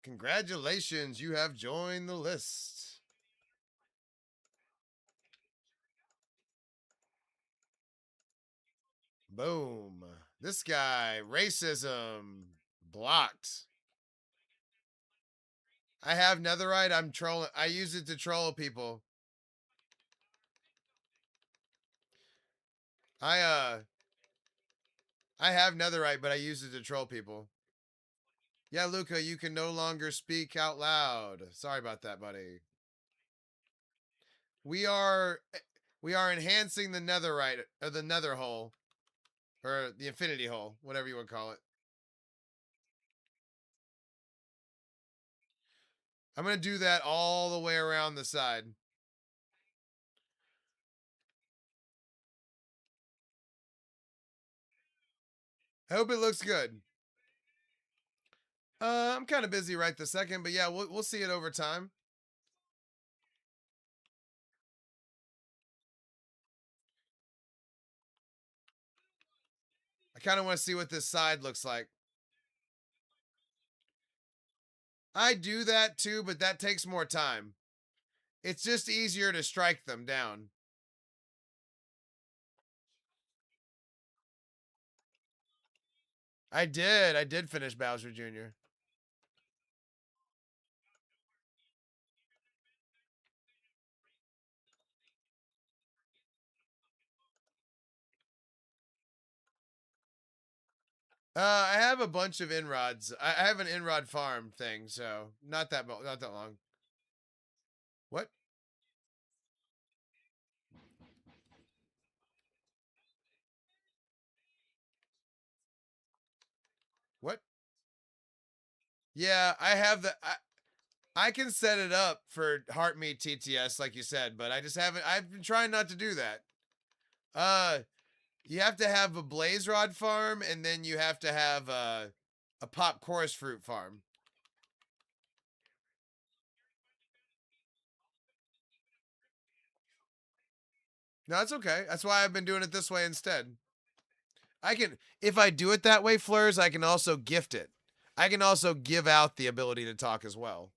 Congratulations, you have joined the list. Boom. This guy, racism. Blocked. I have netherite. I'm trolling. I use it to troll people. I I have netherite, but I use it to troll people. Yeah, Luca, you can no longer speak out loud. Sorry about that, buddy. We are we are enhancing the netherite or the nether hole or the infinity hole, whatever you would call it. I'm going to do that all the way around the side. I hope it looks good. I'm kind of busy right this second, but yeah, we'll see it over time. I kind of want to see what this side looks like. I do that too, but that takes more time. It's just easier to strike them down. I did. I did finish Bowser Jr. I have a bunch of inrods. I have an inrod farm thing, so not that long. What? What? Yeah, I have the. I can set it up for Heart Meat TTS, like you said, but I just haven't. I've been trying not to do that. Uh, you have to have a blaze rod farm, and then you have to have a pop chorus fruit farm. No, that's okay. That's why I've been doing it this way instead. I can, if I do it that way, Flurs, I can also gift it. I can also give out the ability to talk as well.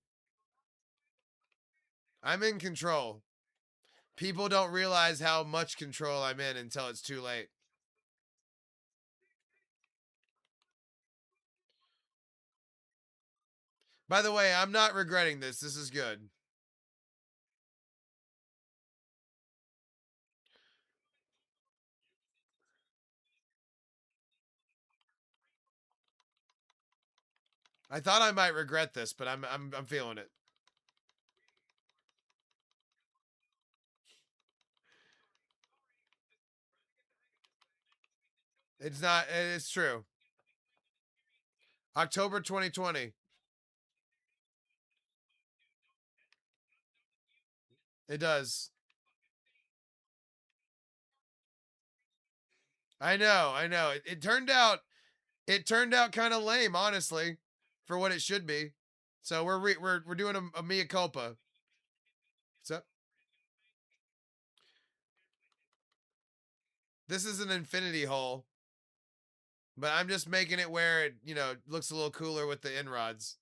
I'm in control. People don't realize how much control I'm in until it's too late. By the way, I'm not regretting this. This is good. I thought I might regret this, but I'm feeling it. It's not. It's true. October 2020. It does. I know. I know. It turned out. It turned out kind of lame, honestly, for what it should be. So we're doing a mea culpa. So this is an infinity hole, but I'm just making it where it looks a little cooler with the inrods.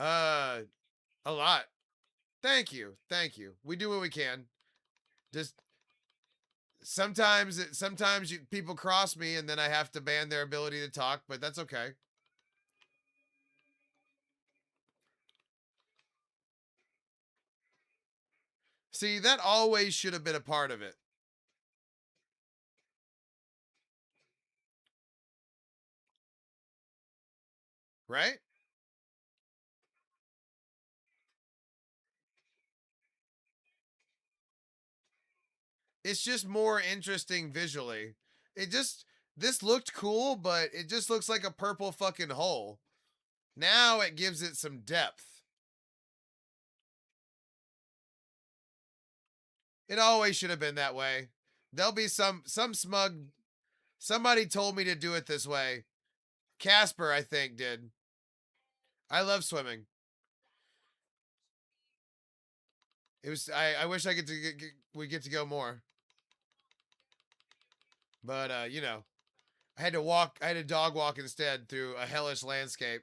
Uh, a lot. Thank you, thank you. We do what we can. Just sometimes people cross me and then I have to ban their ability to talk, but that's okay. See, that always should have been a part of it, right? It's just more interesting visually. It just this looked cool, but it just looks like a purple fucking hole. Now it gives it some depth. It always should have been that way. There'll be some smug somebody told me to do it this way. Casper, I think, did. I love swimming. It was. I wish I we get to go more, but you know, I had to walk. I had to dog walk instead through a hellish landscape.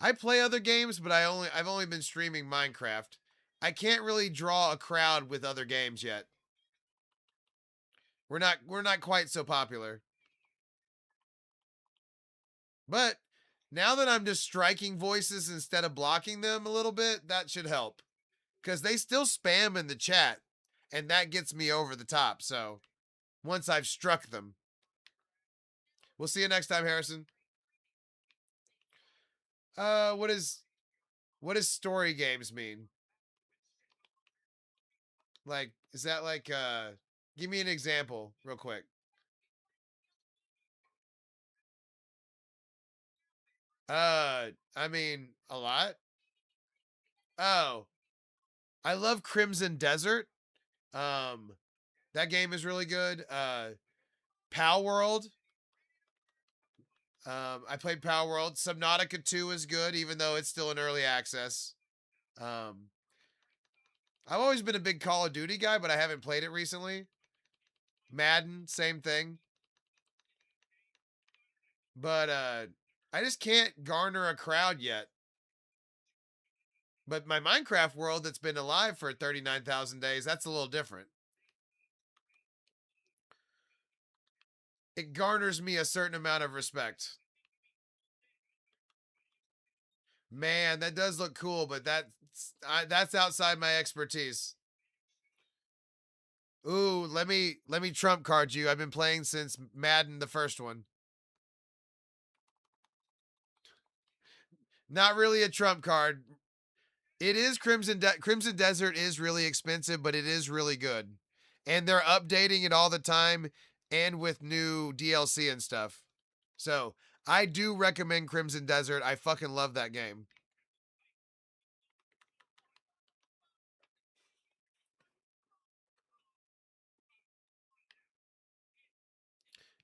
I play other games, but I've only been streaming Minecraft. I can't really draw a crowd with other games yet. We're not quite so popular. But now that I'm just striking voices instead of blocking them a little bit, that should help. Because they still spam in the chat, and that gets me over the top. So once I've struck them, we'll see you next time, Harrison. Uh, what is what does story games mean? Like, is that like give me an example real quick. I mean, a lot. Oh, I love Crimson Desert. Um, that game is really good. Pow World. I played Power World. Subnautica 2 is good, even though it's still in early access. Um, I've always been a big Call of Duty guy, but I haven't played it recently. Madden, same thing. But I just can't garner a crowd yet. But my Minecraft world that's been alive for 39,000 days, that's a little different. It garners me a certain amount of respect. Man, that does look cool, but that's outside my expertise. Ooh, let me trump card you. I've been playing since Madden, the first one. Not really a trump card. It is Crimson Desert is really expensive, but it is really good. And they're updating it all the time and with new DLC and stuff. So, I do recommend Crimson Desert. I fucking love that game.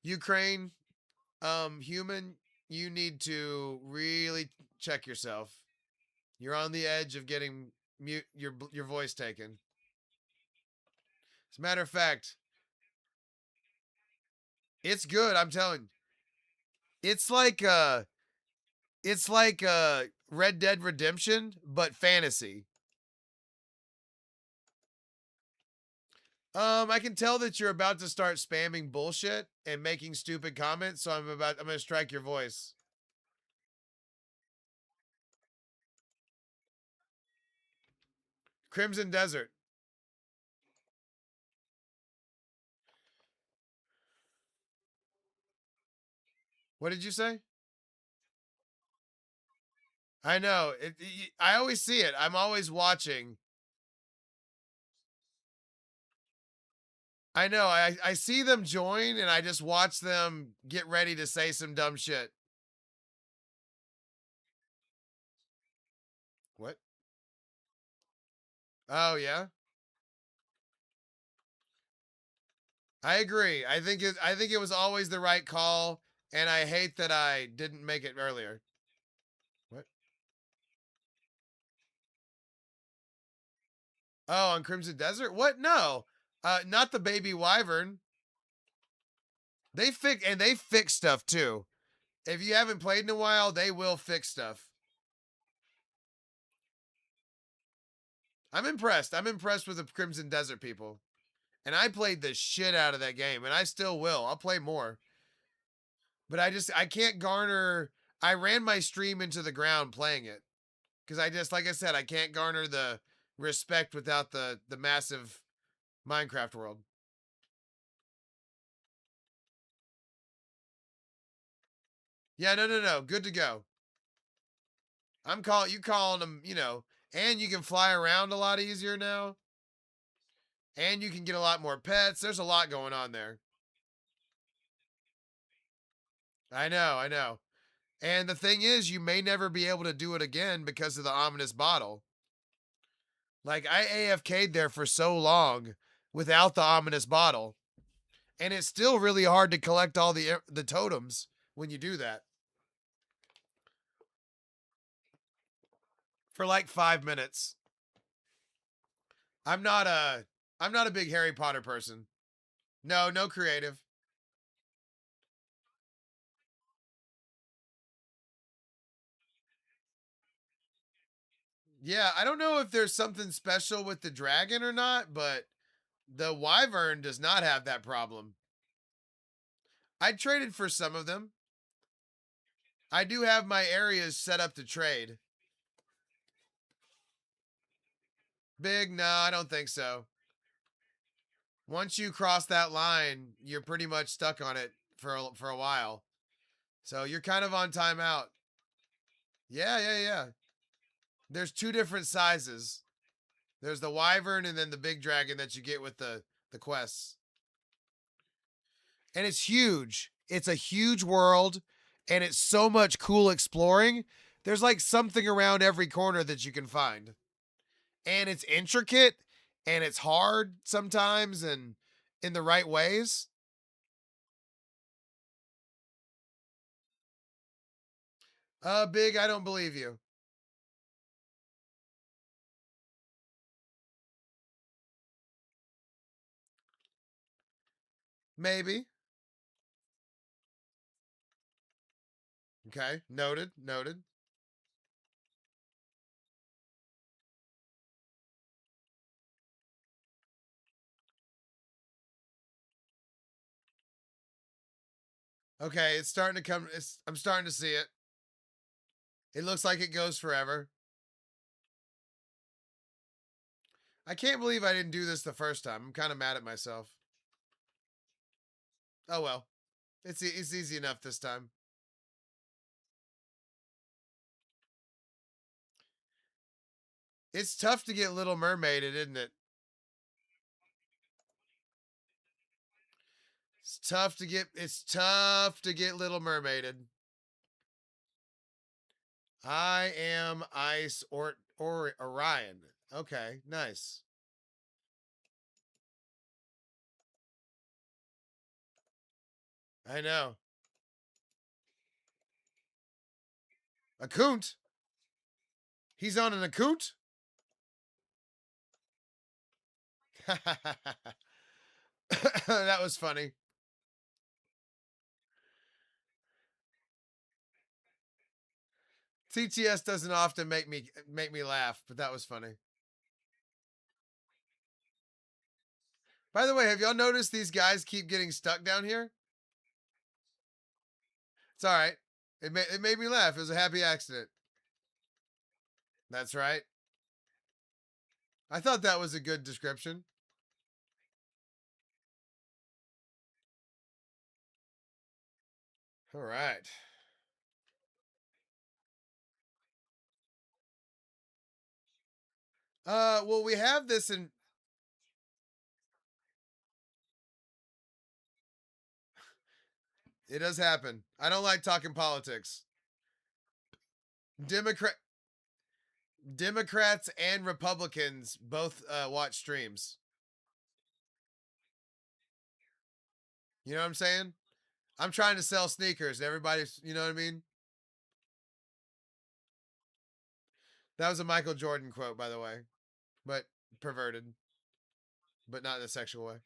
Ukraine, human, you need to really check yourself. You're on the edge of getting your voice taken. As a matter of fact, it's good. I'm telling you. It's like Red Dead Redemption, but fantasy. I can tell that you're about to start spamming bullshit and making stupid comments, so I'm gonna strike your voice. Crimson Desert. What did you say? I know. I always see it. I'm always watching. I know. I see them join and I just watch them get ready to say some dumb shit. What? Oh yeah. I agree. I think it was always the right call, and I hate that I didn't make it earlier. What? Oh, on Crimson Desert? What? No. Not the baby wyvern. They fix stuff too. If you haven't played in a while, they will fix stuff. I'm impressed. I'm impressed with the Crimson Desert people. And I played the shit out of that game, and I still will. I'll play more. But I can't garner. I ran my stream into the ground playing it because I just, like I said, I can't garner the respect without the massive Minecraft world. Yeah, no. Good to go. I'm calling you calling them, you know, and you can fly around a lot easier now. And you can get a lot more pets. There's a lot going on there. I know, I know. And the thing is, you may never be able to do it again because of the ominous bottle. Like I AFK'd there for so long without the ominous bottle, and it's still really hard to collect all the totems when you do that. for like 5 minutes. I'm not a I'm not a big Harry Potter person. No, no creative. Yeah, I don't know if there's something special with the dragon or not, but the wyvern does not have that problem. I traded for some of them. I do have my areas set up to trade. Big? No, I don't think so. Once you cross that line, you're pretty much stuck on it for a while. So you're kind of on timeout. Yeah, yeah, yeah. There's two different sizes. There's the wyvern and then the big dragon that you get with the quests. And it's huge. It's a huge world and it's so much cool exploring. There's like something around every corner that you can find. And it's intricate and it's hard sometimes and in the right ways. Big, I don't believe you. Maybe. Okay. Noted. Noted. Okay, it's starting to come. I'm starting to see it. It looks like it goes forever. I can't believe I didn't do this the first time. I'm kind of mad at myself. Oh well. It's easy enough this time. It's tough to get Little Mermaided, isn't it? It's tough to get Little Mermaided. I am Ice or Orion. Okay, nice. I know. A coont? He's on an acoont? That was funny. TTS doesn't often make me laugh, but that was funny. By the way, have y'all noticed these guys keep getting stuck down here? It's all right. It made me laugh. It was a happy accident. That's right. I thought that was a good description. All right. Well, we have this in. It does happen. I don't like talking politics. Democrat Democrats and Republicans both watch streams. You know what I'm saying? I'm trying to sell sneakers. Everybody's, you know what I mean? That was a Michael Jordan quote, by the way, but perverted, but not in a sexual way.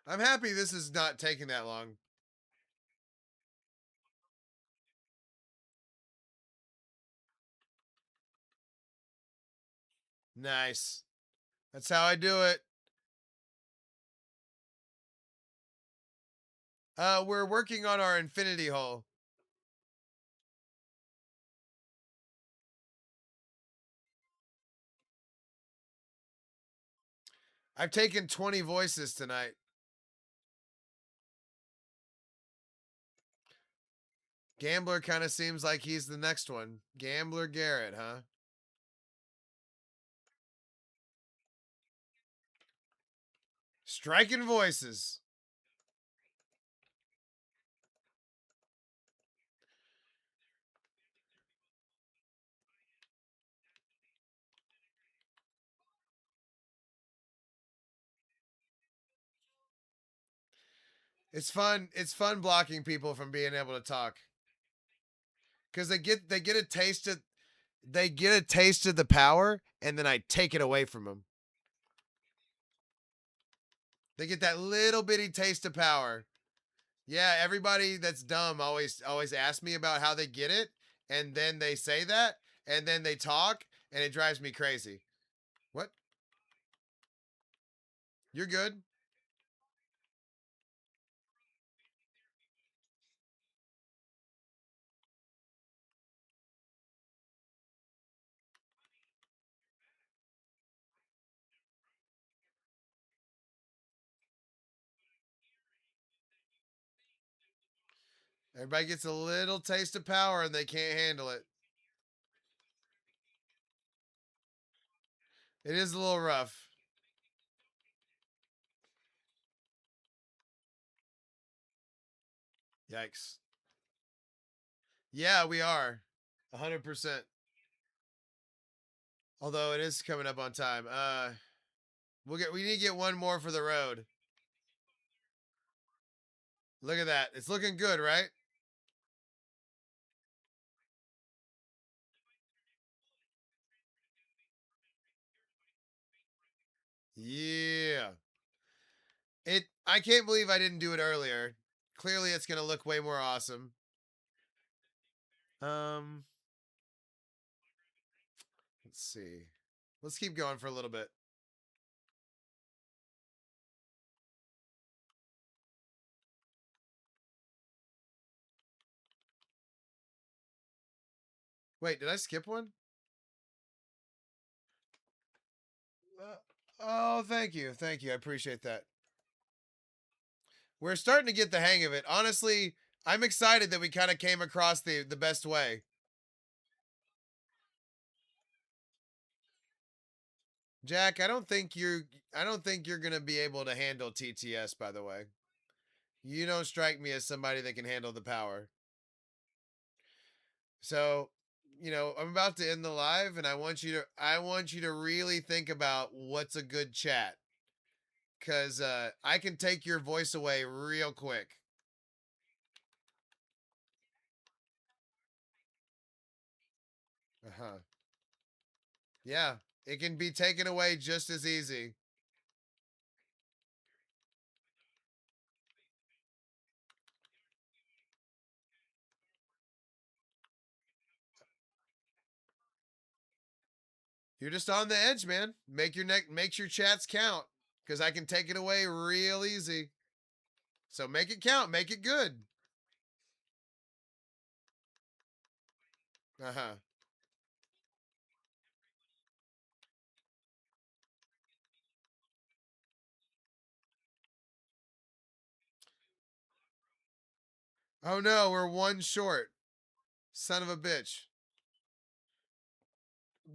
I'm happy this is not taking that long. Nice. That's how I do it. We're working on our infinity hole. I've taken 20 voices tonight. Gambler kind of seems like he's the next one. Gambler Garrett, huh? Striking voices. It's fun. It's fun blocking people from being able to talk because they get a taste of the power, and then I take it away from them. They get that little bitty taste of power. Yeah, everybody that's dumb always asks me about how they get it, and then they say that, and then they talk, and it drives me crazy. What? You're good? Everybody gets a little taste of power and they can't handle it. It is a little rough. Yikes. Yeah, we are. 100%. Although it is coming up on time. We need to get one more for the road. Look at that. It's looking good, right? Yeah. I can't believe I didn't do it earlier. Clearly it's going to look way more awesome. Um, let's see. Let's keep going for a little bit. Wait, did I skip one? Oh, thank you. Thank you. I appreciate that. We're starting to get the hang of it. Honestly, I'm excited that we kind of came across the best way. Jack, I don't think you're going to be able to handle TTS, by the way. You don't strike me as somebody that can handle the power. So, I'm about to end the live and I want you to really think about what's a good chat cuz I can take your voice away real quick. Uh-huh. Yeah, it can be taken away just as easy. You're just on the edge, man. Makes your chats count cuz I can take it away real easy. So make it count, make it good. Uh-huh. Oh no, we're one short. Son of a bitch.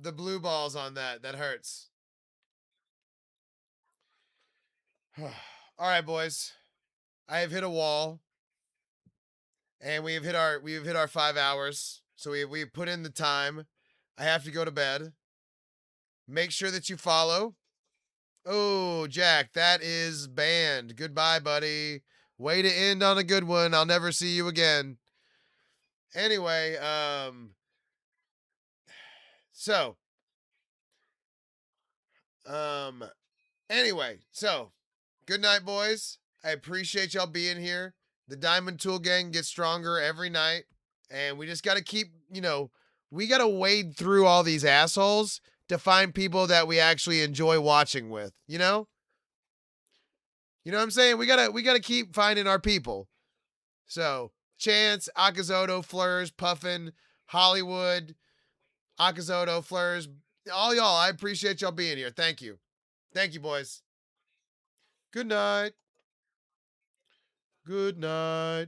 The blue balls on that. That hurts. All right, boys. I have hit a wall, and we've hit our 5 hours. So we put in the time. I have to go to bed. Make sure that you follow. Oh, Jack, that is banned. Goodbye, buddy. Way to end on a good one. I'll never see you again. Anyway, so um anyway, so good night, boys. I appreciate y'all being here. The Diamond Tool Gang gets stronger every night, and we just got to keep, we got to wade through all these assholes to find people that we actually enjoy watching with, you know? You know what I'm saying? We got to keep finding our people. So, Chance, Akazoto, Flurs, Puffin, Hollywood, Akazoto, Flurs, all y'all, I appreciate y'all being here. Thank you. Thank you, boys. Good night. Good night.